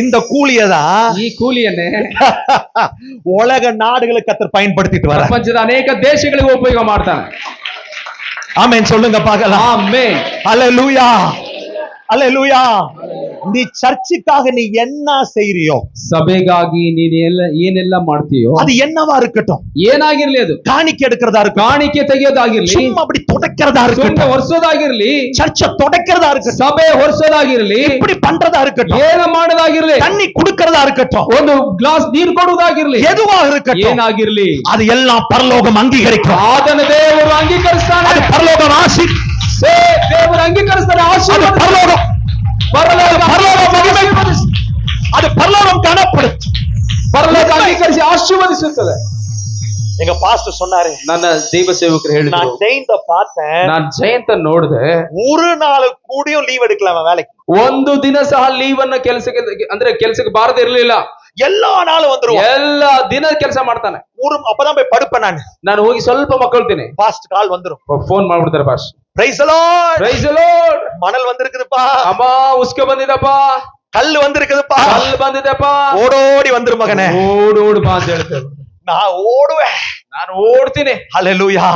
இந்த கூலியதான் ಈ ಕೂಲಿಯನ್ನೇ உலக நாடுகளுக்கு கர்த்தர் பயன்படுத்திட்டு வர. ಪ್ರಪಂಚದ ಅನೇಕ ದೇಶಗಳಿಗೆ ಉಪಯೋಗ ಮಾಡ್ತಾನೆ. ஆமென் சொல்லுங்க பார்க்கலாம். ಆಮೆನ್. அல்லேலூயா. அல்லேலூயா. நீ சர்ச்சுக்காக நீ என்ன செய்றியோ, ಸಭೆಗಾಗಿ ನೀನು ಏನೆಲ್ಲ ಮಾಡ್ತೀಯೋ அது என்னவா இருக்கட்டும், ಏನಾಗಿರ್ಲಿ, ಅದು காணிக்கை எடுக்கிறதா இருக்கட்டும், ಕಾಣಿಕೆ ತೆಗೆಯೋದಾಗಿರ್ಲಿ, சும்மா அப்படி துடைக்கிறதா ಸುಮ್ಮನೆ இருக்கட்டும், ಹೊರ್ಸೋದಾಗಿರ್ಲಿ, சர்ச்சை துடைக்கிறதா இருக்கட்டும், ಸಭೆ ಹೊರ್ಸೋದಾಗಿರ್ಲಿ, இப்படி பண்றதா இருக்கட்டும், ಏನ ಮಾಡೋದಾಗಿರ್ಲಿ, தண்ணி குடுக்கிறதா இருக்கட்டும், ಒಂದು ಗ್ಲಾಸ್ ನೀರು ಕೊಡುವುದಾಗಿರ್ಲಿ, எதுவா இருக்கட்டும், ಏನಾಗಿರ್ಲಿ, அது எல்லாம் பரலோகம் அங்கீகரிக்கும். ಅದನ್ನು ದೇವರು ಅಂಗೀಕರಿಸ್ತಾನೆ. அது பரலோகம் ஆசி, ದೇವರು ಅಂಗೀಕರಿಸ್ತಾನೆ. அது ಆಶೀರ್ವಾದ பரலோகம், பரலோகம் மகிமை, அது பரலோகம் காணப்படும். ಪರಲೋಕ ಅಂಗೀಕರಿಸಿ ಆಶೀರ್ವದಿಸುತ್ತದೆ. எங்க பாஸ்டர் சொன்னாரு, ನನ್ನ ದೈವ ಸೇವಕರು ಹೇಳಿದ್ರು, நான் ஜெயந்த பார்த்தேன், ನಾನು ಜಯಂತ ನೋಡಿದೆ, ஒரு நாள் கூடியும் லீவ் எடுக்கலாம் வேலைக்கு, ಒಂದು ದಿನ ಸಹ ಲೀವ್ ಅನ್ನ ಕೆಲಸಕ್ಕೆ ಅಂದ್ರೆ ಕೆಲಸಕ್ಕೆ ಬಾರದೇ ಇರ್ಲಿಲ್ಲ. எல்லா நாளும் வந்துருவான், ಎಲ್ಲ ದಿನ ಕೆಲಸ ಮಾಡ್ತಾನೆ. அப்பதான் போய் படுப்பேன் ನಾನು ಹೋಗಿ ಸ್ವಲ್ಪ ಮಕ್ಕಳ್ತೀನಿ, பாஸ்ட் கால் வந்துரும், ಫೋನ್ ಮಾಡ್ಬಿಡ್ತಾರೆ, ಪಾಸ್ praise the lord, praise the lord, மணல் வந்திருக்குதுப்பா, ಅಮ್ಮ ಉಸ್ಕ ಬಂದಿದಪ್ಪ, கல்லு வந்திருக்குதுப்பா, ಕಲ್ಲು ಬಂದಿದೆಪ್ಪ, ஓடோடி வந்துரு ಮಗನೇ, ಓಡು ಬಾ ಅಂತ ಹೇಳ್ತಾರೆ. நான் ஓடுவேன், ನಾನು ಓಡ್ತೀನಿ. ஹalleluya.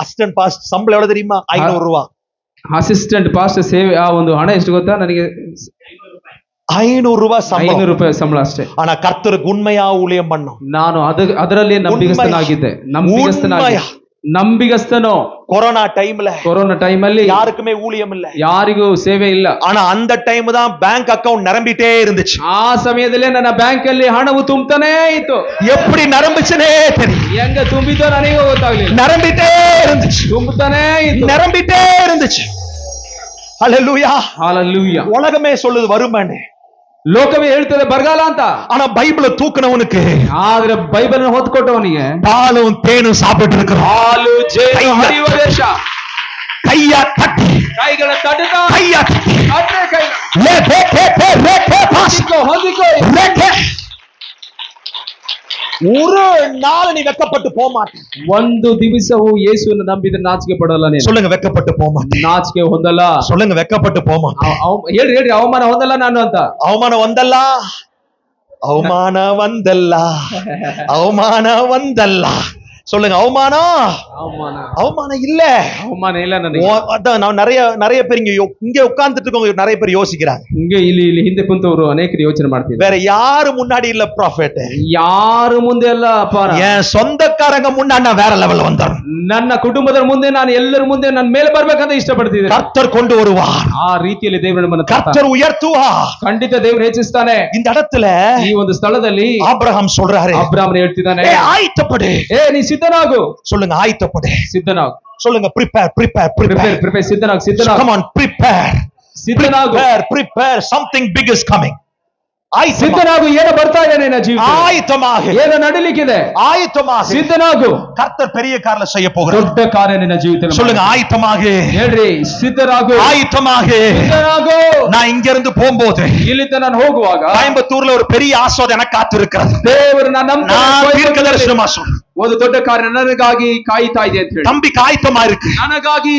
ಅಸಿಸ್ಟೆಂಟ್ ಪಾಸ್ಟ್ ಸಂಬಳ ಎவ்வளவு தெரியுமா? 500 ರೂಪಾಯಿ. ಅಸಿಸ್ಟೆಂಟ್ ಪಾಸ್ಟ್ ಸೇವೆ ಆ ಒಂದು ಹಣ ಎಷ್ಟು ಗೊತ್ತಾ ನನಗೆ? 500 ರೂಪಾಯಿ ಸಂಬಳ. 500 ರೂಪಾಯಿ ಸಂಬಳ ಅಷ್ಟೇ. ಆனா ಕರ್ತருக்கு ಉண்மையா ஊழியம் பண்ணோம். ನಾನು ಅದರಲ್ಲಿ ನಂಬಿಗಸ್ತನಾಗಿದ್ದೆ. ನಂಬಿಗಸ್ತನೋ. ಕೊರೋನಾ ಟೈಮ್ல, ಕೊರೋನಾ ಟೈಮಲ್ಲಿ யாருக்குமே ஊழியம் இல்ல, ಯಾರಿಗೂ ಸೇವೆ ಇಲ್ಲ. ஆனா அந்த டைம் தான் பேங்க் அக்கவுண்ட் நிரம்பிட்டே இருந்துச்சு. ಆ ಸಮಯದಲ್ಲೇ ನನ್ನ ಬ್ಯಾಂಕ್ ಅಲ್ಲಿ ಹಣವು ತುಂಬತಾನೇ ಇತ್ತು. எப்படி நிரம்பிச்சுனே தெரியும், ಹೆಂಗ ತುಂಬಿತೋ ನನಗೆ ಗೊತ್ತಾಗ್ಲಿಲ್ಲ. நிரம்பிட்டே இருந்துச்சு, ತುಂಬತಾನೇ ಇತ್ತು, நிரம்பிட்டே இருந்துச்சு. ஹalleluya. ஹalleluya. உலகமே சொல்லுது வறுமைன்னு, ಲೋಕವೇ ಹೇಳ್ತದೆ ಬರಗಾಲ ಅಂತ. ஆனா பைபிளை தூக்குனவனுக்கு, ಆದ್ರೆ ಬೈಬಲ್ ಹೊತ್ಕೊಟ್ಟವನಿಗೆ பாலும் தேனும் சாப்பிட்டு இருக்கிறோம். ಹಾಲು ಜೇನು ಹರಿಯುವ ದೇಶ, ಕೈಯ ತಟ್ಟಿ ಕೈಗಳ ತಟ್ಟುತ್ತಾ ಕೈಯ ತಟ್ಟಿ ಅಟ್ರೆ ಕೈ ಹೊಂದಿಕೋ ஒரு நாள் நீ வெக்கப்பட்டு போக மாட்டேன். ಒಂದು ದಿವಸವೂ ಯೇಸುವನ್ನು ನಂಬಿದ್ರೆ ನಾಚಿಕೆ ಪಡಲ್ಲ ನೀನು. சொல்லுங்க வெக்கப்பட்டு போக மாட்டேன். ನಾಚಿಕೆ ಹೊಂದಲ್ಲ. சொல்லுங்க வெக்கப்பட்டு போக மாட்டேன். ಹೇಳ್ರಿ ಅವಮಾನ ಹೊಂದಲ್ಲ ನಾನು ಅಂತ. ಅವಮಾನ ಹೊಂದಲ್ಲ, ಅವಮಾನ ಒಂದಲ್ಲ, ಅವಮಾನ ಒಂದಲ್ಲ. சொல்லுங்க அவமானம் அவமானம் இல்ல, அவமானம் இல்ல. அதான் நான் நிறைய பேர் இங்க உட்கார்ந்துட்டு இருக்கவங்க நிறைய பேர் யோசிக்கிறாங்க. இங்க ಇಲ್ಲಿ ಹಿಂದೆ ಕುಂತವರು ಅನೇಕರು ಯೋಚನೆ ಮಾಡ್ತಿದ್ದಾರೆ. வேற யாரு முன்னாடி இல்ல ப்ராஃபெட், ಯಾರು ಮುಂದೆ ಅಲ್ಲ ಅಪಾರ. என் சொந்தக்காரங்க முன்னாடி நான் வேற லெவல்ல வந்தேன். ನನ್ನ ಕುಟುಂಬದ ಮುಂದೆ ನಾನು ಎಲ್ಲರ ಮುಂದೆ ನನ್ನ ಮೇಲೆ ಬರ್ಬೇಕಂತ ಇಷ್ಟಪಡ್ತಿದ್ದೇನೆ. கர்த்தர் கொண்டு வருவார். ಆ ರೀತಿಯಲ್ಲಿ ದೇವರು ನಮ್ಮನ್ನು கர்த்தர் உயர்த்துவார். ಖಂಡಿತ ದೇವರು ಹೆಚ್ಚಿಸ್ತಾನೆ. இந்த இடத்துல ಈ ಒಂದು ಸ್ಥಳದಲ್ಲಿ ஆபிரகாம் சொல்றாரு, ಅಬ್ರಾಮನು ಹೇಳ್ತಿದ್ದಾನೆ, ஆயத்தப்படு. ನೀ ಸಿದ್ಧನಾಗು. சொல்லுங்க ஆயத்தப்படு. ಸಿದ್ಧನಾಗು. சொல்லுங்க prepare prepare prepare prepare. ಸಿದ್ಧನಾಗು ಸಿದ್ಧನಾಗು. come on prepare. ಸಿದ್ಧನಾಗು. prepare something big is coming. ಸಿದ್ಧನಾಗು. ಏನು ಬರ್ತಾ ಇದೆ ನಿನ್ನ ಜೀವಿತ. ಆಯತமாக. ಏನು ನಡೀಲಿಕ್ಕಿದೆ. ஆயத்தமாக. ಸಿದ್ಧನಾಗು. கர்த்தர் பெரிய காரியங்களை செய்ய போகிறார். ದೊಡ್ಡ ಕಾರ್ಯ ನಿನ್ನ ಜೀವಿತದಲ್ಲಿ. சொல்லுங்க ஆயத்தமாக. ಹೇಳ್ರಿ ಸಿದ್ಧನಾಗು. ஆயத்தமாக. ಸಿದ್ಧನಾಗು. நான் இங்க இருந்து போகும்போது ಇಲ್ಲಿಂದ ನಾನು ಹೋಗುವಾಗ கோயம்புத்தூர்ல ஒரு பெரிய ஆசீர்வாதம் எனக்கு காத்திருக்கிறது. ದೇವರು ನನ್ನ தீர்க்கதரிசனமா சொல்றேன். ಒಂದು ದೊಡ್ಡ ಕಾರ್ಯ ನನಗಾಗಿ ಕಾಯ್ತಾ ಇದೆ ಅಂತ ಹೇಳಿ. தம்பி ஆயத்தமா இருக்கு. ನನಗಾಗಿ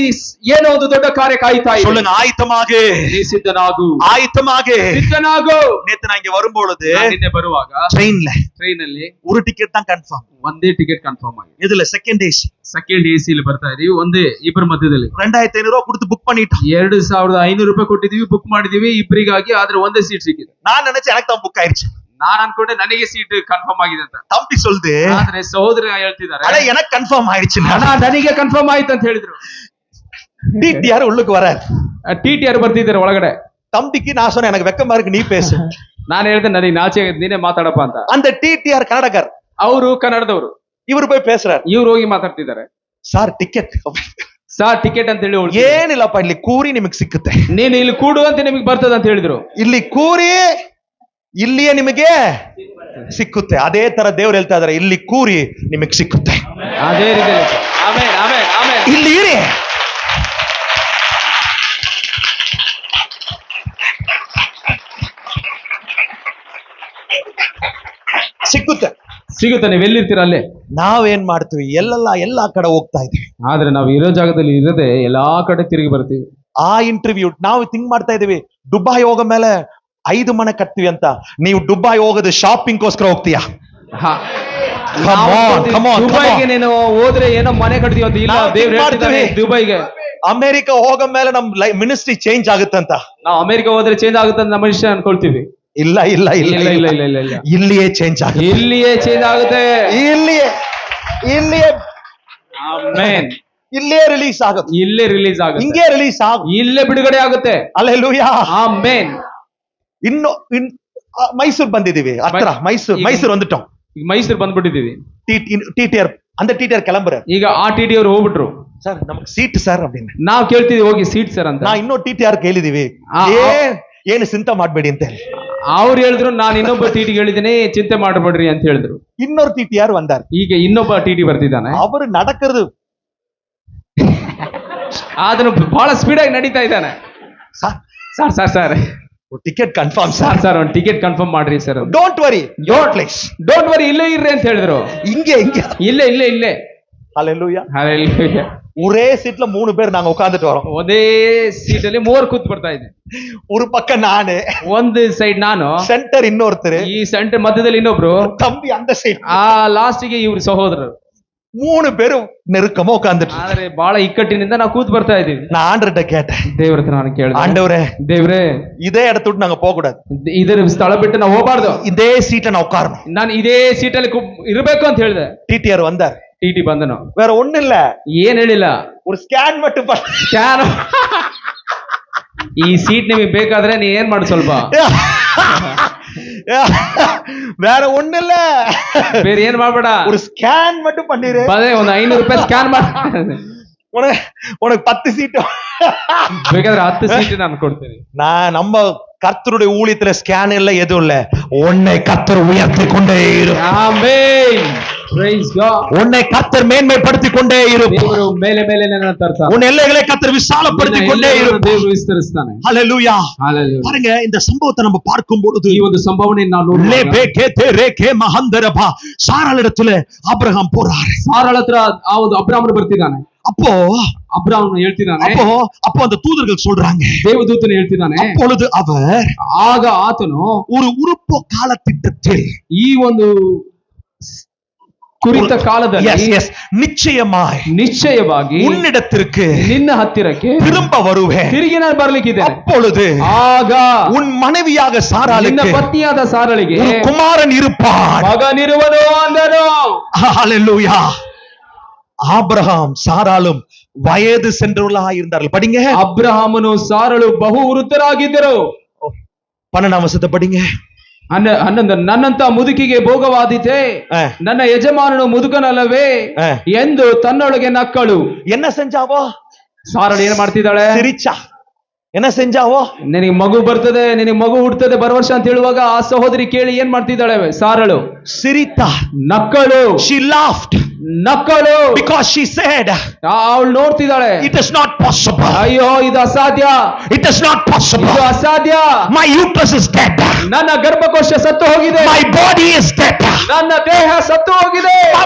ಏನೋ ಒಂದು ದೊಡ್ಡ ಕಾರ್ಯ ಕಾಯ್ತಾ ಇದೆ. சொல்லுங்க ஆயத்தமாக. ನೀ ಸಿದ್ಧನಾಗು. ஆயத்தமாக. ಸಿದ್ಧನಾಗು. நேத்து நான் இங்க வரும்பொழுது ನಿನ್ನೆ ಬರುವಾಗ ಟ್ರೈನ್ ಅಲ್ಲಿ ஒரு ಟಿಕೆಟ್ தான் ಕನ್ಫರ್ಮ್. ಒಂದೇ ಟಿಕೆಟ್ ಕನ್ಫರ್ಮ್ ಆಗಿದೆ. இதுல செகண்ட் ஏசி. ಸೆಕೆಂಡ್ ಎಸಿ ಇಲ್ಲಿ ಬರ್ತಾ ಇದೀವಿ. ಒಂದೇ ಇಬ್ಬರ ಮಧ್ಯದಲ್ಲಿ 2500 ரூபாய் கொடுத்து புக் பண்ணிட்டோம். 2500 ರೂಪಾಯಿ ಕೊಟ್ಟಿದೀವಿ, ಬುಕ್ ಮಾಡಿದೀವಿ ಇಬ್ಬರಿಗಾಗಿ. ಆದ್ರೆ ಒಂದೇ ಸೀಟ್ ಸಿಕ್ಕಿದೆ. நான் நினைச்சேன் எனக்கு தான் புக் ஆயிருச்சு. ನಾನ್ ಅನ್ಕೊಂಡೆ ನನಗೆ ಸೀಟ್ ಕನ್ಫರ್ಮ್ ಆಗಿದೆ ಅಂತ. தம்பி சொல்லுது, ಆದ್ರೆ ಸಹೋದರ ಹೇಳ್ತಿದ್ದಾರೆ, ಅಣ್ಣ எனக்கு ಕನ್ಫರ್ಮ್ ಆಯ್ತು. ನನಗೆ ಕನ್ಫರ್ಮ್ ಆಯ್ತು ಅಂತ ಹೇಳಿದ್ರು. டிடிஆர் உள்ளுக்கு வர ಟಿಟಿಆರ್ ಬರ್ತಿದ್ದಾರೆ ಒಳಗಡೆ. தம்பிக்கு நான் சொன்னேன் எனக்கு வெக்கமா இருக்கு நீ பேசு. ನಾನು ಹೇಳಿದೆ ನನಗೆ ನಾಚೆ ಆಗಿದೆ, ನೀನೇ ಮಾತಾಡಪ್ಪ ಅಂತ. அந்த டிடிஆர் கன்னடகர், ಅವರು ಕನ್ನಡದವರು. ಇವರು போய் பேசுறாரு. ಇವ್ರು ಹೋಗಿ ಮಾತಾಡ್ತಿದ್ದಾರೆ, ಸಾರ್ ಟಿಕೆಟ್ ಸಾರ್ ಟಿಕೆಟ್ ಅಂತ ಹೇಳಿ. ಏನಿಲ್ಲಪ್ಪ ಇಲ್ಲಿ ಕೂರಿ ನಿಮಗೆ ಸಿಕ್ಕುತ್ತೆ, ನೀನು ಇಲ್ಲಿ ಕೂಡು ಅಂತ ನಿಮಗೆ ಬರ್ತದ ಅಂತ ಹೇಳಿದ್ರು. ಇಲ್ಲಿ ಕೂರಿ ಇಲ್ಲಿಯೇ ನಿಮಗೆ ಸಿಕ್ಕುತ್ತೆ. ಅದೇ ತರ ದೇವ್ರು ಹೇಳ್ತಾ ಇದಾರೆ, ಇಲ್ಲಿ ಕೂರಿ ನಿಮಗೆ ಸಿಕ್ಕುತ್ತೆ. ಅದೇ ರೀತಿ ಆಮೆನ್ ಆಮೆನ್ ಆಮೆನ್. ಇಲ್ಲಿ ಇರಿ, ಸಿಕ್ಕುತ್ತೆ ಸಿಗುತ್ತೆ. ನೀವು ಎಲ್ಲಿರ್ತೀರ ಅಲ್ಲೇ. ನಾವೇನ್ ಮಾಡ್ತೀವಿ, ಎಲ್ಲಾ ಕಡೆ ಹೋಗ್ತಾ ಇದೀವಿ. ಆದ್ರೆ ನಾವು ಇರೋ ಜಾಗದಲ್ಲಿ ಇರದೆ ಎಲ್ಲಾ ಕಡೆ ತಿರುಗಿ ಬರ್ತೀವಿ. ಆ ಇಂಟರ್ವ್ಯೂ ನಾವು ಥಿಂಕ್ ಮಾಡ್ತಾ ಇದೀವಿ, ದುಬಾಯ್ ಹೋಗ ಮೇಲೆ 5 ಮನೆ ಕಟ್ತೀವಿ ಅಂತ. ನೀವು ದುಬಾಯ್ ಹೋಗೋದು ಶಾಪಿಂಗ್ಗೋಸ್ಕರ ಹೋಗ್ತೀಯಾ? ದುಬೈಗೆ ನೀನು ಹೋದ್ರೆ ಏನೋ ಮನೆ ಕಟ್ತೀವಿ ಅಂತ ಇಲ್ಲ. ದೇವ್ರು ಹೇಳ್ತಿದ್ದಾನೆ ದುಬೈಗೆ. ಅಮೆರಿಕ ಹೋಗ ಮೇಲೆ ನಮ್ ಮಿನಿಸ್ಟ್ರಿ ಚೇಂಜ್ ಆಗುತ್ತಂತ. ನಾವು ಅಮೆರಿಕ ಹೋದ್ರೆ ಚೇಂಜ್ ಆಗುತ್ತೆ ಅಂತ ನಮ್ಮ ಮನುಷ್ಯ ಅನ್ಕೊಳ್ತೀವಿ. ಇಲ್ಲ ಇಲ್ಲ ಇಲ್ಲ ಇಲ್ಲ ಇಲ್ಲ ಇಲ್ಲ ಇಲ್ಲ, ಇಲ್ಲಿಯೇ ಚೇಂಜ್ ಆಗುತ್ತೆ. ಇಲ್ಲಿಯೇ ಚೇಂಜ್ ಆಗುತ್ತೆ. ಇಲ್ಲಿಯೇ ಆಮೆನ್. ಇಲ್ಲೇ ರಿಲೀಸ್ ಆಗುತ್ತೆ. ಇಲ್ಲೇ ರಿಲೀಸ್ ಆಗುತ್ತೆ. ಹಿಂಗೆ ರಿಲೀಸ್ ಇಲ್ಲೇ ಬಿಡುಗಡೆ ಆಗುತ್ತೆ. Hallelujah amen. ಇನ್ನು ಮೈಸೂರು ಬಂದಿದೀವಿ. ಹತ್ರ ಮೈಸೂರು வந்துட்டோம். ಈಗ ಮೈಸೂರು ಬಂದ್ಬಿಟ್ಟಿದೀವಿ. ಟಿಟಿಆರ್ அந்த ಟಿಟಿಆರ್ கிளம்புற. ಈಗ ಆ ಟಿಟಿ ಅವರು ಹೋಗ್ಬಿಟ್ರು. ಸರ್ ನಮಗೆ ಸೀಟ್ ಸರ್ அப்படின்னு ನಾವು ಕೇಳ್ತಿದೀವಿ, ಹೋಗಿ ಸೀಟ್ ಸರ್ ಅಂತ. ನಾ ಇನ್ನೂ ಟಿಟಿಆರ್ ಕೇಳಿದೀವಿ, ಏನು ಚಿಂತೆ ಮಾಡಬೇಡಿ ಅಂತ ಹೇಳಿ. ಅವ್ರು ಹೇಳಿದ್ರು, ನಾನು ಇನ್ನೊಬ್ಬ ಟಿಟಿ ಹೇಳಿದ್ದೀನಿ, ಚಿಂತೆ ಮಾಡಬೇಡ್ರಿ ಅಂತ ಹೇಳಿದ್ರು. ಇನ್ನೊರು ಟಿಟಿಆರ್ ಬಂದಾರ. ಈಗ ಇನ್ನೊಬ್ಬ ಟಿಟಿ ಬರ್ತಿದ್ದಾನೆ. ಅವರು ನಡಕರದು ಅದನ್ನು ಬಹಳ ಸ್ಪೀಡ್ ಆಗಿ ನಡೀತಾ ಇದ್ದಾನೆ. Sir sir sir ticket confirm sir ಒಂದು ಟಿಕೆಟ್ ಕನ್ಫರ್ಮ್ ಮಾಡ್ರಿ ಸರ್. ಡೋಂಟ್ ವರಿ ಇಲ್ಲೇ ಇರ್ರಿ ಅಂತ ಹೇಳಿದ್ರು. ಹಿಂಗೆ ಇಲ್ಲೇ ஹல்லேலூயா ஹல்லேலூயா. ஒரே சீட்ல 3 பேர் நாங்க உட்கார்ந்துட்டு வரோம். ಒಂದೇ ಸೀಟ್ ಅಲ್ಲಿ 3 ಕೂತ್ ಬರ್ತಾ ಇದ್ದೆ. ஒரு பக்கம் நானு, ಒಂದು ಸೈಡ್ ನಾನು, ಸೆಂಟರ್ ಇನ್ನೊರ್ತರು, ಈ ಸೆಂಟರ್ ಮಧ್ಯದಲ್ಲಿ ಇನ್ನೊಬ್ರು, தம்பி அந்த சைடு, ಆ ಲಾಸ್ಟ್ ಗೆ ಇವ್ರು ಸಹೋದರರು. 3 பேரு நெருக்கமா உட்கார்ந்துட்டு. ಆದ್ರೆ ಬಹಳ ಇಕ್ಕಟ್ಟಿನಿಂದ ನಾವು ಕೂತ್ ಬರ್ತಾ ಇದೀವಿ. நான் ஆண்டவர்ட்ட கேட்டேன், ದೇವರ ಹತ್ರ ನಾನು ಕೇಳಿದೆ, ஆண்டவரே ದೇವ್ರೇ இதே இடத்த விட்டு நாங்க போக கூடாது, ಇದರ ಸ್ಥಳ ಬಿಟ್ಟು ನಾವು ಹೋಗಬಾರ್ದು, இதே சீட்டை நான் உட்காரணும், ನಾನು ಇದೇ ಸೀಟಲ್ಲಿ ಇರಬೇಕು ಅಂತ ಹೇಳಿದೆ. டிடிஆர் வந்தார். ಟಿಟಿ ಬಂದನು. வேற ஒண்ணு இல்ல, ಏನ್ ಹೇಳಿಲ್ಲ, ஒரு ಸ್ಕ್ಯಾನ್ மட்டும் ಸ್ಕ್ಯಾನ್. ಈ ಸೀಟ್ ನಿಮಗೆ ಬೇಕಾದ್ರೆ ನೀ ಏನ್ ಮಾಡು ಸ್ವಲ್ಪ. வேற ஒண்ணு இல்ல, ಬೇರೆ ಏನ್ ಮಾಡ್ಬೇಡ, ஒரு ஸ்கேன் மட்டும் பண்ணிரு. ಅದೇ ಒಂದು 500 ರೂಪಾಯಿ ಸ್ಕ್ಯಾನ್ ಮಾಡ, உனக்கு 10 சீட் ಬೇಕಾದ್ರೆ 10 ಸೀಟ್ ನಾನು ಕೊಡ್ತೇನೆ. நம்ம கர்த்தருடைய ஊழியத்துல ஸ்கேன் இல்ல, எதுவும் இல்ல, உன்னை கர்த்தர் உயர்த்தி கொண்டே இரு. ஆமென். Praise God. உன்னை கர்த்தர் மேன்மைப்படுத்திக் கொண்டே இருப்பார். ದೇವರು ಮೇಲೆ ಮೇಲೆ ನನ್ನ ತರ್ತಾನೆ. உன் எல்லைகளை கர்த்தர் விசாலப்படுத்திக் கொண்டே இருப்பார். ದೇವರು ವಿಸ್ತರಿಸ್ತಾನೆ. ஹalleluya. Hallelujah. பாருங்க, இந்த சம்பவத்தை நம்ம பார்க்கும் பொழுது ಈ ಒಂದು ಸಂಭಾವನೆಯನ್ನು ನಾವು ನೋಡುವಾಗ சாராளிடத்துல ஆபிரகாம் போறாரு. ಸಾರಳ ಹತ್ರ ಆ ಒಂದು ಅಬ್ರಾಮನು ಬರ್ತಿದ್ದಾನೆ. அப்போ ಅಬ್ರಾಮನು ಹೇಳ್ತಿದ್ದಾನೆ. அப்போ அந்த தூதர்கள் சொல்றாங்க, ದೇವದೂತನು ಹೇಳ್ತಿದ್ದಾನೆ. அப்பொழுது அவர் ಆಗ ಆತನು ஒரு உருப்போ காலத்திட்டத்தில் ಈ ಒಂದು ಕುರಿತ ಕಾಲದಲ್ಲಿ ನಿಶ್ಚಯವಾಗಿ உன்னிடத்திற்கு ನಿನ್ನ ಹತ್ತಿರಕ್ಕೆ திரும்ப வருவேன். ತಿರುಗಿ ನಾನು ಬರ್ಲಿಕ್ಕಿದ್ದೇನೆ. அப்பொழுது ಆಗ உன் மனைவியாக சாராளுக்கு ನಿನ್ನ ಪತ್ನಿಯಾದ ಸಾರಳಿಗೆ ஒரு குமாரன் இருப்பான். ಮಗನಿರುವನು ಅಂದನು. ஹalleluya. ஆபிரகாம் சாராளும் வயது சென்றவர்களாக இருந்தார்கள். படிங்க. ಅಬ್ರಹಾಮನು ಸಾರಳು ಬಹು ವೃದ್ಧರಾಗಿದ್ದರು. 12ாம் வசனத்தை படிங்க. ನನ್ನಂತ ಮುದುಕಿಗೆ ಭೋಗವಾದೀತೆ, ನನ್ನ ಯಜಮಾನನು ಮುದುಕನಲ್ಲವೇ ಎಂದು ತನ್ನೊಳಗೆ ನಕ್ಕಳು. என்ன செஞ்சாவோ? ಸಾರಳು ಏನ್ ಮಾಡ್ತಿದ್ದಾಳೆ? ಸಿರಿಚಾ. என்ன செஞ்சாவೋ? ನಿನಗೆ ಮಗು ಬರ್ತದೆ, ನಿನಗೆ ಮಗು ಹುಡ್ತದೆ ಬರುವ ವರ್ಷ ಅಂತ ಹೇಳುವಾಗ ಆ ಸಹೋದರಿ ಕೇಳಿ ಏನ್ ಮಾಡ್ತಿದ್ದಾಳೆ? ಸಾರಳು ಸಿರಿತಾ, ನಕ್ಕಳು. she laughed, ನಕ್ಕಳು. because she said, ಅವಳು ನೋಡ್ತಿದ್ದಾಳೆ, it is not possible. ಅಯ್ಯೋ ಇದು ಅಸಾಧ್ಯ, it is not possible. ಇದು ಅಸಾಧ್ಯ. my uterus is dead, ನನ್ನ ಗರ್ಭಕೋಶ ಸತ್ತು ಹೋಗಿದೆ, my body is dead, ನನ್ನ ದೇಹ ಸತ್ತು ಹೋಗಿದೆ,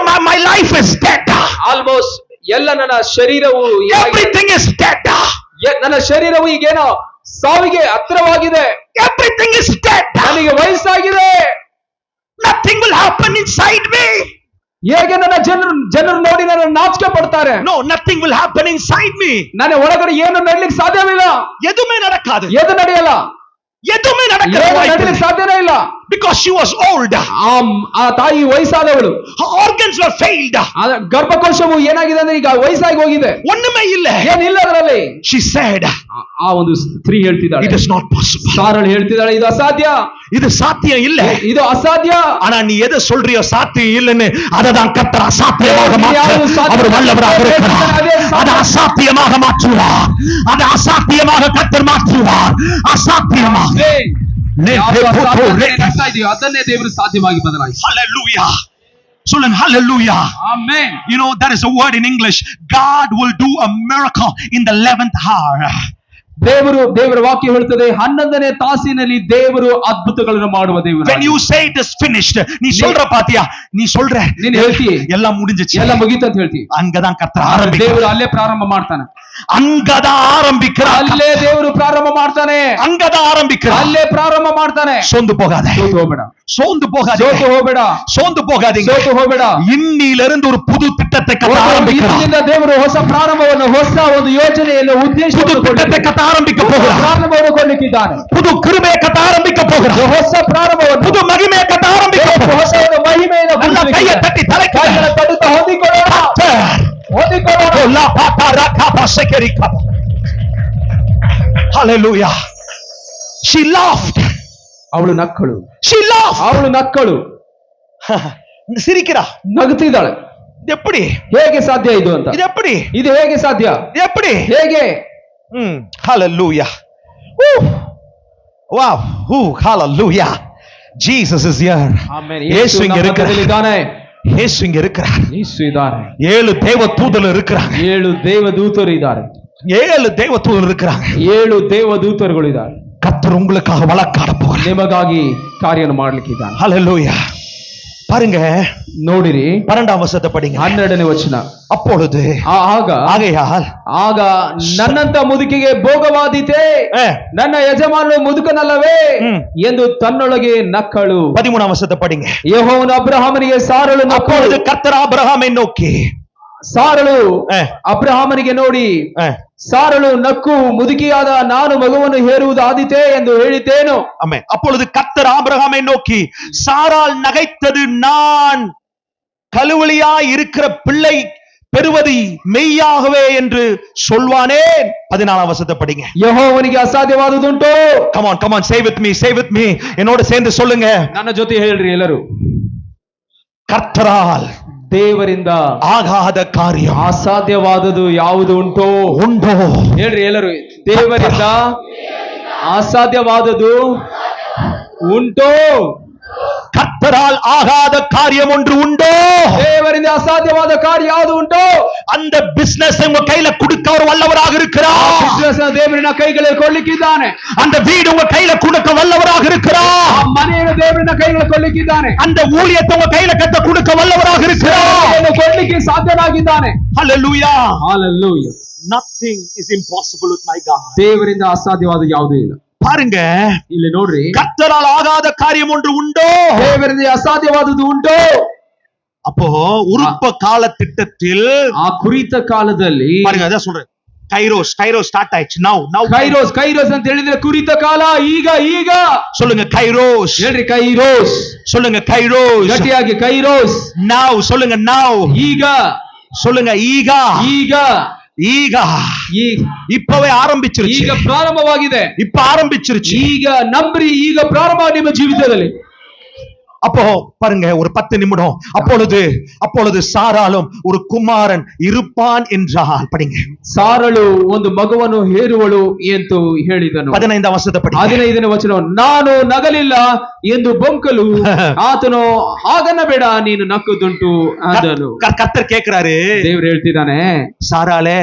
my life is dead, almost ಎಲ್ಲ ನನ್ನ ಶರೀರವು everything is dead, ನನ್ನ ಶರೀರವು ಈಗೇನೋ ಸಾವಿಗೆ ಹತ್ತಿರವಾಗಿದೆ, everything is dead, ನನಗೆ ವಯಸ್ಸಾಗಿದೆ, nothing will happen inside me. ಹೇಗೆ ನನ್ನ ಜನರು ನೋಡಿ ನನ್ನ ನಾಚಿಕೆ ಪಡ್ತಾರೆ. no, nothing will happen inside me. ನನ್ನ ಒಳಗಡೆ ಏನು ನಡಲಿಕ್ಕೆ ಸಾಧ್ಯವಿಲ್ಲ. எதுமே நடக்காது. ಎದು ನಡೆಯಲ್ಲ. எதுமே ನಡಲಿಕ್ಕೆ ಸಾಧ್ಯನೇ ಇಲ್ಲ. because she was old. ಆ ತಾಯಿ ವಯಸ್ಸಾದವಳು. her organs were failed. ಗರ್ಭಕೋಶವು ಏನಾಗಿದೆ ಅಂದ್ರೆ ಈಗ ವಯಸ್ಸಾಗಿ ಹೋಗಿದೆ, ஒண்ணுமே இல்ல, ಏನಿಲ್ಲ ಅದರಲ್ಲಿ. she said, ಆ ಒಂದು ಸ್ತ್ರೀ ಹೇಳ್ತಿದ್ದಾಳೆ, it is not possible. ಸಾರಳು ಹೇಳ್ತಿದ್ದಾಳೆ, ಇದು ಅಸಾಧ್ಯ, இது சாத்தியம் இல்ல, இது அசாத்திய. ஆனா நீ எதை சொல்றியோ சாத்தியம் இல்லன்னு அததான் கர்த்தர் அசாத்தியமாக மாற்றுவார். அவர் வல்லவராக இருக்கிறார். அதை அசாத்தியமாக மாற்றுவார். அதை அசாத்தியமாக கர்த்தர் மாற்றுவார். அசாத்தியமாக ಅದನ್ನೇ ದೇವರು ಸಾಧ್ಯವಾಗಿ ಬದಲಾಯಿಸಿ. Hallelujah. சொல்லுங்க hallelujah. Amen. You know there is a word in English, God will do a miracle in the 11th hour. ದೇವರ ವಾಕ್ಯ ಹೇಳುತ್ತದೆ 11ನೇ ತಾಸಿನಲ್ಲಿ ದೇವರು ಅದ್ಭುತಗಳನ್ನು ಮಾಡುವ ದೇವರು. when you say it is finished, நீ சொல்ற பாத்தியா, நீ சொல்ற ನೀನು ಹೇಳ್ತಿ எல்லாம் முடிஞ்சிச்சு, ಎಲ್ಲ ಮುಗೀತು ಅಂತ ಹೇಳ್ತಿ. அங்கதான் கர்த்தர் ஆரம்பிக்கிறார். ದೇವರು ಅಲ್ಲೇ ಪ್ರಾರಂಭ ಮಾಡ್ತಾನೆ. அங்கதான் ஆரம்பிக்கிறார். ಅಲ್ಲೇ ದೇವರು ಪ್ರಾರಂಭ ಮಾಡ್ತಾನೆ. அங்கதான் ஆரம்பிக்கிறார். ಅಲ್ಲೇ ಪ್ರಾರಂಭ ಮಾಡ್ತಾನೆ. சோர்ந்து போகாதே, ಸೋತು ಹೋಗಬೇಡ, சோர்ந்து போகாதே, ಸೋತು ಹೋಗಬೇಡ, சோர்ந்து போகாதீங்க, ಸೋತು ಹೋಗಬೇಡ. இன்னிலிருந்து ஒரு புது திட்டத்தை கட்ட ஆரம்பிக்கிறார். ಇಂದಿನಿಂದ ದೇವರು ಹೊಸ ಪ್ರಾರಂಭವನ್ನು, ಹೊಸ ಒಂದು ಯೋಜನೆಯನ್ನು, ಉದ್ದೇಶವನ್ನು திட்டத்தை கட்ட ஆரம்பிக்க போகிறார். ಪ್ರಾರಂಭವನ್ನು ಕೊಡಲಿಕ್ಕಿದ್ದಾನೆ. புது கிருபையை கட்ட ஆரம்பிக்க போகிறார். ಹೊಸ ಪ್ರಾರಂಭವನ್ನು, புது மகிமையை கட்ட ஆரம்பிக்க போகிறார். ಹೊಸ ಒಂದು ಮಹಿಮೆಯನ್ನು நல்ல கையை தட்டி தலைக்கு ತಡುತ್ತಾ ಹೊಂದಿಕೊಳ್ಳೋಣ, ಹೊಂದಿಕೊಳ್ಳೋಣ. Hallelujah. She laughed. ಅವಳು ನಕ್ಕಳು. She laughed. ಅವಳು ನಕ್ಕಳು. சிரிக்கிறா, ನಗುತ್ತಿದ್ದಾಳೆ. இது எப்படி, ಹೇಗೆ ಸಾಧ್ಯ ಇದು ಅಂತ, இது எப்படி, ಇದು ಹೇಗೆ ಸಾಧ್ಯ, இது எப்படி, ಹೇಗೆ. Hallelujah. Wow. Hallelujah. Jesus is here. Amen. ಯೇಸು ಇங்கே ಇದ್ದಾನೆ. ಯೇಸು இங்க இருக்கிறார். ಯೇಸು ಇದ್ದಾರೆ. 7 ದೇವದೂತರು இருக்கிறாங்க. 7 ದೇವದೂತರು ಇದ್ದಾರೆ. 7 ದೇವದೂತರು இருக்கிறாங்க. 7 ದೇವದೂತರುಗಳು ಇದ್ದಾರೆ. கர்த்தர் உங்களுக்காக வழக்காட போகிறார். ನಿಮಗಾಗಿ ಕಾರ್ಯವನ್ನು ಮಾಡಲಿಕ್ಕಿದ್ದಾನೆ. Hallelujah. பாருங்க, ನೋಡಿರಿ 12ாம் வசனத்தை படிங்க. 12ನೇ ವಚನ. அப்பொழுது ಆಗ ನನ್ನಂತ ಮುದುಕಿಗೆ ಭೋಗವಾದೀತೆ, ನನ್ನ ಯಜಮಾನನು ಮುದುಕನಲ್ಲವೇ ಎಂದು ತನ್ನೊಳಗೆ ನಕ್ಕಳು. 13ಾம் வசனத்தை படிங்க. ಯೆಹೋವನು ಅಬ್ರಹಾಮನಿಗೆ ಸಾರಳು ನಕ್ಕಳು. அப்பொழுது கர்த்தர் ஆபிரகாமை நோக்கி, ಸಾರಳು ಅಬ್ರಹಾಮನಿಗೆ ನೋಡಿ, ಸಾರಳು ನಕ್ಕು ಮುದುಕಿಯಾದ ನಾನು ಮಗುವನ್ನು ಹೇರುವುದು ಆದೀತೆ ಎಂದು ಹೇಳಿದ್ದೇನು. ಆಮೆನ್. அப்பொழுது கர்த்தர் ஆபிரகாமை நோக்கி, சாராள் நகைத்தது நான் கழுவலியாய் இருக்கிற பிள்ளை பெறுவது மெய்யாகவே என்று சொல்வானேன். 14ாம் வசனத்தை படிங்க. ಯೆಹೋವನಿಗೆ ಅಸಾಧ್ಯವಾದುದುಂಟು. come on say with me, என்னோட சேர்ந்து சொல்லுங்க. ನನ್ನ ಜೊತೆ ಹೇಳ್ರಿ ಎಲ್ಲರೂ. கர்த்தரால், ದೇವರಿಂದ ಆಗಾದ ಕಾರ್ಯ, ಅಸಾಧ್ಯವಾದದು ಯಾವುದು ಉಂಟೋ ಹೇಳ್ರಿ ಎಲ್ಲರೂ. ದೇವರಿಂದ ಅಸಾಧ್ಯವಾದದು ಉಂಟೋ. கர்த்தரால் ஆகாத காரியம் ஒன்று உண்டோ? ದೇವರಿಂದ ಅಸಾಧ್ಯವಾದ ಕಾರ್ಯ ಯಾವುದು ಉಂಟೋ அந்த பிசினஸ் உங்க கையில கொடுக்க அவர் வல்லவராக இருக்கிறார். ಬಿಸಿನೆಸ್ ದೇವರಿನ ಕೈಗಳಲ್ಲಿ ಕೊಡ್ಲಿಕ್ಕಿದ್ದಾನೆ. அந்த வீடு உங்க கையில கொடுக்க வல்லவராக இருக்கிறார். ಆ ಮನೆಯನ್ನು ದೇವರಿನ ಕೈಗಳಲ್ಲಿ ಕೊಡ್ಲಿಕ್ಕಿದ್ದಾನೆ. அந்த ஊழியத்தை உங்க கையில கட்ட கொடுக்க வல்லவராக இருக்கிறார். ಅದನ್ನು ಕೊಡ್ಲಿಕ್ಕೆ ಸಾಧ್ಯನಾಗಿದ್ದಾನೆ. Hallelujah. Hallelujah. Nothing is impossible with my God. ದೇವರಿಂದ ಅಸಾಧ್ಯವಾದ ಯಾವುದೂ ಇಲ್ಲ. பாருங்க, ಇಲ್ಲಿ ನೋಡ್ರಿ, கர்த்தரால் ஆகாத காரியம் ஒன்று உண்டோ? ದೇವರಿಂದ ಅಸಾಧ್ಯವಾದದ್ದು ಉಂಟು. அப்போ உருப்ப கால திட்டத்தில் ಆ ಕುರಿತ ಕಾಲದಲ್ಲಿ பாருங்க, அதான் சொல்றேன், கைரோஸ் ஸ்டார்ட் ஆயிடுச்சு. நவ ಕೈರೋಸ್ ಅಂತ ಹೇಳಿದ್ರೆ ಕುರಿತ ಕಾಲ ಈಗ சொல்லுங்க கைரோஸ். ಹೇಳ್ರಿ ಕೈರೋಸ್. சொல்லுங்க கைரோஸ். ಗಟ್ಟಿಯಾಗಿ ಕೈರೋಸ್. நவ் சொல்லுங்க, நவ். ಈಗ சொல்லுங்க, ಈಗ. இப்பவே ஆரம்பிச்சிருச்சு. ಈಗ ಪ್ರಾರಂಭವಾಗಿದೆ. இப்ப ஆரம்பிச்சிருச்சு. ಈಗ ನಂಬ್ರಿ, ಈಗ ಪ್ರಾರಂಭ ನಿಮ್ಮ ಜೀವಿತದಲ್ಲಿ. அப்போ பாருங்க, ஒரு 10 நிமிடம். அப்பொழுது சாராலும் ஒரு குமாரன் இருப்பான் என்றால், படிங்க. ಸಾರಳು ಒಂದು ಮಗುವನ್ನು ಹೇರುವಳು ಎಂದು ಹೇಳಿದನು. 15ನೇ ವಚನದ ಪಡಿ. 15ನೇ ವಚನ. ನಾನು ನಗಲಿಲ್ಲ ಎಂದು ಬೊಂಕಲು ಆತನು ಹಾಗನ್ನಬೇಡ, ನೀನು ನಕ್ಕುದುಂಟು ಅಂದನು. கர்த்தர் கேக்குறாரு, ದೇವರು ಹೇಳ್ತಿದ್ದಾನೆ, சாராளே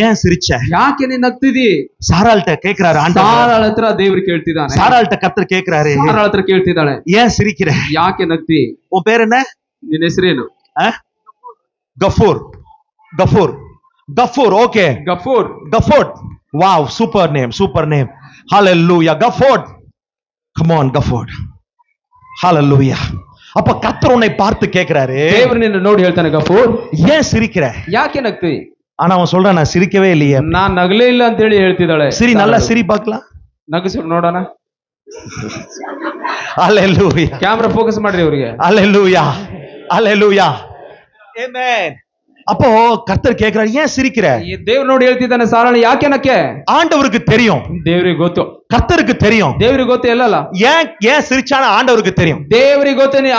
ஏன் சிரிச்ச? ಯಾಕೆ ನೀನು ನಗ್ತಿದಿ? சாராள்கிட்ட கேக்குறாரு ஆண்டவர். ಸಾರಾಳ ಹತ್ರ ದೇವರು ಕೇಳ್ತಿದ್ದಾನೆ. சாராள்கிட்ட கர்த்தர் கேக்குறாரு, ಸಾರಾಳ ಹತ್ರ ಕೇಳ್ತಿದ್ದಾಳೆ, ஏன் சிரிக்கிற? ಯಾಕೆ ನಗ್ತಿ? உன் பேர் என்ன? ನಿನ್ನ ಹೆಸರೇನು? Gafoor. Okay, Gafoor. Wow, super name. Hallelujah. Gafoor. come on, Gafoor. Hallelujah. அப்ப கர்த்தர் உன்னை பார்த்து கேக்குறாரு, ದೇವರು ನಿನ್ನ ನೋಡಿ ಹೇಳ್ತಾನೆ, ಗಫೂರ್ ஏன் சிரிக்கிற? ಯಾಕೆ ನಗ್ತಿ? ஆனா அவன் சொல்றான், நான் சிரிக்கவே இல்லையே. ನಾನ್ ನಗಲೇ ಇಲ್ಲ ಅಂತ ಹೇಳಿ ಹೇಳ್ತಿದ್ದಾಳೆ. சிரி, நல்லா சிரி பார்க்கலாம். ನಗಸು ನೋಡೋಣ. ஹalleluya. ಕ್ಯಾಮೆರಾ ಫೋಕಸ್ ಮಾಡ್ರಿ ಅವರಿಗೆ. ஹalleluya. ಆಮೆನ್. அப்போ கர்த்தர் கேக்குறாரு, ஏன் சிரிக்கிற? ದೇವ್ರು ನೋಡಿ ಹೇಳ್ತಿದ್ದಾನೆ, ಸಾರಾಳ ಯಾಕೆ ನಕ್ಕೆ? ஆண்டவருக்கு தெரியும், ದೇವ್ರಿಗೆ ಗೊತ್ತು. கர்த்தருக்கு தெரியும். ದೇವ್ರಿಗೆ ಗೊತ್ತು ಎಲ್ಲಲ್ಲ. ஏன் சிரிச்சான ஆண்டவருக்கு தெரியும். ದೇವ್ರಿಗೆ ಗೊತ್ತೇನೆ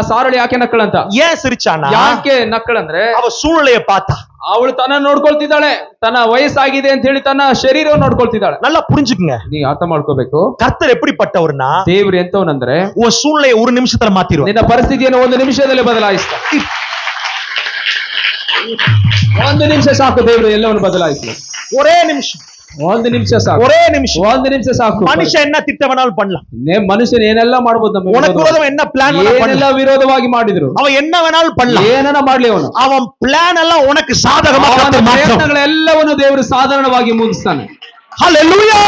ಸಾರಳು ಯಾಕೆ ನಕ್ಕಳಂತ. ஏன் சிரிச்சானா? ಯಾಕೆ ನಕ್ಕಳಂದ್ರೆ அவ சூழ்நிலையை பார்த்தா. ಅವಳು ತನ್ನ ನೋಡ್ಕೊಳ್ತಿದ್ದಾಳೆ, ತನ್ನ ವಯಸ್ಸಾಗಿದೆ ಅಂತ ಹೇಳಿ ತನ್ನ ಶರೀರವನ್ನು ನೋಡ್ಕೊಳ್ತಿದ್ದಾಳೆ. நல்லா புரிஞ்சுக்குங்க, ನೀ ಅರ್ಥ ಮಾಡ್ಕೋಬೇಕು. கர்த்தர் எப்படிப்பட்டவர்னா, ದೇವ್ರು ಎಂತವನಂದ್ರೆ உன் சூழ்நிலையை ஒரு நிமிஷத்துல மாத்திடுவார். ನಿನ್ನ ಪರಿಸ್ಥಿತಿಯನ್ನು ಒಂದು ನಿಮಿಷದಲ್ಲಿ ಬದಲಾಯಿಸ್ತಾನೆ. ಒಂದು ನಿಮಿಷ ಸಾಕು, ದೇವರು ಎಲ್ಲವನ್ನು ಬದಲಾಯಿಸಲು. ஒரே நிமிஷம். ಒಂದು ನಿಮಿಷ ಸಾಕು. ಒಂದು ನಿಮಿಷ ಸಾಕು. மனுஷன் என்ன திட்டம் வேணாலும் பண்ணலாம். ಮನುಷ್ಯನ ಏನೆಲ್ಲ ಮಾಡಬಹುದು. உனக்கு விரோதம் என்ன பிளான் ಏನೆಲ್ಲ ವಿರೋಧವಾಗಿ ಮಾಡಿದ್ರು, அவன் என்ன வேணாலும் பண்ணலாம். ಏನನ್ನ ಮಾಡ್ಲಿ ಅವನು. அவன் பிளான் எல்லாம் உனக்கு சாதகமா ಪ್ರಯತ್ನಗಳೆಲ್ಲವನ್ನು ದೇವರು ಸಾಧಾರಣವಾಗಿ ಮುಗಿಸ್ತಾನೆ. ஹalleluya.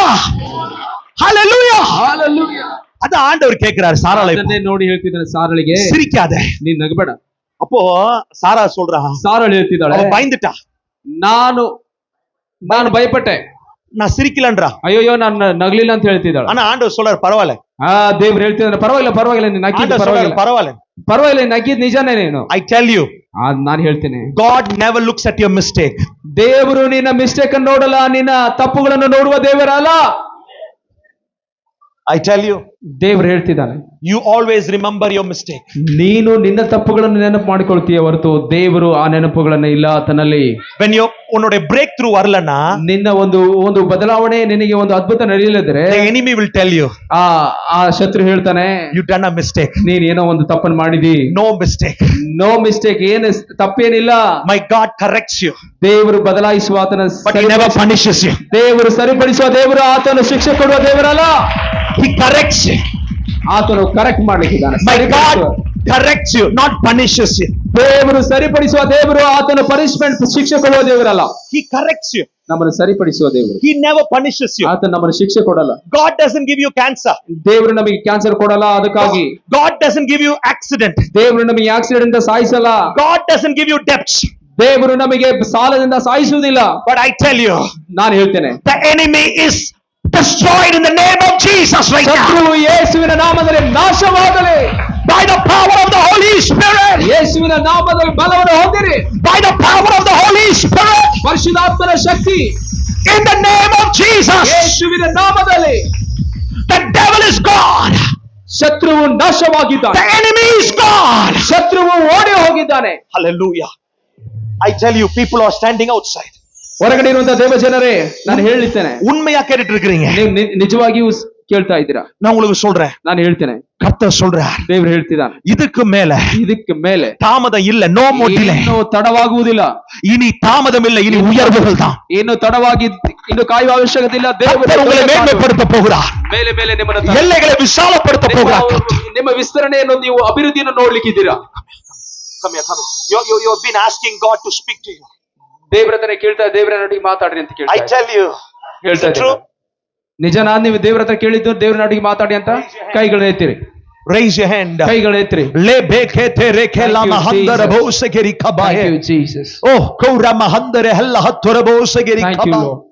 ಅದು ஆண்டவர் கேக்குறாரு சாராளை ನೋಡಿ ಹೇಳ್ತಿದ್ದಾನೆ, ಸಾರಳಿಗೆ சிரிக்காத, ನೀನ್ ನಗಬೇಡ. அப்போ சாரா சொல்றா, ಸಾರಳು ಹೇಳ್ತಿದ್ದಾಳೆ, பயந்துட்டா, ನಾನು ಭಯಪಟ್ಟೆ, நான் சிரிக்கலன்றா, ಅಯ್ಯೋ ನಾನು ನಗ್ಲಿಲ್ಲ ಅಂತ ಹೇಳ್ತಿದ್ದಾಳೆ. ஆனா ஆண்டவர் சொல்றாரு, பரவாயில்ல. ದೇವ್ರು ಹೇಳ್ತಿದ್ದಾನೆ, ಪರವಾಗಿಲ್ಲ ನೀನು ನಕ್ಕಿದ್ದು ಪರವಾಗಿಲ್ಲ, ನಕ್ಕಿದ್ ನಿಜಾನೇ ನೀನು. ಐ ಟೆಲ್ ಯು, ನಾನು ಹೇಳ್ತೇನೆ, god never looks at your mistake. ದೇವರು ನಿನ್ನ ಮಿಸ್ಟೇಕ್ ಅನ್ನು ನೋಡಲ್ಲ, ನಿನ್ನ ತಪ್ಪುಗಳನ್ನು ನೋಡುವ ದೇವರಲ್ಲ. ಐ ಟೆಲ್ ಯು, ದೇವ್ರು ಹೇಳ್ತಿದ್ದಾನೆ, you always remember your mistake. ನೀನು ನಿನ್ನ ತಪ್ಪುಗಳನ್ನು ನೆನಪು ಮಾಡಿಕೊಳ್ತೀಯ ಹೊರತು ದೇವರು ಆ ನೆನಪುಗಳನ್ನ ಇಲ್ಲ ತನ್ನಲ್ಲಿ. when you உன்னுடைய break through வரலனா, ನಿನ್ನ ಒಂದು ಬದಲಾವಣೆ, ನಿನಗೆ ಒಂದು ಅದ್ಭುತ ನಡೆಯಲಿದ್ರೆ, the enemy will tell you, ಆ ಶತ್ರು ಹೇಳ್ತಾನೆ, you done a mistake. ನೀನ್ ಏನೋ ಒಂದು ತಪ್ಪನ್ನು ಮಾಡಿದಿ. no mistake, ಏನು ತಪ್ಪೇನಿಲ್ಲ. my God corrects you. ದೇವರು ಬದಲಾಯಿಸುವ ಆತನ, but he never punishes you. ದೇವರು ಸರಿಪಡಿಸುವ ದೇವರು, ಆತನು ಶಿಕ್ಷೆ ಕೊಡುವ ದೇವರಲ್ಲ. he corrects you. ಆತನು correct ಮಾಡ್ಲಿಕ್ಕಿದ್ದಾನೆ. my God corrects you, not punishes you. ದೇವರು ಸರಿಪಡಿಸುವ ದೇವರು, ಆತನು ಪನಿಷ್ಮೆಂಟ್, ಶಿಕ್ಷೆ ಕೊಡುವ ದೇವರಲ್ಲ. he corrects you, ನಮ್ಮನ್ನು ಸರಿಪಡಿಸುವ ದೇವರು. he never punishes you. ಆತನು ನಮ್ಮನ್ನು ಶಿಕ್ಷೆ ಕೊಡಲ್ಲ. God doesn't give you cancer. ದೇವರು ನಮಗೆ ಕ್ಯಾನ್ಸರ್ ಕೊಡಲ್ಲ. ಅದಕ್ಕಾಗಿ God doesn't give you accident. ದೇವರು ನಮಗೆ ಆಕ್ಸಿಡೆಂಟ್ ಇಂದ ಸಾಯಿಸಲ್ಲ. God doesn't give you debts. ದೇವರು ನಮಗೆ ಸಾಲದಿಂದ ಸಾಯಿಸುವುದಿಲ್ಲ. but I tell you, ನಾನು ಹೇಳ್ತೇನೆ, the enemy is destroyed in the name of Jesus right now. ಶತ್ರುವು ಯೇಸುವಿನ ನಾಮದಲ್ಲಿ ನಾಶವಾಗಲಿ. by the power of the Holy Spirit. ಯೇಸುವಿನ ನಾಮದಲ್ಲಿ ಬಲವನ್ನು ಹೊಂದಿರಿ. by the power of the Holy Spirit. ಪರಿಶುದ್ಧಾತ್ಮನ Shakti. in the name of Jesus. ಯೇಸುವಿನ ನಾಮದಲ್ಲಿ. the devil is gone. ಶತ್ರುವು ನಾಶವಾಗಿದ್ದಾನೆ. the enemy is gone. ಶತ್ರುವು ಓಡಿ ಹೋಗಿದ್ದಾನೆ. hallelujah. I tell you, people are standing outside. ಹೊರಗಡೆ ಇರುವಂತಹ ದೇವ ಜನರೇ, ನಾನು ಹೇಳಿದ್ದೇನೆ, உண்மையா கேட்டுட்டு இருக்கீங்க. ನೀವು ನಿಜವಾಗಿಯೂ ಕೇಳ್ತಾ ಇದ್ದೀರಾ? நான் உங்களுக்கு சொல்றேன், ನಾನು ಹೇಳ್ತೇನೆ, கர்த்தர் சொல்றார், ದೇವರು ಹೇಳ್ತಿದ್ದಾನೆ, இதுக்கு மேல தாமதம் இல்ல, நோ மோர் டிலே. ಇನ್ನು ತಡವಾಗುವುದಿಲ್ಲ, இனி தாமதம் இல்ல, இனி உயர்வுகள் தான். ಇನ್ನು ತಡವಾಗಿ ಇನ್ನು ಕಾಯುವ ಅವಶ್ಯಕತೆ ಇಲ್ಲ. கர்த்தர் உங்களை மேன்மைப்படுத்த போகிறார், ಮೇಲೆ ಮೇಲೆ ನಿಮ್ಮನ್ನು எல்லைகளை விசாலப்படுத்த போகிறார். ನಿಮ್ಮ ವಿಸ್ತರಣೆಯನ್ನು ನೀವು ಅಭಿವೃದ್ಧಿಯನ್ನು ನೋಡ್ಲಿಕ್ಕಿದ್ದೀರಾ. You have been asking God to speak to you. ದೇವರ ಹತ್ರ ಕೇಳ್ತಾ, ದೇವರ ನೊಟ್ಟಿಗೆ ಮಾತಾಡ್ರಿ ಅಂತ I tell you, ಹೇಳ್ತಾ ಇದ್ದೀನಿ. ನಿಜನಾ? ನೀವು ದೇವರ ಹತ್ರ ಕೇಳಿದ್ದು ದೇವರ ನೊಟ್ಟಿಗೆ ಮಾತಾಡಿ ಅಂತ ಕೈಗಳನ್ನ ಎತ್ತಿರಿ. Raise your hand. ಕೈಗಳನ್ನ ಎತ್ತಿರಿ. Lebekete rekela mahandara bosegeri kabaye. Thank you Jesus. Oh, kora mahandare hella hattara bosegeri Thank you kabaye. Lord.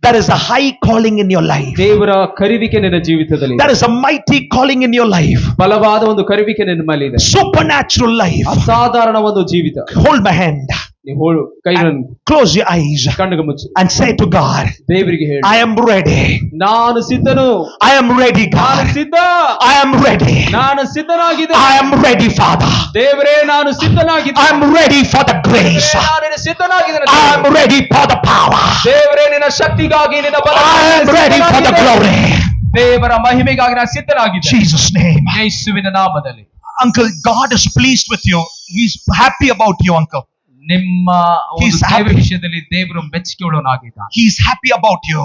That is a high calling in your life. ದೇವರ ಕರೆವಿಕೆ ನಿನ್ನ ಜೀವಿತದಲ್ಲಿ. That is a mighty calling in your life. ಬಲವಾದ ಒಂದು ಕರೆವಿಕೆ ನಿನ್ನ ಮೇಲೆ ಇದೆ. Supernatural life. ಅಸಾಧಾರಣ ಒಂದು ಜೀವಿತ. Hold my hand. ನೀವು ಕೈಗಳನ್ನು Close your eyes ಕಣ್ಣುಗ ಮುಚ್ಚಿ and say to God, ದೇವರಿಗೆ ಹೇಳಿ, I am ready. ನಾನು ಸಿದ್ಧನು. I am ready, God. ನಾನು ಸಿದ್ಧ. I am ready. ನಾನು ಸಿದ್ಧನಾಗಿದ್ದೇನೆ. I am ready, Father. ದೇವರೇ, ನಾನು ಸಿದ್ಧನಾಗಿದ್ದೇನೆ. I am ready for the grace. ನಾನು ಸಿದ್ಧನಾಗಿದ್ದೇನೆ. I am ready for the power. ದೇವರೇ, ನಿನ್ನ ಶಕ್ತಿಗಾಗಿ, ನಿನ್ನ ಬಲ. I am ready for the glory. ದೇವರ ಮಹಿಮೆಗಾಗಿ ನಾನು ಸಿದ್ಧನಾಗಿದ್ದೇನೆ. Jesus' name. ಯೇಸುವಿನ ನಾಮದಲ್ಲಿ. Uncle, God is pleased with you. He's happy about you, uncle. ನಿಮ್ಮ ಸೇವೆ ವಿಷಯದಲ್ಲಿ ದೇವರು ಮೆಚ್ಚುಗೆ ಉಳ್ಳವನಾಗಿದ್ದಾನೆ. He is happy about you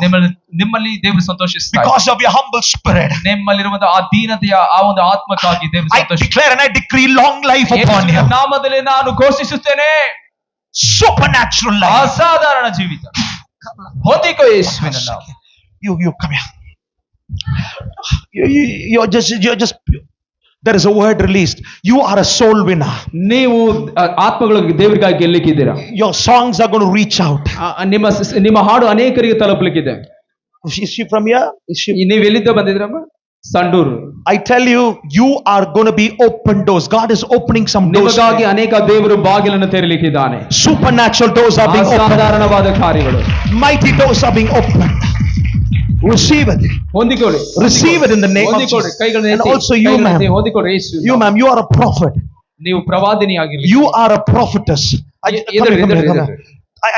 ನಿಮ್ಮಲ್ಲಿ ದೇವರು ಸಂತೋಷಿಸ್ತಾನೆ. because of your humble spirit. ನಿಮ್ಮಲ್ಲಿರುವಂತಹ ಆ ದೀನತೆಯ ಆ ಒಂದು ಆತ್ಮಕ್ಕಾಗಿ ದೇವರು I declare and I decree long life upon you. ನಾಮದಲ್ಲಿ ನಾನು ಘೋಷಿಸುತ್ತೇನೆ, supernatural life. ಅಸಾಧಾರಣ ಜೀವಿತ. ಹೊಂದಿಕೋ ಯೇಸುವಿನ ನಾಮ. You come here. You're just there is a word released. You are a soul winner. ನೀವು ಆತ್ಮಗಳಿಗೆ ದೇವರಿಗಾಗಿ ಗೆಲ್ಲಲಿಕ್ಕಿದ್ದೀರಾ. Your songs are going to reach out. ನಿಮ್ಮ ಹಾಡು ಅನೇಕರಿಗೆ ತಲುಪಲಿಕ್ಕಿದೆ. Is she from here? ನೀವು ಎಲ್ಲಿಂದ ಬಂದಿದ್ರಮ್ಮ? Sandur. I tell you, you are going to be open doors. God is opening some doors. ನಿಮಗಾಗಿ ಅನೇಕ ದೇವರು ಬಾಗಿಲನ್ನು ತೆರೆಯಲಿಕ್ಕಿದ್ದಾನೆ. Supernatural doors are being opened. ಅಸಾಧಾರಣವಾದ ಕಾರ್ಯಗಳು. Mighty doors are being opened. Receive it. ಹೊಂದಿಕೊಳ್ಳಿ. Receive it in the name of Jesus. And also you, ma'am. ಹೊಂದಿಕೊಳ್ಳಿ Yesu. You, ma'am, you are a prophet. ನೀವು ಪ್ರವಾದಿನಿಯಾಗಿರಿ. You are a prophetess.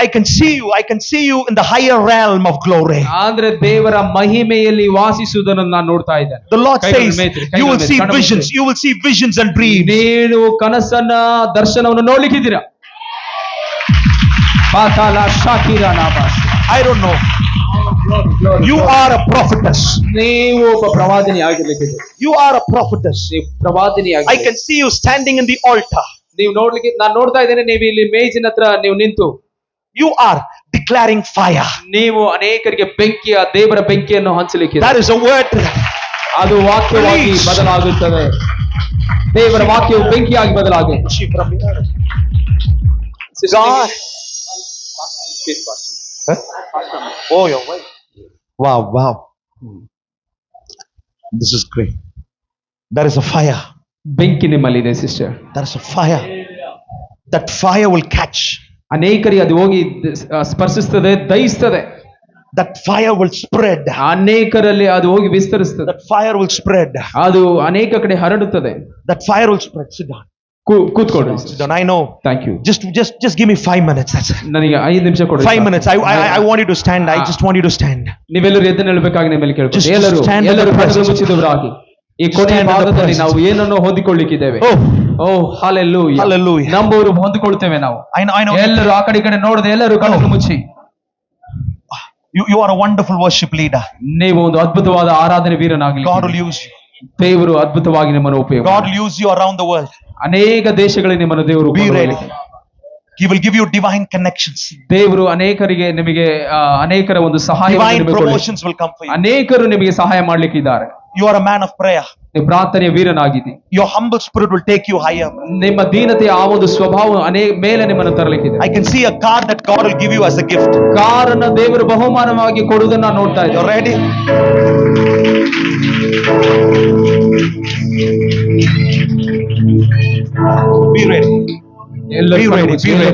I can see you. I can see you in the higher realm of glory. ಅಂದ್ರೆ ದೇವರ ಮಹಿಮೆಯಲ್ಲಿ ವಾಸಿಸುವುದನ್ನು ನಾನು ನೋಡ್ತಾ ಇದ್ದೇನೆ. The Lord says, you will see visions. You will see visions and dreams. ನೀನು ಕನಸನ್ನ ದರ್ಶನವನ್ನು ನೋಡ್ಲಿಕ್ಕಿದ್ದೀರಾ. ಪಾತಾಳ ಶಾಕಿರಾ ನಾಬಾಸ್. I don't know. You are a prophetess. ನೀವು ಒಬ್ಬ ಪ್ರವಾದಿನಿ ಆಗಿರ್ಲಿಕ್ಕಿದೆ. You are a prophetess. ನೀವು ಪ್ರವಾದಿನಿ ಆಗಿ. I can see you standing in the altar. ನೀವು ನೋಡ್ಲಿಕ್ಕೆ ನಾನು ನೋಡ್ತಾ ಇದ್ದೇನೆ, ನೀವು ಇಲ್ಲಿ ಮೇಜಿನ ಹತ್ರ ನೀವು ನಿಂತು. You are declaring fire. ನೀವು ಅನೇಕರಿಗೆ ಬೆಂಕಿಯ ದೇವರ ಬೆಂಕಿಯನ್ನು ಹಂಚಲಿಕ್ಕೆ. That is a word. ಅದು ವಾಕ್ಯವಾಗಿ ಬದಲಾಗುತ್ತದೆ. ದೇವರ ವಾಕ್ಯವು ಬೆಂಕಿಯಾಗಿ ಬದಲಾಗುತ್ತೆ. God. Oh, your wife. Wow. This is great. There is a fire. ಬೆಂಕಿ ನಿಮ್ಮಲ್ಲಿದೆ sister. There is a fire. That fire will catch. ಅನೇಕರಿಗೆ ಅದು ಹೋಗಿ ಸ್ಪರ್ಶಿಸ್ತದೆ, ದಹಿಸ್ತದೆ. That fire will spread. ಅನೇಕರಲ್ಲಿ ಅದು ಹೋಗಿ ವಿಸ್ತರಿಸ್ತದೆ. That fire will spread. ಅದು ಅನೇಕ ಕಡೆ ಹರಡುತ್ತದೆ. That fire will spread. Sit down. ಕೂತ್ಕೊಳ್ಳಿ. Sit down. I know. Thank you. Just give me 5 minutes. That's it. ನನಗೆ 5 ನಿಮಿಷ ಕೊಡಿ. 5 minutes. I want you to stand. I just want you to stand. ನೀವೆಲ್ಲರೂ ಎದ್ದು ನಿಲ್ಲಬೇಕಾಗಿ ನಿಮ್ಮಲ್ಲಿ ಕೇಳ್ತೀನಿ. ಎಲ್ಲರೂ ಕಣ್ಣು ಮುಚ್ಚಿದವರಾಗಿ. ಈ ಕೊನೆಯ ಭಾಗದಲ್ಲಿ ನಾವು ಏನನ್ನು ಹೊಂದಿಕೊಳ್ಳಿಕ್ಕಿದ್ದೇವೆ. ಓ ಹಲ್ಲೆಲೂಯಾ. Hallelujah. ನಂಬುವರು ಹೊಂದಿಕೊಳ್ಳುತ್ತೇವೆ ನಾವು. I know. ಎಲ್ಲರೂ ಆ ಕಡೆ ಈ ಕಡೆ ನೋಡದೆ ಎಲ್ಲರೂ ಕಣ್ಣು ಮುಚ್ಚಿ. You are a wonderful worship leader. ನೀವು ಒಂದು ಅದ್ಭುತವಾದ ಆರಾಧನೆ ವೀರನಾಗಲಿ. God will use you. ದೇವರು ಅದ್ಭುತವಾಗಿ ನಿಮ್ಮನ್ನು ಉಪಯೋಗ. God will use you around the world. ಅನೇಕ ದೇಶಗಳಿಗೆ ನಿಮ್ಮನ್ನು ದೇವರು Be ready. He will give you divine connections. ದೇವರು ಅನೇಕರಿಗೆ ನಿಮಗೆ ಅನೇಕರ ಒಂದು ಸಹಾಯ. Divine promotions will come for you. ಅನೇಕರು ನಿಮಗೆ ಸಹಾಯ ಮಾಡಲಿಕ್ಕಿದ್ದಾರೆ. You are a man of prayer. ನೀವು ಪ್ರಾರ್ಥನೆಯ ವೀರನಾಗಿದ್ದೀರಿ. Your humble spirit will take you higher. ನಿಮ್ಮ ದೀನತೆಯ ಆ ಒಂದು ಸ್ವಭಾವ ಮೇಲೆ ನಿಮ್ಮನ್ನು ತರಲಿಕ್ಕಿದೆ. I can see a car that God will give you as a gift. ಕಾರನ್ನು ದೇವರು ಬಹುಮಾನವಾಗಿ ಕೊಡುವುದನ್ನು ನಾನು ನೋಡ್ತಾ ಇದ್ದೇನೆ. You're ready? Be ready.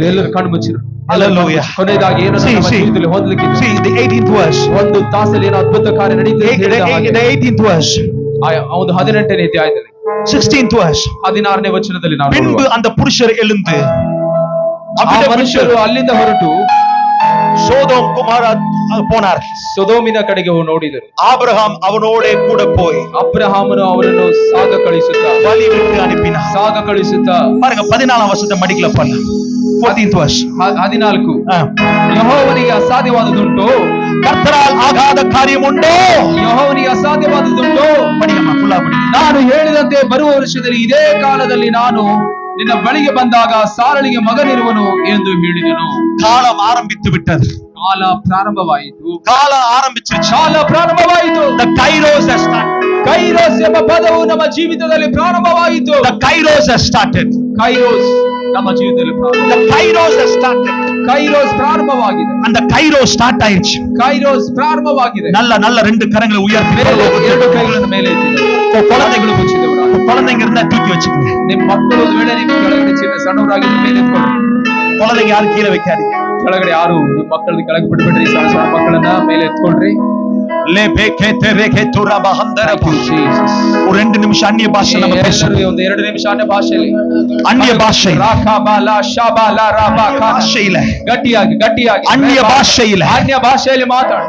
ಎಲ್ಲರೂ ಕಣ್ಣು ಮುಚ್ಚಿರು. Hallelujah. ಕೊನೆಯದಾಗಿ ಏನು ನಮ್ಮ ಜೀವಿತದಲ್ಲಿ ಹೊಂದಲಿಕ್ಕೆ. See the 18th verse. ಒಂದು ತಾಸಲ್ಲಿ ಏನೋ ಅದ್ಭುತ ಕಾರ್ಯ ನಡೀತಿದೆ. The 18th verse. ಒಂದು 18ನೇ ಅಧ್ಯಾಯದಲ್ಲಿ 16th verse. 16ನೇ ವಚನದಲ್ಲಿ பின்பு அந்த புருஷர் எழுந்து ಆ ಮನುಷ್ಯರು ಅಲ್ಲಿಂದ ಹೊರಟು சோதோம் குமார போனார். ಸೊದೋಮಿನ ಕಡೆಗೆ ನೋಡಿದರು. ஆபிரகாம் அவனோடே கூட போய் ಅಬ್ರಹಾಮನು ಅವರನ್ನು ಸಾಗ ಕಳಿಸುತ್ತಾ வழி விட்டு அனுப்பினார். ಸಾಗ ಕಳಿಸುತ್ತಾ பாருங்க 14ஆம் வசனத்தை மடிக்கல பண்ண 14th verse 14 ಯೆಹೋವನಿಗೆ ಅಸಾಧ್ಯವಾದುದುಂಟು, கர்த்தரால் ஆகாத காரியம் உண்டோ? ಯೆಹೋವನಿಗೆ ಅಸಾಧ್ಯವಾದುದುಂಟು. படிங்கம்மா ஃபுல்லா படிங்க. ನಾನು ಹೇಳಿದಂತೆ ಬರುವ ವರ್ಷದಲ್ಲಿ ಇದೇ ಕಾಲದಲ್ಲಿ ನಾನು ನಿನ್ನ ಬಳಿಗೆ ಬಂದಾಗ ಸಾರಳಿಗೆ ಮಗನಿರುವನು ಎಂದು ಹೇಳಿದನು. காலம் ஆரம்பித்து விட்டது. ಕಾಲ ಪ್ರಾರಂಭವಾಯಿತು. காலம் ஆரம்பிச்சிருச்சு. ಕಾಲ ಪ್ರಾರಂಭವಾಯಿತು. The kairos has started. ಕೈರೋಸ್ ಎಂಬ ಪದವು ನಮ್ಮ ಜೀವಿತದಲ್ಲಿ ಪ್ರಾರಂಭವಾಯಿತು. The kairos has started. ಕೈರೋಸ್ ನಮ್ಮ ಜೀವಿತದಲ್ಲಿ The kairos has started. ಕೈರೋಸ್ ಪ್ರಾರಂಭವಾಗಿದೆ. அந்த kairos ஸ்டார்ட் ஆயிருச்சு. ಕೈರೋಸ್ ಪ್ರಾರಂಭವಾಗಿದೆ. நல்ல நல்ல ரெண்டு கரங்களை உயர்த்தி ಎರಡು ಕೈಗಳನ್ನು ಮೇಲೆ ಎತ್ತಿದರು. குழந்தைಗಳು வச்சிருந்தவங்க குழந்தைங்க இருந்தா தூக்கி வச்சுக்கோங்க. ನಿಮ್ಮ ಮಕ್ಕಳು ಒಂದು ವೇಳೆ ನಿಮ್ಮ ಕೆಳಗಡೆ ಚಿನ್ನ ಸಣ್ಣವರಾಗಿದ್ದ ಮೇಲೆ ಎತ್ಕೊಳ್ಳಿ. குழந்தைங்க ಯಾರು கீழே வைக்காதீங்க. ಕೆಳಗಡೆ ಯಾರು ನಿಮ್ಮ ಮಕ್ಕಳನ್ನ ಕೆಳಗೆ ಬಿಟ್ಬಿಡ್ರಿ. ಸಣ್ಣ ಸಣ್ಣ ಮಕ್ಕಳನ್ನ ಮೇಲೆ ಎತ್ಕೊಳ್ರಿ. ஒரு 2 நிமிஷம் அந்நிய பாஷை நம்ம பேசுவோம். ಒಂದು 2 ನಿಮಿಷ ಅನ್ಯ ಭಾಷೆಯಲ್ಲಿ அந்நிய பாஷை ರಾಕಾಬಾಲ ಶಾಬಾಲ ರಾಬಾಕ ಭಾಷೆயில ಗಟ್ಟಿಯಾಗಿ அந்நிய பாஷையில ಅನ್ಯ ಭಾಷೆಯಲ್ಲಿ ಮಾತಾಡು.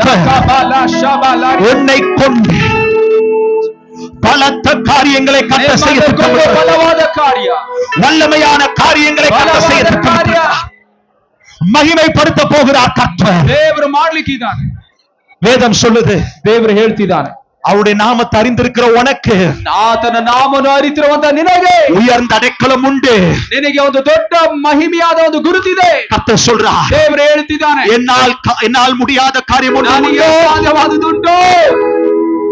ರಾಕಾಬಾಲ ಶಾಬಾಲ உன்னை கொண்டு பலத்த காரியங்களை கட்ட செய்ய ಬಲವಾದ ಕಾರ್ಯ, வல்லமையான காரியங்களை கட்ட செய்ய ಕಾರ್ಯ மகிமைப்படுத்த போகிறார் கர்த்தர். ದೇವರು ಮಾಡ್ಲಿಕ್ಕಿದ್ದಾನೆ. வேதம் சொல்லுது, ದೇವರು ಹೇಳ್ತಿದ್ದಾನೆ, அவருடைய நாமத்தை அறிந்திருக்கிற உனக்கு ಆತನ ನಾಮವನ್ನು ಅರಿತಿರುವಂತ ನಿನಗೆ உயர்ந்த அடைக்கலம் உண்டு. ನಿನಗೆ ಒಂದು ದೊಡ್ಡ ಮಹಿಮೆಯಾದ ಒಂದು ಗುರುತಿದೆ. கர்த்தர் சொல்றார், ದೇವರು ಹೇಳ್ತಿದ್ದಾನೆ, என்னால் முடியாத காரியம் ನನಗೆ ಸಾಧ್ಯವಾದುದುಂಟು.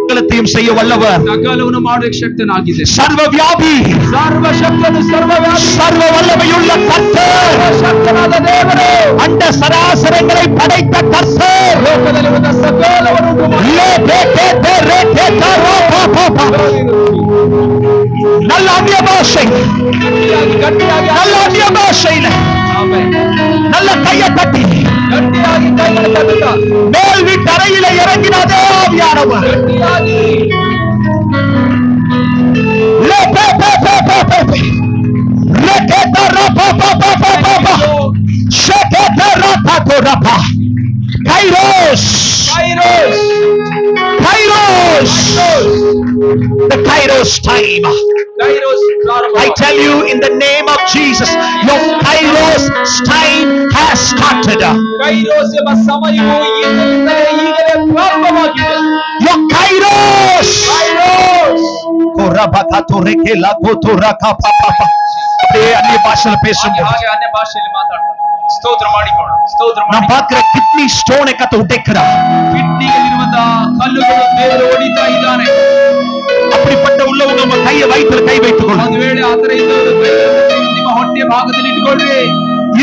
சகலத்தையும் செய்ய வல்லவர், ಸಕಲವನ್ನು ಮಾಡುವ ಶಕ್ತನಾಗಿದೆ. சர்வ வியாபி, ಸರ್ವಶಕ್ತನು, ಸರ್ವವ್ಯಾಪಿ, சர்வ வல்லமையுள்ள கர்த்தர், ಶಕ್ತನಾದ ದೇವರು, அண்ட சராசரங்களை படைத்த கர்த்தர், ಲೋಕದಲ್ಲಿ ಒಂದು ಸಕಲವನ್ನು ಉಂಟು ಮಾಡಿ. நல்ல அந்நிய பாஷை, ಗಟ್ಟಿಯಾಗಿ நல்ல அந்நிய பாஷையில ಆಮೆನ್. நல்ல கையை தட்டி ಗಟ್ಟಿಯಾಗಿ ಕೈಗಳನ್ನು ತಟ್ಟುತ್ತಾ மேல் வீட்டு அறையில இறங்கினதே ஆவியானவர். ಗಟ್ಟಿಯಾಗಿ Kairos, ಕೈರೋಸ್, Kairos, the Kairos time. ಕೈರೋಸ್ ಪ್ರಾರಂಭ. I tell you in the name of Jesus, your Kairos time has started. ಕೈರೋಸ್ ಎಂಬ ಸಮಯವು ಈಗಲೇ ಪ್ರಾರಂಭವಾಗಿದೆ. Your Kairos. ಕೈರೋಸ್. அப்படியே அந்நிய பாஷையில பேசும்போது ಹಾಗೆ ಅನ್ಯ ಭಾಷೆಯಲ್ಲಿ ಮಾತಾಡ್ತಾರೆ. ಸ್ತೋತ್ರ ಮಾಡಿಕೊಳ್ಳ, ಸ್ತೋತ್ರ நான் ಮಾಡಿ. பார்க்கிற கிட்னி ஸ்டோனை கத்த உடைக்கிறார். ಕಿಡ್ನಿಯಲ್ಲಿರುವಂತಹ ಕಲ್ಲುಗಳು ದೇವರು ಹೊಡಿತಾ ಇದ್ದಾನೆ. அப்படிப்பட்ட உள்ளவங்க நம்ம கையை வயிற்றுல கை வைத்துக் கொள்ளுங்க. ಒಂದು ವೇಳೆ ಆತರ ಇದ್ದವರು ನಿಮ್ಮ ಹೊಟ್ಟೆಯ ಭಾಗದಲ್ಲಿ ಇಟ್ಕೊಳ್ರಿ.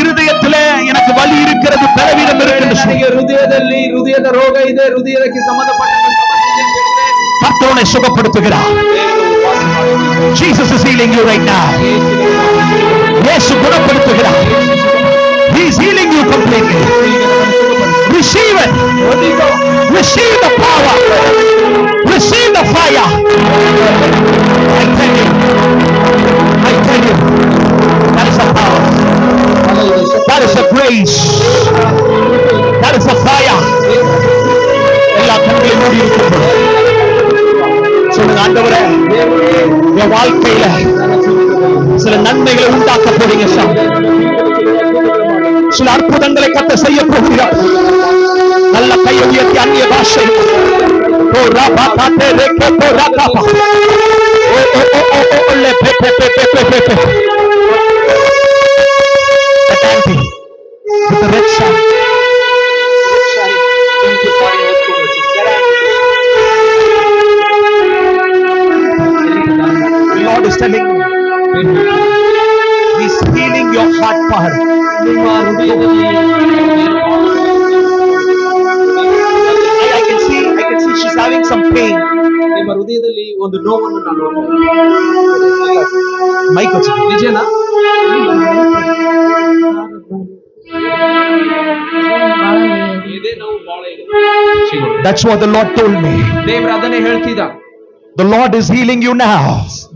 இருதயத்துல எனக்கு வலி இருக்கிறது, பலவீனம் இருக்குன்னு சொல்லி ನನಗೆ ಹೃದಯದಲ್ಲಿ ಹೃದಯದ ರೋಗ ಇದೆ, ಹೃದಯಕ್ಕೆ ಸಂಬಂಧಪಟ್ಟ ಸಮಸ್ಯೆ ಇದೆ ಅಂತ ಹೇಳಿದ್ರೆ கர்த்தரை சுகப்படுத்துகிறார். ದೇವರು ವಾಸ ಮಾಡುತ್ತಿದ್ದಾನೆ. Jesus is healing you right now. இயேசு குணப்படுத்துகிறார். He is healing you completely. Receive it. Receive the power. Receive the fire. I tell you. That is a power. That is a grace. That is a fire. எல்லா கண்களையும் மூடி இருக்கிறது. சொல்லுங்க, ஆண்டவரே, என் வாழ்க்கையில சில நன்மைகளை உண்டாக்க போறீங்க சாமி. சில அற்புதங்களை கத்த செய்ய போகிறார். நல்ல கையை உயர்த்தி அந்நிய பாஷை Lord is telling you, He's healing your heart part. I can see she's having some pain. ನಿಮ್ಮ ಹೃದಯದಲ್ಲಿ ಒಂದು ನೋವನ್ನು ನಾನು Mic ವಚ್ಚು. ನಿಜನಾ? ಇದೇ ನೋವು ಬಹಳ ಇದೆ. That's what the Lord told me. ದೇವರು ಅದನ್ನೇ ಹೇಳ್ತಿದ್ದ. The Lord is healing you now.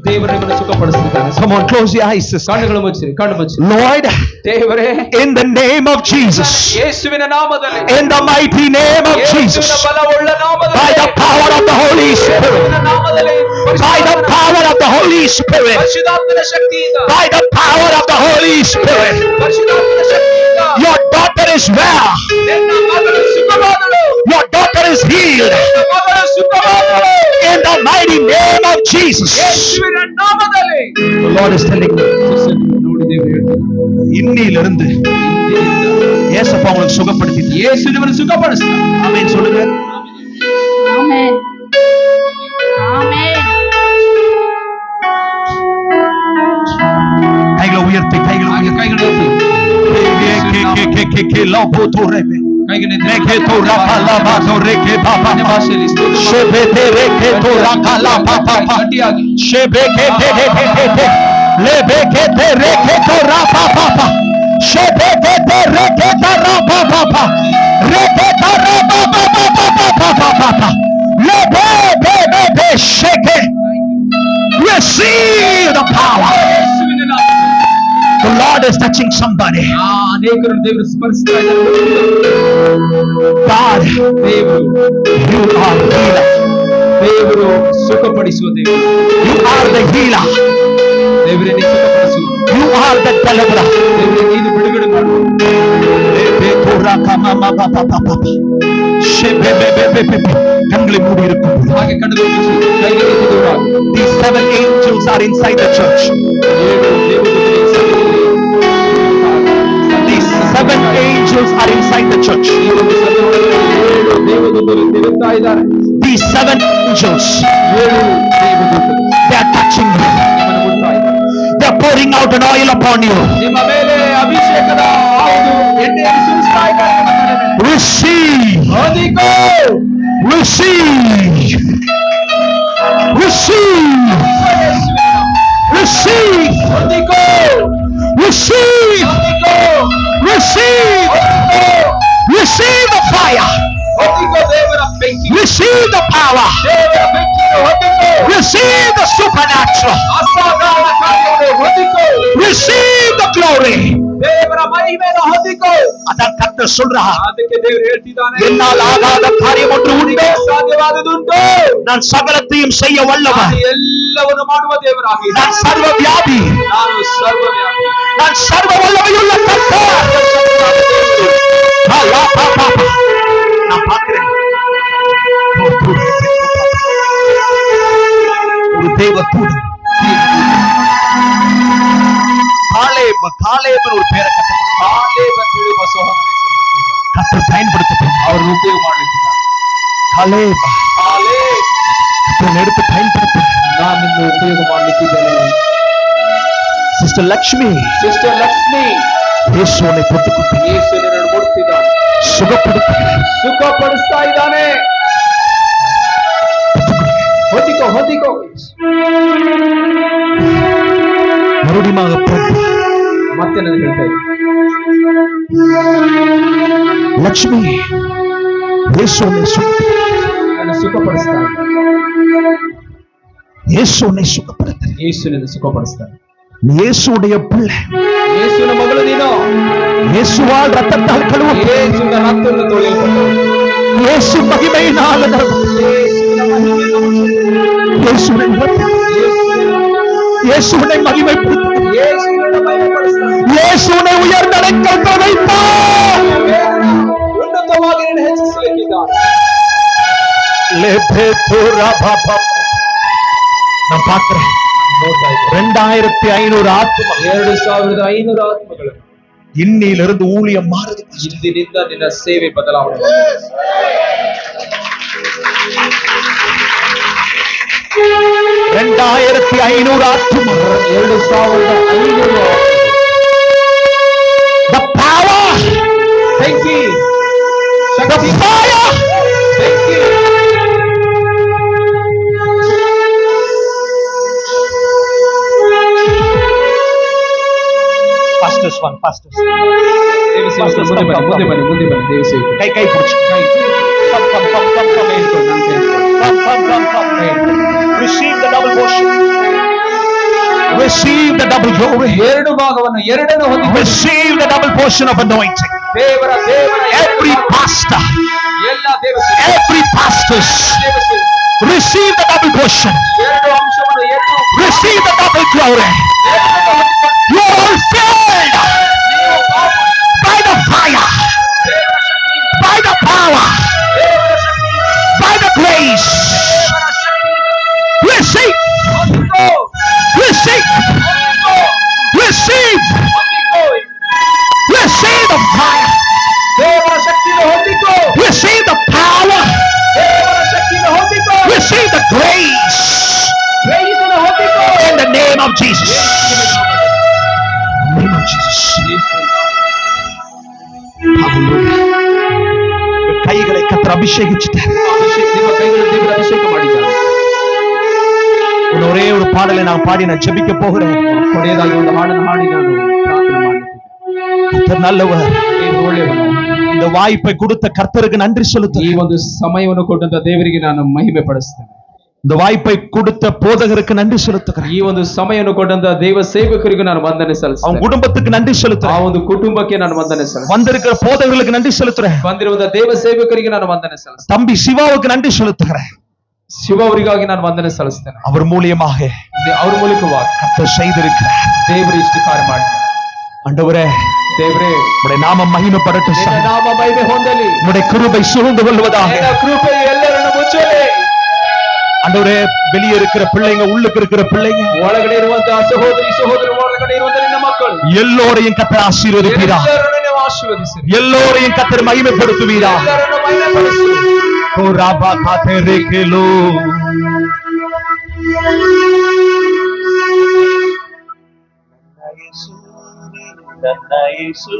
ದೇವರು ನಿಮ್ಮನ್ನು ಸುಖಪಡಿಸುತ್ತಾನೆ. Come on, close your eyes, sister. ಕಣ್ಣುಗಳು ಮುಚ್ಚಿರಿ, ಕಣ್ಣು ಮುಚ್ಚಿ. Lord, ದೇವರೇ, in the name of Jesus, ಯೇಸುವಿನ ನಾಮದಲ್ಲಿ, in the mighty name of Jesus, ಯೇಸುವಿನ ಬಲವುಳ್ಳ ನಾಮದಲ್ಲಿ, by the power of the Holy Spirit, ಯೇಸುವಿನ ನಾಮದಲ್ಲಿ, by the power of the Holy Spirit, ಪರಿಶುದ್ಧಾತ್ಮನ ಶಕ್ತಿಯಿಂದ, by the power of the Holy Spirit, ಪರಿಶುದ್ಧಾತ್ಮನ ಶಕ್ತಿಯಿಂದ, your daughter is well, ನಿನ್ನ ಮಗಳು ಸುಖವಾದಳು, your daughter is healed, ನಿನ್ನ ಮಗಳು ಸುಖವಾದಳು, in the mighty name of Jesus. ಯೇಸುವಿನ ನಾಮದಲ್ಲಿ. The Lord is telling me, ನೋಡಿ ದೇವರು ಹೇಳ್ತಾನೆ, இன்னிலிருந்து ஏசப்பா உங்களுக்கு சுகப்படுத்தி ಯೇಸು ನಿಮ್ಮನ್ನು ಸುಖಪಡಿಸ್ತಾನೆ. ஆமென் சொல்லுங்க. Amen. Amen. கைகளை உயர்த்தி, கைகளை ಹಾಗೆ உயர்த்தி. ಕೈಗಳು ಎತ್ತಿ. ಅನ್ಯ ಭಾಷೆಯಲ್ಲಿ ಗಟ್ಟಿಯಾಗಿ Receive the power. ಯೇಸುವಿನ ನಾಮದಲ್ಲಿ. The Lord is touching somebody. ಅನೇಕರು ದೇವರು ಸ್ಪರ್ಶಿಸ್ತಾ ಇದ್ದಾರೆ. God, ದೇವರು you are healer. ದೇವರು ಸುಖಪಡಿಸುವ ದೇವರು. You are the healer. ದೇವರೇ ನೀನು ಸುಖಪಡಿಸುವ. You are the deliverer. ದೇವರೇ ನೀನು ಬಿಡುಗಡೆ ಮಾಡು. கண்களை மூடி இருக்கும். ಹಾಗೆ ಕಣ್ಣುಗಳು ಮುಚ್ಚಿ, ಕೈಗೆ ಎತ್ತಿ ದೂರಾಗು. These 7 angels are inside the church. 7 angels are inside the church. These 7 angels, they are touching you. They are pouring out an oil upon you. ನಿಮ್ಮ ಮೇಲೆ ಅಭಿಷೇಕದ ಆಯುಧ ಎಣ್ಣೆಯನ್ನು ಸುರಿಸ್ತಾ ಇದ್ದಾರೆ. Receive. ಹೊಂದಿಕೋ. Receive. Receive. Receive. ಹೊಂದಿಕೋ. Receive. ಹೊಂದಿಕೋ. Receive. Receive the fire. ಹೊಂದಿಕೋ ದೇವರ ಬೆಂಕಿ. Receive the power. ದೇವರ ಬೆಂಕಿಯನ್ನು ಹೊಂದಿಕೋ. Receive the supernatural. ಅಸಾಧಾರಣ ಕಾರ್ಯವನ್ನು ಹೊಂದಿಕೋ. Receive the glory. ದೇವರ ಮಹಿಮೆಯನ್ನು ಹೊಂದಿಕೋ. அதான் கர்த்தர் சொல்றார், ಅದಕ್ಕೆ ದೇವರು ಹೇಳ್ತಿದ್ದಾನೆ, என்னால் ஆகாத காரியம் ஒன்று உண்டு. ನಿನಗೆ ಸಾಧ್ಯವಾದುದುಂಟು. நான் சகலத்தையும் செய்ய வல்லவன். ನಾನು ಎಲ್ಲವನ್ನು ಮಾಡುವ ದೇವರಾಗಿ. நான் சர்வ வியாபி. ನಾನು ಸರ್ವವ್ಯಾಪಿ. நான் சர்வ வல்லமையுள்ள கர்த்தர். நான் பார்க்கிறேன் ஒரு தேவ தூதன் காலேப் ஒரு பேரை ಕಾಲೇಬ್ ಅಂತ ಹೇಳಿ ಒಬ್ಬ ಸಹೋದರನ ಹೆಸರು ಬರ್ತಿದ್ದಾರೆ. கர்த்தர் பயன்படுத்த ಅವರು ಉಪಯೋಗ ಮಾಡ್ಲಿಕ್ಕಿದ್ದಾರೆ. காலேப் ಕಾಲೇಬ್, கர்த்தர் எடுத்து பயன்படுத்த. ನಾನು ನಿನ್ನ ಉಪಯೋಗ ಮಾಡ್ಲಿಕ್ಕಿದ್ದೇನೆ. சிஸ்டர் லட்சுமி, ಸಿಸ್ಟರ್ ಲಕ್ಷ್ಮಿ, ಯೇಸು உன்னை தொட்டுக்கொண்டு ಯೇಸು ನಿನ್ನನ್ನು ಮುಟ್ತಿದ್ದಾನೆ, சுகப்படுத்துகிறார். ಸುಖಪಡಿಸ್ತಾ ಇದ್ದಾನೆ. ಹೊಂದಿಕೋ, ಹೊಂದಿಕೋ. மறுபடியும் ಮತ್ತೆ ನಾನು ಹೇಳ್ತಾ ಇದ್ದೀನಿ, லட்சுமி, இயேசு உன்னை ನನ್ನ ಸುಖಪಡಿಸ್ತಾನೆ. இயேசு உன்னை சுகப்படுத்துகிறார். ಯೇಸು ನಿನ್ನ ಸುಖಪಡಿಸ್ತಾನೆ. இயேசுடைய பிள்ளை. ಯೇಸುವಿನ ಮಗಳು ನೀನು. இயேசுவால் ரத்தத்தால் கழுவ. ಯೇಸುವಿನ ರಕ್ತವನ್ನು ತೊಳೆಯಲ್ಪಟ್ಟವಳು. இயேசு மகிமையினால் இயேசுவை இயேசுவை மகிமைப்படுத்த. ಯೇಸುವಿನ ಮಹಿಮೆಪಡಿಸ್ತಾನೆ. இயேசுவை உயர்ந்த அடைக்கலத்தில் வைத்தார். ಉನ್ನತವಾಗಿ ನಿನ್ನ ಹೆಚ್ಚಿಸಲಿಕ್ಕಿದ್ದಾನೆ. நான் பார்க்கிறேன் 2500 ஆத்மா, 2500 ಆತ್ಮಗಳು இன்னிலிருந்து ஊழியம் மாறுது. ಇಂದಿನಿಂದ ನಿನ್ನ ಸೇವೆ ಬದಲಾವಣೆ. 2500 ಆತ್ಮ, 2500 the power, ಬೆಂಕಿ, the ಶಕ್ತಿ, fire, ಬೆಂಕಿ. pastors one, pastors, ದೇವ ಸೇವಕರು ಮುಂದೆ ಬನ್ನಿ, ಮುಂದೆ ಬನ್ನಿ, ಮುಂದೆ ಬನ್ನಿ. ದೇವ ಸೇವಕರು ಕೈ பிடிச்சு, come, ಕೈ ಹಿಡ್ಕೊಂಡು, ನಾನು ಕೈ ಹಿಡ್ಕೊಂಡು. receive the double portion. receive the double glory. ಎರಡು ಭಾಗವನ್ನು ಎರಡನ್ನು ಹೊಂದಿಕೊಳ್ಳಿ. Receive the double portion of anointing. ದೇವರ Every pastor, ಎಲ್ಲ ದೇವತೆ every pastors, receive the double portion. ಎರಡು ಅಂಶವನ್ನು ಎರಡು Receive the double glory. You are all filled by the fire, by the power, by the grace. Receive, receive, receive, receive the fire, ದೇವರ ಶಕ್ತಿಯನ್ನು ಹೊಂದಿಕೋ. receive the power, ದೇವರ ಶಕ್ತಿಯನ್ನು ಹೊಂದಿಕೋ. receive the grace ಗ್ರಹಿಸನ್ನು ಹೊಂದಿಕೋ. in the name of Jesus. In the name of Jesus. Hallelujah. ಕೈகளை கர்த்தர் அபிஷேகிச்சிட்டார். ನಿಮ್ಮ ಕೈಗಳು ದೇವರ ಅಭಿಷೇಕ ಮಾಡಿದ್ದಾರೆ. ஒரே ஒரு பாடலை நான் பாடி நான் ஜெபிக்க போகிறேன். ಕೊನೆಯದಾಗಿ ಒಂದು ಹಾಡನ್ನು ಹಾಡಿ ನಾನು ಪ್ರಾರ್ಥನೆ ಮಾಡುತ್ತೇನೆ. கர்த்தர் நல்லவர். ದೇವರು ಒಳ್ಳೆಯವನು. இந்த வாய்ப்பை கொடுத்த கர்த்தருக்கு நன்றி ಈ செலுத்துகிறேன். ಒಂದು ಸಮಯವನ್ನು ಕೊಟ್ಟಂತ ದೇವರಿಗೆ ನಾನು ಮಹಿಮೆ ಪಡಿಸ್ತೇನೆ. இந்த வாய்ப்பை கொடுத்த போதகருக்கு நன்றி செலுத்துகிறேன். ಈ ಒಂದು ಸಮಯವನ್ನು ಕೊಟ್ಟಂತ ದೇವ ಸೇವಕರಿಗೂ ನಾನು ವಂದನೆ அவன் ಸಲ್ಲಿಸ್ತೇನೆ. குடும்பத்துக்கு நன்றி ಆ செலுத்துறேன். ಒಂದು ಕುಟುಂಬಕ್ಕೆ ನಾನು ವಂದನೆ ಸಲ್ಲಿಸ್ತೇನೆ. வந்திருக்கிற போதகர்களுக்கு நன்றி செலுத்துறேன். ಬಂದಿರುವ ದೇವ ಸೇವಕರಿಗೆ ನಾನು ವಂದನೆ ಸಲ್ಲಿಸ್ತೇನೆ. தம்பி சிவாவுக்கு நன்றி செலுத்துகிறேன். ಶಿವ ಅವರಿಗಾಗಿ ನಾನು ವಂದನೆ ಸಲ್ಲಿಸ್ತೇನೆ. அவர் மூலியமாக ಅವ್ರ ಮೂಲಕವಾಗಿ கர்த்தர் செய்திருக்கிறார். ದೇವರು ಇಷ್ಟು ಕಾರ್ಯ ಮಾಡಿದ್ದಾರೆ. ஆண்டவரே, ದೇವರೇ, உம்முடைய நாமம் மகிமைப்படட்டும் ನಿನ್ನ சாமி. ನಾಮ ಮಹಿಮೆ ಹೊಂದಲಿ. உம்முடைய கிருபை சூழ்ந்து கொள்வதாக. ನಿನ್ನ ಕೃಪೆ ಎಲ್ಲರನ್ನು ಮುಚ್ಚಲಿ. ஆண்டவரே, வெளியே இருக்கிற பிள்ளைங்க, உள்ளுக்கு இருக்கிற பிள்ளைங்க ಒಳಗಡೆ ಇರುವಂತಹ ಸಹೋದರಿ ಸಹೋದರ, ಒಳಗಡೆ ಇರುವಂತಹ ನಿನ್ನ ಮಕ್ಕಳು எல்லோரையும் கர்த்தர் ஆசீர்வதிப்பீரா. ಎಲ್ಲರನ್ನು ನೀವು ಆಶೀರ್ವದಿಸಿರಿ. எல்லோரையும் கர்த்தர் மகிமைப்படுத்துவீரா. ಎಲ್ಲರನ್ನು ಮಹಿಮೆಪಡಿಸು. ஓ ராபா காதேரேகேலோ. ನನ್ನ ಯೇಸು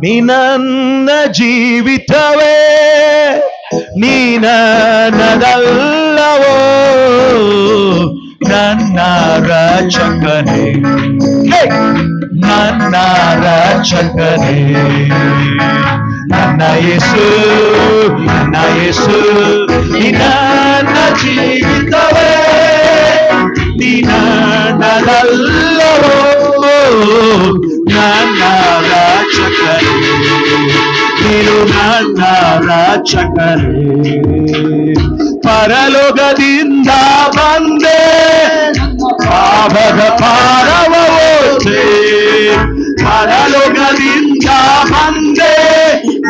ನೀ ನನ್ನ ಜೀವಿತವೇ, ನೀ ನನ್ನದಲ್ಲವೋ ನನ್ನ ರಕ್ಷಕನೇ, ಹೇ! ನನ್ನ ರಕ್ಷಕನೇ, ನನ್ನ ಯೇಸು, ನನ್ನ ಯೇಸು ನೀ ನನ್ನ ಜೀವಿತವೇ, ನೀ ನನ್ನದಲ್ಲವೋ ನನ್ನ ರಕ್ಷಕನೇ, ನೀನು ನನ್ನ ರಕ್ಷಕನೇ. ಪರಲೋಕದಿಂದ ಬಂದೆ, ಪಾಪದ ಪಾರವ ಹೋದೆ. ಪರಲೋಕದಿಂದ ಬಂದೆ,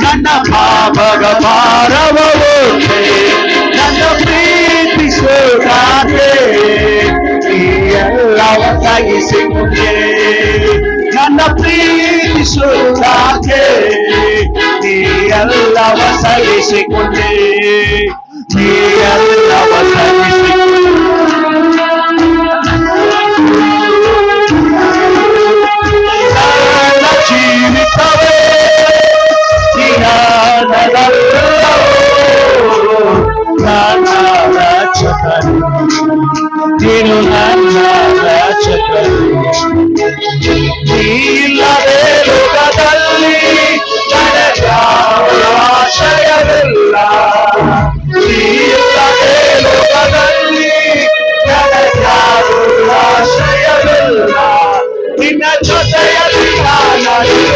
ನನ್ನ ಪಾಪದ ಪಾರವ ಹೋದೆ. ನನ್ನ ಪ್ರೀತಿಸೋದಾಗೆ ನೀ ಎಲ್ಲವ ತಗಿಸಿಕೊಂಡೆ. ನನ್ನ ಪ್ರೀತಿಸೋದಾಗೆ ನೀ ಎಲ್ಲವ ಸಹಿಸಿಕೊಂಡೆ. ನೀ ಎಲ್ಲವ ಸಹಿಸಿಕೊಂಡೆ. ನನ್ನ ಜೀವಿತವೇ ನೀ ನನ್ನದಲ್ಲವೋ ನನ್ನ ರಕ್ಷಕನೇ, ನೀನು ನನ್ನ ರಕ್ಷಕನೇ. ನೀಲ್ಲದೆ ಲೋಕದಲ್ಲಿ ನನಗ್ಯಾವ ಆಶಯವಿಲ್ಲ. ನೀಲ್ಲದೆ ಲೋಕದಲ್ಲಿ ನನಗ್ಯಾವ ಆಶಯವಿಲ್ಲ. ನಿನ್ನ ಜೊತೆಯಲ್ಲಿ ನಾನಿರುವೆ.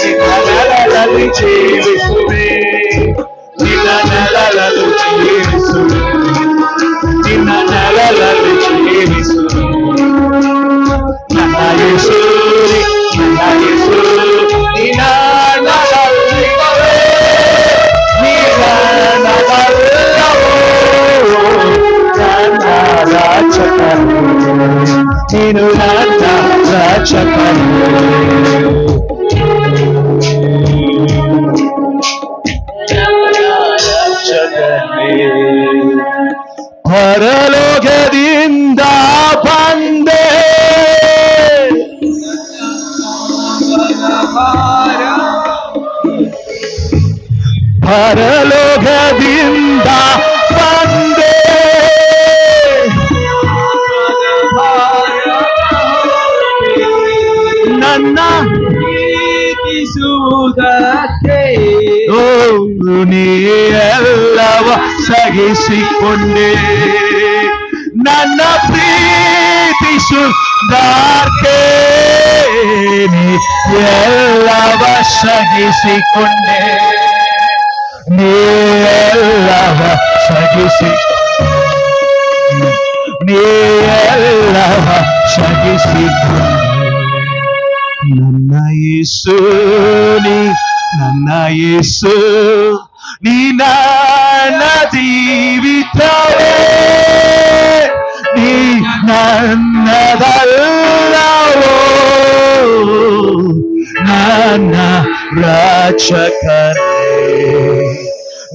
ನಿನ್ನ ನೆರಳಲ್ಲಿ ಜೀವಿಸುವೆ, ನಿನ್ನ ನೆರಳಲ್ಲಿ ಜೀವಿಸುವೆ, ನಿನ್ನ ನೆರಳಲ್ಲಿ ಜೀವಿಸುವೆ. ನನ್ನ ಯೇಸು, ನನ್ನ ಯೇಸು ನೀ ನನ್ನದಲ್ಲಿರುವೆ. ನೀ ನನ್ನದಲ್ಲವೋ ನನ್ನ ರಕ್ಷಕನೇ, ನೀನು ನನ್ನ ರಕ್ಷಕನೇ. ಪರಲೋಕದಿಂದ ಬಂದೆ, ಪರಲೋಕದಿಂದ ಬಂದೆ, ನನ್ನ ಪ್ರೀತಿಸುವುದಕ್ಕೆ ಓ ನೀ ಎಲ್ಲವ ಸಹಿಸಿಕೊಂಡೆ ನನ್ನ ಪ್ರೀತಿಸುದಾರ್ಕೆ ನೀ ಎಲ್ಲವ ಸಹಿಸಿಕೊಂಡೆ ನೀ ಎಲ್ಲವ ಸಹಿಸಿ ನೀ ಎಲ್ಲವ ಸಹಿಸಿಕೊಂಡೆ ನನ್ನ ಯೇಸು ನೀ ನನ್ನ ಯೇಸು ನೀ ನನ್ನ ಜೀವಿತವೇ ನೀ ನನ್ನದಲ್ಲವೋ ನನ್ನ ರಕ್ಷಕನೇ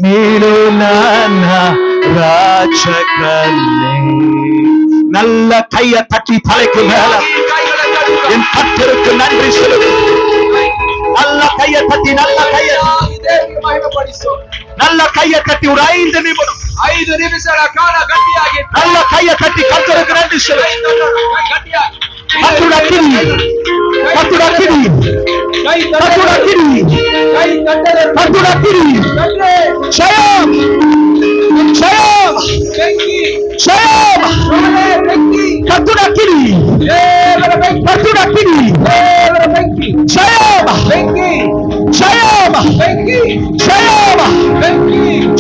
ನೀನು ನನ್ನ ரட்சகனே நல்ல கைய தட்டி தலைக்கு மேல என் கர்த்தருக்கு நன்றி சொல்லு நல்ல கைய தட்டி நல்ல கைய தட்டி ஒரு 5 நிமிஷ கால கட்டியாகி நல்ல கைய தட்டி கர்த்தருக்கு நன்றி சொல்லு ஜெயம் ஜெயம் ஜெயம் கத்துடக்கிரி கத்துடக்கிரி ஜெயம் ஜெயம் ஜெயம்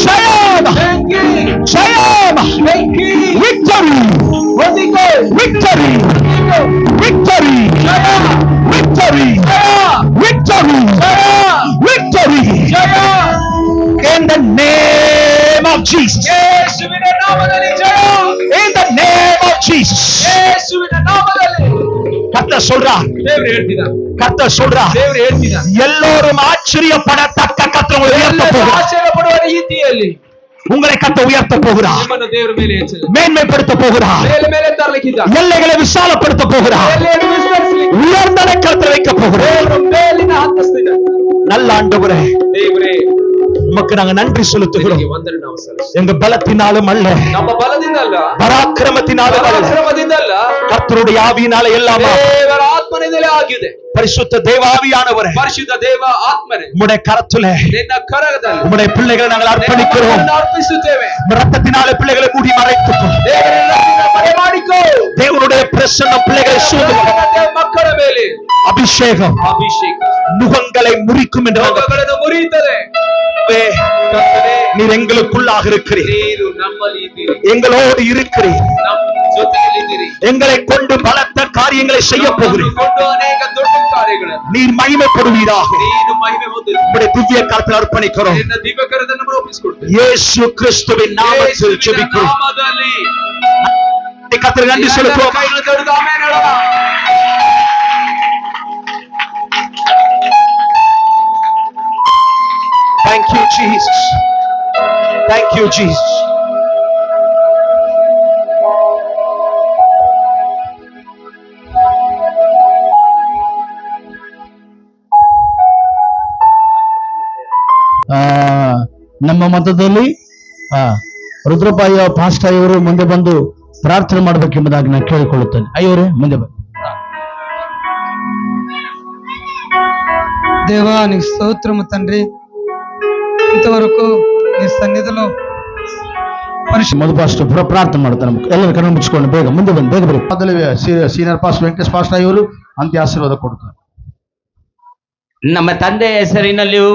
ஜெயம் ஜெயம் victory victory victory victory victory victory in the name of Jesus in the name of Jesus கர்த்தர் சொல்றார் கர்த்தர் சொல்றார் எல்லோரும் ஆச்சரியப்படத்தக்க கர்த்தர் உயர்த்த போகிறார் ಆಶ್ಚರ್ಯಪಡುವ ರೀತಿಯಲ್ಲಿ உங்களை கர்த்தர் உயர்த்த போகிறார் ನಿಮ್ಮನ್ನು ದೇವರು ಮೇಲೆ ಹೆಚ್ಚಿಸಲಿ மேன்மைப்படுத்த போகிறார் ಮೇಲೆ ತರಲಿಕ್ಕಿದ್ದಾನೆ எல்லைகளை விசாலப்படுத்த போகிறார் ಎಲ್ಲೆಯನ್ನು ವಿಸ್ತರಿಸಲಿಕ್ಕೆ உயர்ந்தலை கர்த்தர் வைக்க போகிறார் ದೇವರು ಮೇಲಿನ ಹಂತಸ್ತಿದೆ நல்ல ஆண்டவரே ದೇವರೇ உமக்கு நாங்க நன்றி செலுத்துகிறோம் ನಿನಗೆ ವಂದನೆ ನಾವು ಸಲ್ಲಿಸುತ್ತೇವೆ. எங்க பலத்தினாலும் அல்ல ನಮ್ಮ ಬಲದಿಂದ ಅಲ್ಲ பராக்கிரமத்தினாலும் அல்ல ಪರಾಕ್ರಮದಿಂದ ಅಲ್ಲ கர்த்தருடைய ஆவியினால எல்லாம் ದೇವರ ಆತ್ಮನಿಂದಲೇ ಆಗಿದೆ பரிசுத்த தேவாவியானவரே ಪರಿಶುದ್ಧ ದೇವ ಆತ್ಮನೇ உம்முடைய கரத்திலே ನಿನ್ನ ಕರದಲ್ಲಿ உம்முடைய பிள்ளைகளை நாங்கள் அர்ப்பணிக்கிறோம் ದೇವರನ್ನು ಅರ್ಪಿಸುತ್ತೇವೆ ரத்தத்தினாலே பிள்ளைகளை மூடி மறைத்துக்கோ ದೇವರನ್ನ ಮರೆ ಮಾಡಿಕೋ தேவனுடைய பிரசன்னம் பிள்ளைகளை சூழ்ந்து ದೇವರ ಮಕ್ಕಳ ಮೇಲೆ அபிஷேகம் ಅಭಿಷೇಕ நுகங்களை முறிக்கும் என்று நாங்கள் ರೋಗಗಳನ್ನು ಮುರಿಯುತ್ತದೆ ಕರ್ತನೇ, நீர் எங்களுக்குள்ளாக இருக்கிறீர் ನೀರು ನಮ್ಮಲ್ಲಿ ಇದ್ದೀರಿ எங்களோடு இருக்கிறீர் ನಮ್ಮ ಜೊತೆಯಲ್ಲಿದ್ದೀರಿ எங்களை கொண்டு பலத்த காரியங்களை செய்ய போகிறீர் ಕೊಂಡು ಅನೇಕ ದೊಡ್ಡ ಕಾರ್ಯಗಳನ್ನು நீர் மகிமைப்படுவீராக ನೀನು ಮಹಿಮೆ ಹೊಂದಿರಿ உம்முடைய திவ்ய கரத்தில் அர்ப்பணிக்கிறோம் ನಿನ್ನ ದಿವ್ಯಕರದನ್ನು ಒಪ್ಪಿಸಿಕೊಡ್ತೇವೆ இயேசு கிறிஸ்துவின் நாமத்தில் ಯೇಸುವಿನ ஜெபிக்கிறோம் ನಾಮದಲ್ಲಿ கர்த்தருக்கு நன்றி செலுத்துவோம் ಕೈಗಳನ್ನು ತೊಡೆದು ಆಮೆನ್ ಹೇಳೋಣ. Thank you, Jesus. Thank you, Jesus. ನಮ್ಮ ಮತದಲ್ಲಿ ರುದ್ರಪಾಯ ಪಾಸ್ಟ್ ಅಯ್ಯವರು ಮುಂದೆ ಬಂದು ಪ್ರಾರ್ಥನೆ ಮಾಡಬೇಕೆಂಬುದಾಗಿ ನಾನು ಕೇಳಿಕೊಳ್ಳುತ್ತೇನೆ. ಅಯ್ಯವರೇ ಮುಂದೆ ಬನ್ನಿ. దేవా నీకు స్తోత్రము తండ్రి, ఇంతవరకు నీ సన్నిధిలో ಮೊದಲು ಪಾಸ್ಟ್ ಪ್ರಾರ್ಥನೆ ಮಾಡ್ತಾರೆ. ಎಲ್ಲರೂ ಕಣ್ಣು ಮುಚ್ಚಿಕೊಂಡು ಬೇಗ ಮುಂದೆ ಬನ್ನಿ, ಬೇಗ ಬನ್ನಿ. ಮೊದಲು ಸೀನಿಯರ್ ಪಾಸ್ಟ್ ವೆಂಕಟೇಶ್ ಪಾಸ್ಟ್ ಅಯ್ಯವರು ಅಂತ್ಯ ಆಶೀರ್ವಾದ ಕೊಡ್ತಾರೆ. ನಮ್ಮ ತಂದೆಯ ಹೆಸರಿನಲ್ಲಿಯೂ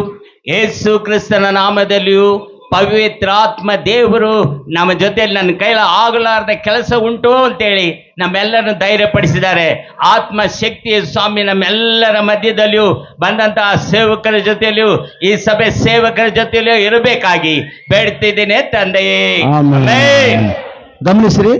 ಯೇಸು ಕ್ರಿಸ್ತನ ನಾಮದಲ್ಲಿಯೂ ಪವಿತ್ರಾತ್ಮ ದೇವರು ನಮ್ಮ ಜೊತೆಯಲ್ಲಿ ನನ್ನ ಕೈಲ ಆಗಲಾರದ ಕೆಲಸ ಉಂಟು ಅಂತೇಳಿ ನಮ್ಮೆಲ್ಲರನ್ನು ಧೈರ್ಯಪಡಿಸಿದ್ದಾರೆ. ಆತ್ಮ ಶಕ್ತಿಯ ಸ್ವಾಮಿ ನಮ್ಮೆಲ್ಲರ ಮಧ್ಯದಲ್ಲಿಯೂ ಬಂದಂತಹ ಸೇವಕರ ಜೊತೆಯಲ್ಲಿಯೂ ಈ ಸಭೆ ಸೇವಕರ ಜೊತೆಯಲ್ಲಿಯೂ ಇರಬೇಕಾಗಿ ಬೇಡ್ತಿದ್ದೇನೆ ತಂದೆಯೇ. ಆಮೆನ್. ಆಮೆನ್. ಗಮನಿಸಿರಿ,